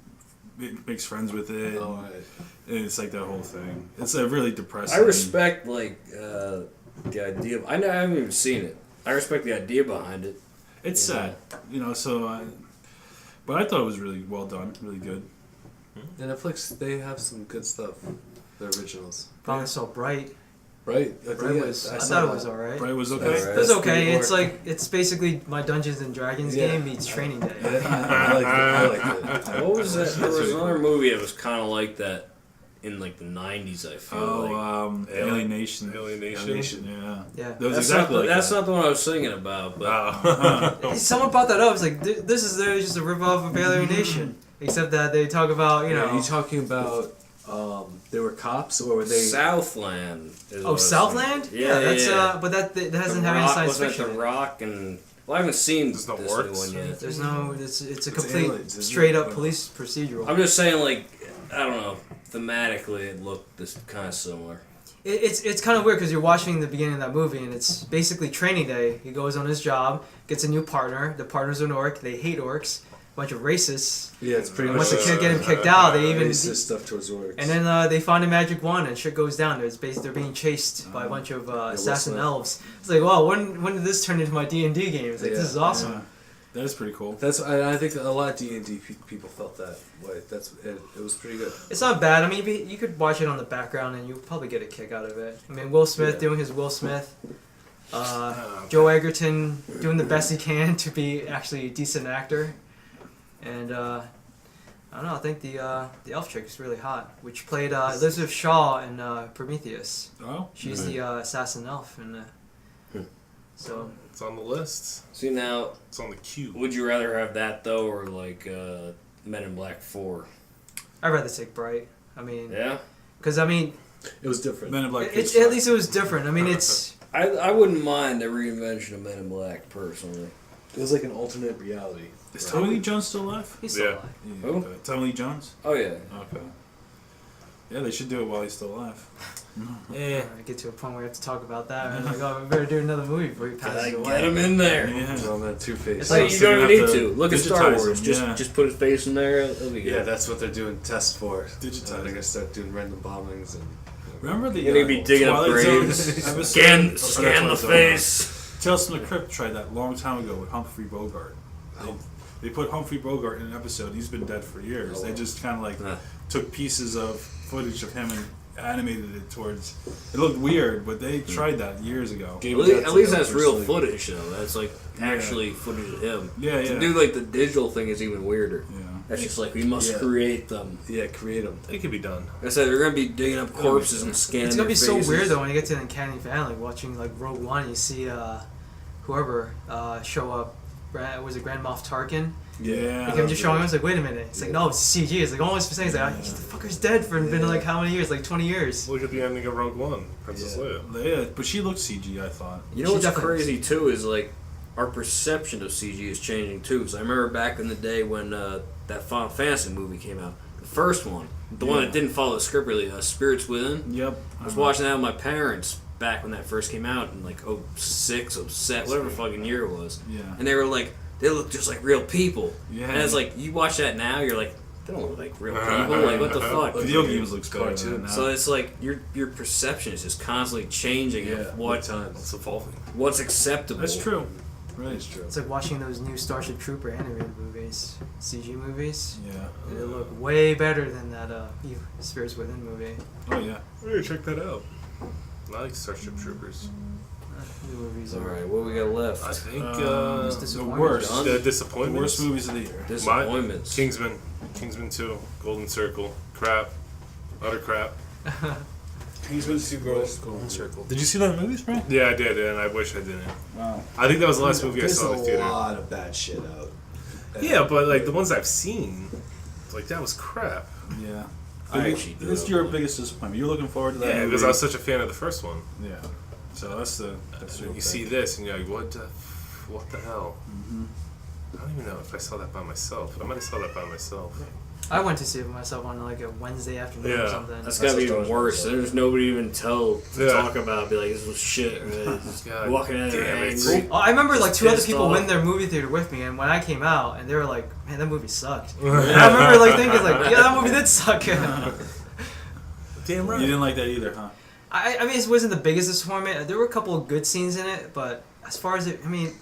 C: makes friends with it.
F: Oh, right.
C: And it's like that whole thing. It's a really depressing.
D: I respect like the idea. I haven't even seen it. I respect the idea behind it.
C: It's sad, So, but I thought it was really well done, really good.
F: And Netflix, they have some good stuff. The originals.
B: Finally saw Bright.
F: Right?
B: I thought it was alright.
C: Right? Was okay.
F: That's right.
B: It's okay.
F: That's
B: It's
F: good
B: like it's basically my Dungeons and Dragons
F: Yeah.
B: game meets Training Day.
F: I liked it.
D: What was that? There was
C: really
D: another movie that was kind of like that in like the '90s. I feel like.
C: Alienation.
A: Alienation.
C: Yeah.
B: Yeah.
C: That was
D: That's
C: exactly
D: not
C: like
D: that's
C: that.
D: not the one I was thinking about. But
A: Oh.
B: Someone brought that up. It's like this is literally just a rip-off of Alien Nation, except that they talk about
F: Are you talking about they were cops or were they?
D: Southland. Is what I
B: Oh,
D: was
B: Southland?
D: thinking. Yeah,
B: that's
D: yeah.
B: but that
D: The
B: doesn't have any
D: Rock-
B: science
D: wasn't it
B: fiction.
D: The Rock and Well, I haven't seen
A: There's no
D: this
A: works?
D: new one yet.
B: There's no. It's a complete
F: aliens, isn't
B: straight
F: it?
B: up police procedural.
D: I'm just saying, like, I don't know. Thematically, it looked this kind of similar.
B: It's kind of weird because you're watching the beginning of that movie and it's basically training day. He goes on his job, gets a new partner. The partner's an orc. They hate orcs. A bunch of racists.
F: Yeah, it's pretty
B: And
F: much
B: once the kid get him kicked out, they even
F: racist stuff towards orcs.
B: and then they find a magic wand and shit goes down. They're being chased by a bunch of assassin
F: Smith.
B: elves. It's like, wow, when did this turn into my D&D game? It's like, this is awesome.
C: Yeah. That is pretty cool.
F: I think a lot of D&D people felt that way. It was pretty good.
B: It's not bad. I mean, you could watch it on the background and you'll probably get a kick out of it. I mean, Will Smith doing his Will Smith. Joe Egerton doing the best he can to be actually a decent actor. And I don't know, I think the elf chick is really hot, which played Elizabeth Shaw in Prometheus.
C: Oh?
B: She's the assassin elf. So
A: It's on the list.
D: See, now,
A: It's on the queue.
D: would you rather have that, though, or, like, Men in Black 4?
B: I'd rather take Bright. I mean,
D: Yeah?
B: because I mean,
F: It was different.
C: Men in Black.
B: it's at least it was different. I mean, it's
D: I wouldn't mind a reinvention of Men in Black, personally.
F: It was like an alternate reality.
C: Is Tommy Lee Jones still alive?
B: he's still
A: Yeah.
B: alive.
C: Yeah,
D: Who?
C: okay. Tommy Lee Jones?
D: Oh, yeah.
C: Okay. Yeah, they should do it while he's still alive.
A: Yeah.
B: I get to a point where we have to talk about that. And like, oh, we better do another movie before he passes away.
D: Get him in there.
C: Yeah.
F: On that Two-Face.
B: It's
D: Like,
B: like-
D: you
C: So
D: don't
C: you
D: even
C: have
D: need
C: to
D: to. Look at Star
C: digitize
D: Wars.
C: him, yeah.
D: Just put his face in there. It'll be good.
F: Yeah, that's what they're doing tests for.
C: Digitize.
F: They're gonna start doing random bombings and.
C: Remember the
D: You're gonna be digging up
C: Twilight Zone
D: graves.
C: episode?
D: Scan
C: Oh,
D: the
C: Twilight Zone.
D: face.
C: Tales from the Crypt tried that a long time ago with Humphrey Bogart. They put Humphrey Bogart in an episode. He's been dead for years.
F: Oh,
C: They
F: wow.
C: just kind of like
D: Huh.
C: took pieces of footage of him and animated it towards. It looked weird, but they tried that years ago.
D: At least that's real footage, though. That's like actually footage of him.
C: Yeah,
D: To
C: yeah.
D: do like the digital thing is even weirder.
C: Yeah.
D: That's just like we must
F: Yeah.
D: create them.
F: Yeah, create them.
A: It could be done.
D: Like I said, they're gonna be digging up corpses and scanning.
B: It's gonna be
D: their
B: so
D: faces.
B: weird though when you get to the Uncanny Valley, watching like Rogue One. You see whoever show up. Was it Grand Moff Tarkin?
C: Yeah.
B: Like him just showing up. I was like, wait a minute. It's like, no, it's CG. It's like almost saying, like, the fucker's dead for been like how many years? Like 20 years.
A: Look at the ending of Rogue One, Princess Leia.
C: Yeah, but she looked CG, I thought.
D: You know
B: She
D: what's
B: definitely
D: crazy too is like our perception of CG is changing too. Because I remember back in the day when that Final Fantasy movie came out, the first one, the one that didn't follow the script really, Spirits Within.
C: Yep.
D: I was watching that with my parents back when that first came out in like 06, 07, whatever fucking year it was.
C: Yeah.
D: And they were like, they look just like real people.
C: Yeah.
D: And it's like, you watch that now, you're like, they don't look like real people. Like, what the fuck?
C: Video games looks better
F: Cartoon.
C: than that now.
D: So it's like your perception is just constantly changing
F: Yeah,
D: of what
F: time.
A: It's evolving.
D: what's acceptable.
C: That's true. Right.
F: It's true.
B: It's like watching those new Starship Trooper animated movies, CG movies.
C: Yeah.
B: They look way better than that Spirits Within movie.
C: Oh yeah.
A: We're gonna check that out. I like Starship Troopers.
B: The movies
D: All
B: are.
D: right, what we got left?
A: I think
C: The
B: disappointment.
C: worst.
D: Done.
A: the
C: The
A: disappointments.
C: worst movies of the year.
D: Disappointments.
A: Kingsman 2, Golden Circle, crap, utter crap.
C: Kingsman 2 Golden Circle. Did you see that movie, bro?
A: Yeah, I did, and I wish I didn't.
C: Wow.
A: I think that was the last movie I
F: There's
A: saw in
F: a
A: the theater.
F: lot of bad shit out.
A: Yeah, but like the ones I've seen, like that was crap.
C: Yeah.
D: I actually do
C: That's
D: have
C: your
D: one.
C: biggest disappointment. You're looking forward to that
A: Yeah,
C: movie.
A: because I was such a fan of the first one.
C: Yeah. So that's the real
A: You
C: thing.
A: see this, and you're like, what the hell? I don't even know if I saw that by myself. I might have saw that by myself.
B: I went to see it myself on like a Wednesday afternoon or
A: Yeah.
B: something.
D: That's gotta be even worse. There's nobody even to
A: Yeah.
D: talk about. Be like, this was shit. Right? Just
A: God
D: walking in there
A: damn it.
D: angry.
B: Oh, I remember like two other
D: pissed
B: people
D: off.
B: in their movie theater with me, and when I came out, and they were like, "Man, that movie sucked." And I remember like thinking, like, "Yeah, that movie did suck."
A: Damn right.
C: You didn't like that either, huh?
B: I mean, it wasn't the biggest disappointment. There were a couple of good scenes in it, but as far as it, I mean,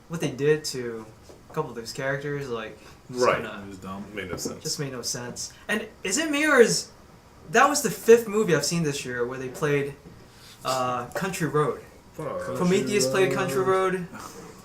B: what they did to a couple of those characters, like, just
A: Right.
B: kinda-
C: It was dumb.
A: Made no sense.
B: just made no sense. And is it me or is that was the 5th movie I've seen this year where they played Country Road. Prometheus played Country Road.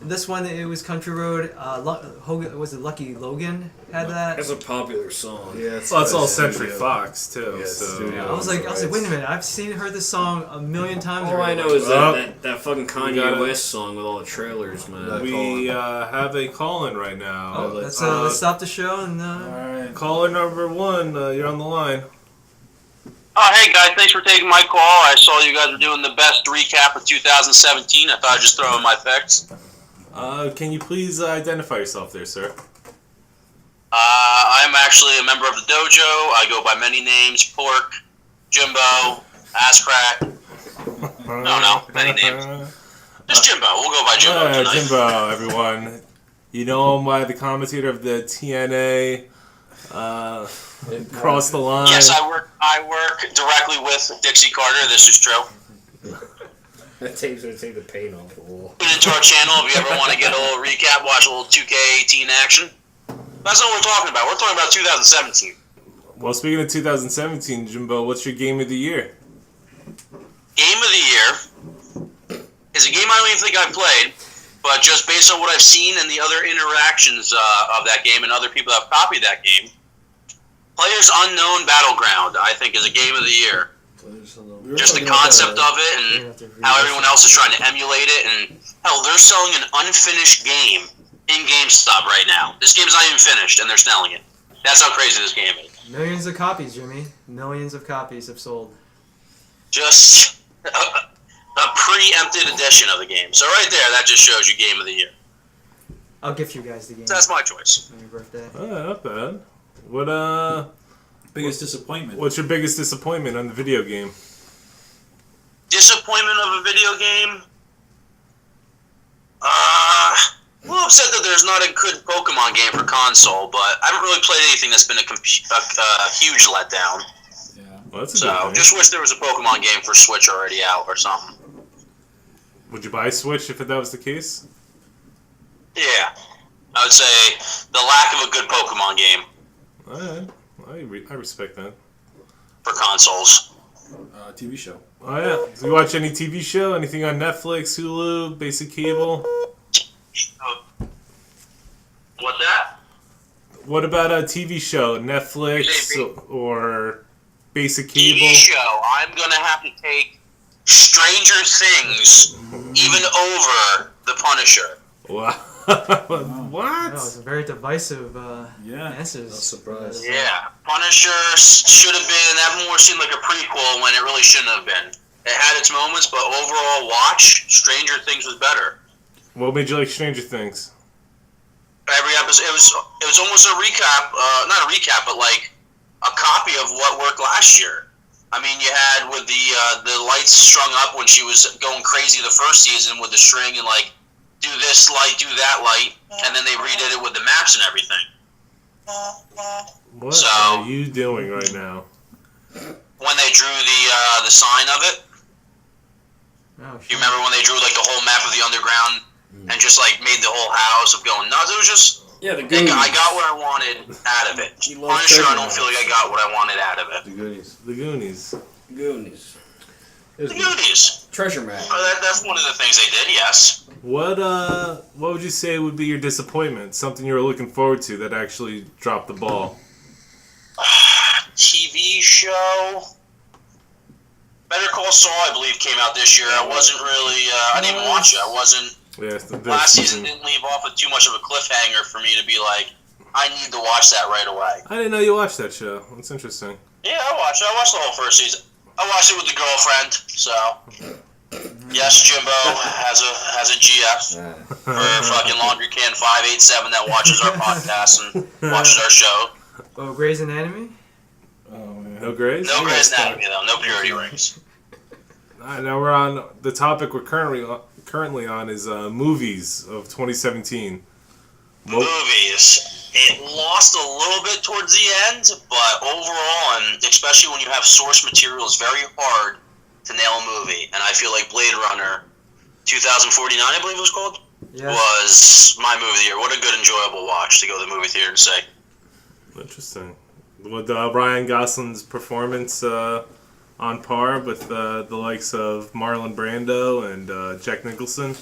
B: This one, it was Country Road. Hogan, was it Lucky Logan had that?
D: That's a popular song.
F: Yeah,
A: Well, it's all Century Fox too.
F: Yeah,
A: so
F: studio.
B: I was like, wait a minute, I've heard this song a million times.
D: All I
B: already.
D: know is
A: Well,
D: that fucking Kanye
A: gotta-
D: West song with all the trailers, man.
A: we have a call-in right now.
B: Oh, let's stop the show and.
C: Alright.
A: Caller number 1, you're on the line.
G: Oh, hey guys, thanks for taking my call. I saw you guys were doing the best recap of 2017. I thought I'd just throw in my effects.
A: Can you please identify yourself there, sir?
G: I'm actually a member of the dojo. I go by many names: Pork, Jimbo, Ass Crack. No, many names. Just Jimbo. We'll go by Jimbo tonight.
A: Jimbo, everyone. You know him by the commentator of the TNA. Cross the line.
G: Yes, I work directly with Dixie Carter. This is true.
D: That tape's gonna take the paint off the wall.
G: Tune into our channel if you ever want to get a little recap, watch a little 2K18 action. That's not what we're talking about. We're talking about 2017.
A: Well, speaking of 2017, Jimbo, what's your game of the year?
G: Game of the year is a game I don't even think I've played, but just based on what I've seen and the other interactions of that game and other people that have copied that game, Players Unknown Battleground, I think, is a game of the year. Just the concept of it and how everyone else is trying to emulate it, and hell, they're selling an unfinished game in GameStop right now. This game's not even finished, and they're selling it. That's how crazy this game is.
B: Millions of copies, Jimmy. Millions of copies have sold.
G: Just a preempted edition of the game. So right there, that just shows you game of the year.
B: I'll gift you guys the game.
G: So that's my choice.
B: On your birthday.
A: Not bad. What
C: Biggest disappointment?
A: What's your biggest disappointment on the video game?
G: Disappointment of a video game? A little upset that there's not a good Pokemon game for console, but I haven't really played anything that's been a huge letdown.
C: Yeah.
A: Well, that's a good
G: So
A: thing.
G: just wish there was a Pokemon game for Switch already out or something.
A: Would you buy a Switch if that was the case?
G: Yeah. I would say the lack of a good Pokemon game
A: Alright. I respect that.
G: for consoles.
C: TV show.
A: Oh yeah. Do you watch any TV show? Anything on Netflix, Hulu, basic cable?
G: What's that?
A: What about a TV show? Netflix or basic cable?
G: TV show. I'm gonna have to take Stranger Things even over The Punisher.
A: Wow. What?
B: That was a very divisive
C: Yeah.
B: answers.
D: No surprise.
G: Yeah, Punisher should have been. That more seemed like a prequel when it really shouldn't have been. It had its moments, but overall, watch Stranger Things was better.
A: What made you like Stranger Things?
G: Every episode, it was almost a recap. Not a recap, but like a copy of what worked last year. I mean, you had with the lights strung up when she was going crazy the first season with the string and like do this light, do that light, and then they redid it with the maps and everything.
A: What
G: So-
A: are you doing right now?
G: When they drew the sign of it,
B: Oh,
G: you remember when they drew like the whole map of the underground and just like made the whole house of going nuts? It was just
D: Yeah, the
G: I
D: Goonies.
G: got what I wanted out of it.
D: He loves
G: Punisher, I
D: treasure
G: don't feel like
D: maps.
G: I got what I wanted out of it.
F: The Goonies.
A: The Goonies.
D: Goonies. It was
G: The
D: good.
G: Goonies.
D: Treasure map.
G: That's one of the things they did. Yes.
A: What would you say would be your disappointment? Something you were looking forward to that actually dropped the ball?
G: TV show. Better Call Saul, I believe, came out this year. I wasn't really. I didn't even watch it. I wasn't.
A: Yeah,
G: Last season didn't leave off with too much of a cliffhanger for me to be like, I need to watch that right away.
A: I didn't know you watched that show. That's interesting.
G: Yeah, I watched it. I watched the whole first season. I watched it with the girlfriend, so. Yes, Jimbo has a GF for fucking Laundry Can 587 that watches our podcast and watches our show.
B: Oh, Grey's Anatomy?
C: Oh man.
A: No Grays?
G: No Grey's Anatomy though, no purity rings.
A: Now we're on the topic we're currently on is movies of 2017.
G: Movies. It lost a little bit towards the end, but overall, and especially when you have source material, it's very hard to nail a movie. And I feel like Blade Runner 2049, I believe it was called,
B: Yeah.
G: was my movie of the year. What a good, enjoyable watch to go to the movie theater and say.
A: Interesting. With Ryan Gosling's performance on par with the likes of Marlon Brando and Jack Nicholson?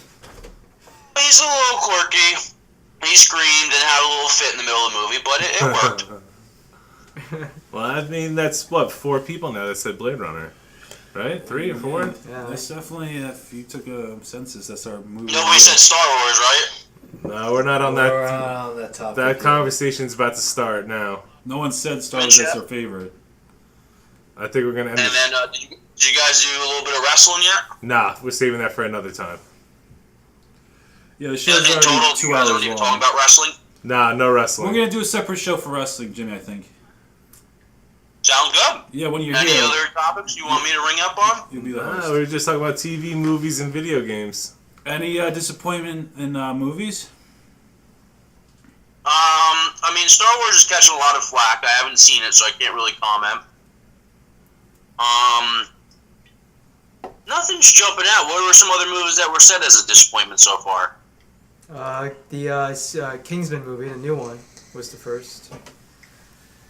G: He's a little quirky. He screamed and had a little fit in the middle of the movie, but it worked.
A: Well, I mean, that's, 4 people now that said Blade Runner. Right? 3 or 4?
B: Yeah.
C: That's definitely, if you took a census, that's our movie.
G: Nobody said Star Wars, right?
A: No, we're not on
F: We're
A: that.
F: on that topic.
A: That conversation's about to start now.
C: No one said Star Wars as their favorite.
A: I think we're going to end
G: And
A: it.
G: then, did you guys do a little bit of wrestling yet?
A: Nah, we're saving that for another time.
C: Yeah, the show's
G: In
C: already
G: total,
C: 2
G: you guys
C: hours
G: aren't even
C: long.
G: talking about wrestling?
A: Nah, no wrestling.
C: We're gonna do a separate show for wrestling, Jimmy. I think.
G: Sounds good.
C: Yeah, when you're
G: Any
C: here,
G: other topics you want me to ring up on?
C: you'll be the
A: Nah,
C: host.
A: we were just talking about TV, movies, and video games.
C: Any disappointment in movies?
G: I mean, Star Wars is catching a lot of flack. I haven't seen it, so I can't really comment. Nothing's jumping out. What were some other movies that were said as a disappointment so far?
B: The Kingsman movie, the new one, was the first.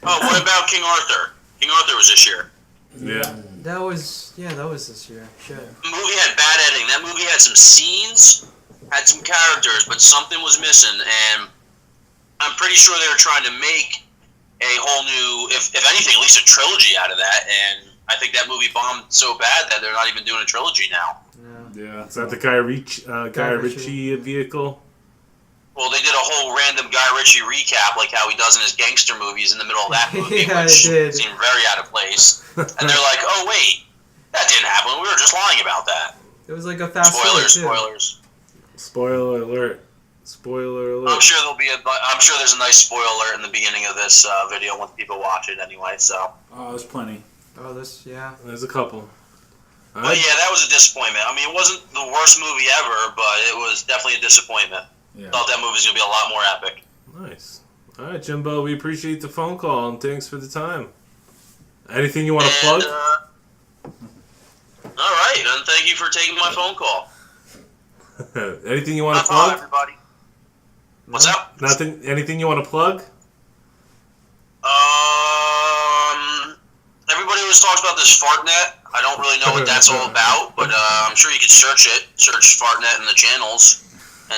G: Oh, what about King Arthur? King Arthur was this year.
A: Yeah.
B: That was this year. Shit.
G: The movie had bad editing. That movie had some scenes, had some characters, but something was missing, and I'm pretty sure they were trying to make a whole new, if anything, at least a trilogy out of that, and I think that movie bombed so bad that they're not even doing a trilogy now.
C: Yeah.
A: Is that the Guy Ritchie vehicle?
G: Well, they did a whole random Guy Ritchie recap, like how he does in his gangster movies in the middle of that movie,
B: Yeah,
G: which
B: it did.
G: seemed very out of place. And they're like, oh, wait, that didn't happen. We were just lying about that.
B: It was like a fast
G: Spoilers,
B: forward, too.
G: spoilers.
A: Spoiler alert. Spoiler alert.
G: I'm sure there's a nice spoiler alert in the beginning of this video once people watch it anyway, so.
C: Oh, there's plenty.
B: Oh, this, yeah.
A: There's a couple.
G: But yeah, that was a disappointment. I mean, it wasn't the worst movie ever, but it was definitely a disappointment.
C: Yeah.
G: Thought that movie was going to be a lot more epic.
A: Nice. All right, Jimbo, we appreciate the phone call, and thanks for the time. Anything you want to plug?
G: All right, and thank you for taking my phone call.
A: Anything you want to
G: Bye,
A: plug?
G: everybody. What's up?
A: Nothing. Anything you want to plug?
G: Everybody always talks about this FartNet. I don't really know what that's all about, but I'm sure you could search it. Search FartNet in the channels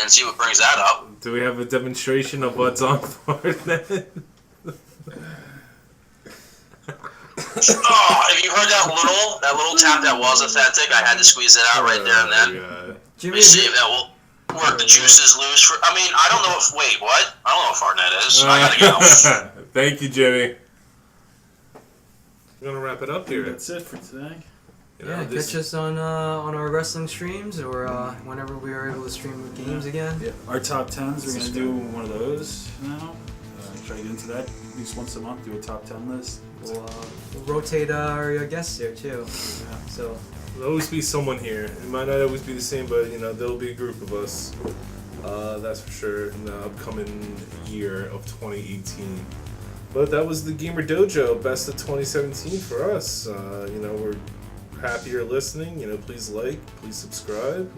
G: and see what brings that up.
A: Do we have a demonstration of what's on Fortnite?
G: Oh, if you heard that little tap that was authentic, I had to squeeze it out right there and then. Let
B: Jimmy,
G: me see if that will work the juices loose. I mean, I don't know if. Wait, what? I don't know what FartNet is. I gotta go.
A: Thank you, Jimmy. We're gonna wrap it up here.
C: That's it for today.
A: You know,
B: yeah,
A: this-
B: catch us on our wrestling streams or whenever we are able to stream games again.
C: Yeah. Our top 10s, we're going to do one of those now. Try to get into that at least once a month, do a top 10 list.
B: We'll rotate our guests here too. Yeah. So
A: There'll always be someone here. It might not always be the same, but you know there'll be a group of us. That's for sure in the upcoming year of 2018. But that was the Gamer Dojo best of 2017 for us. You know, we're happy you're listening. You know, please like, please subscribe.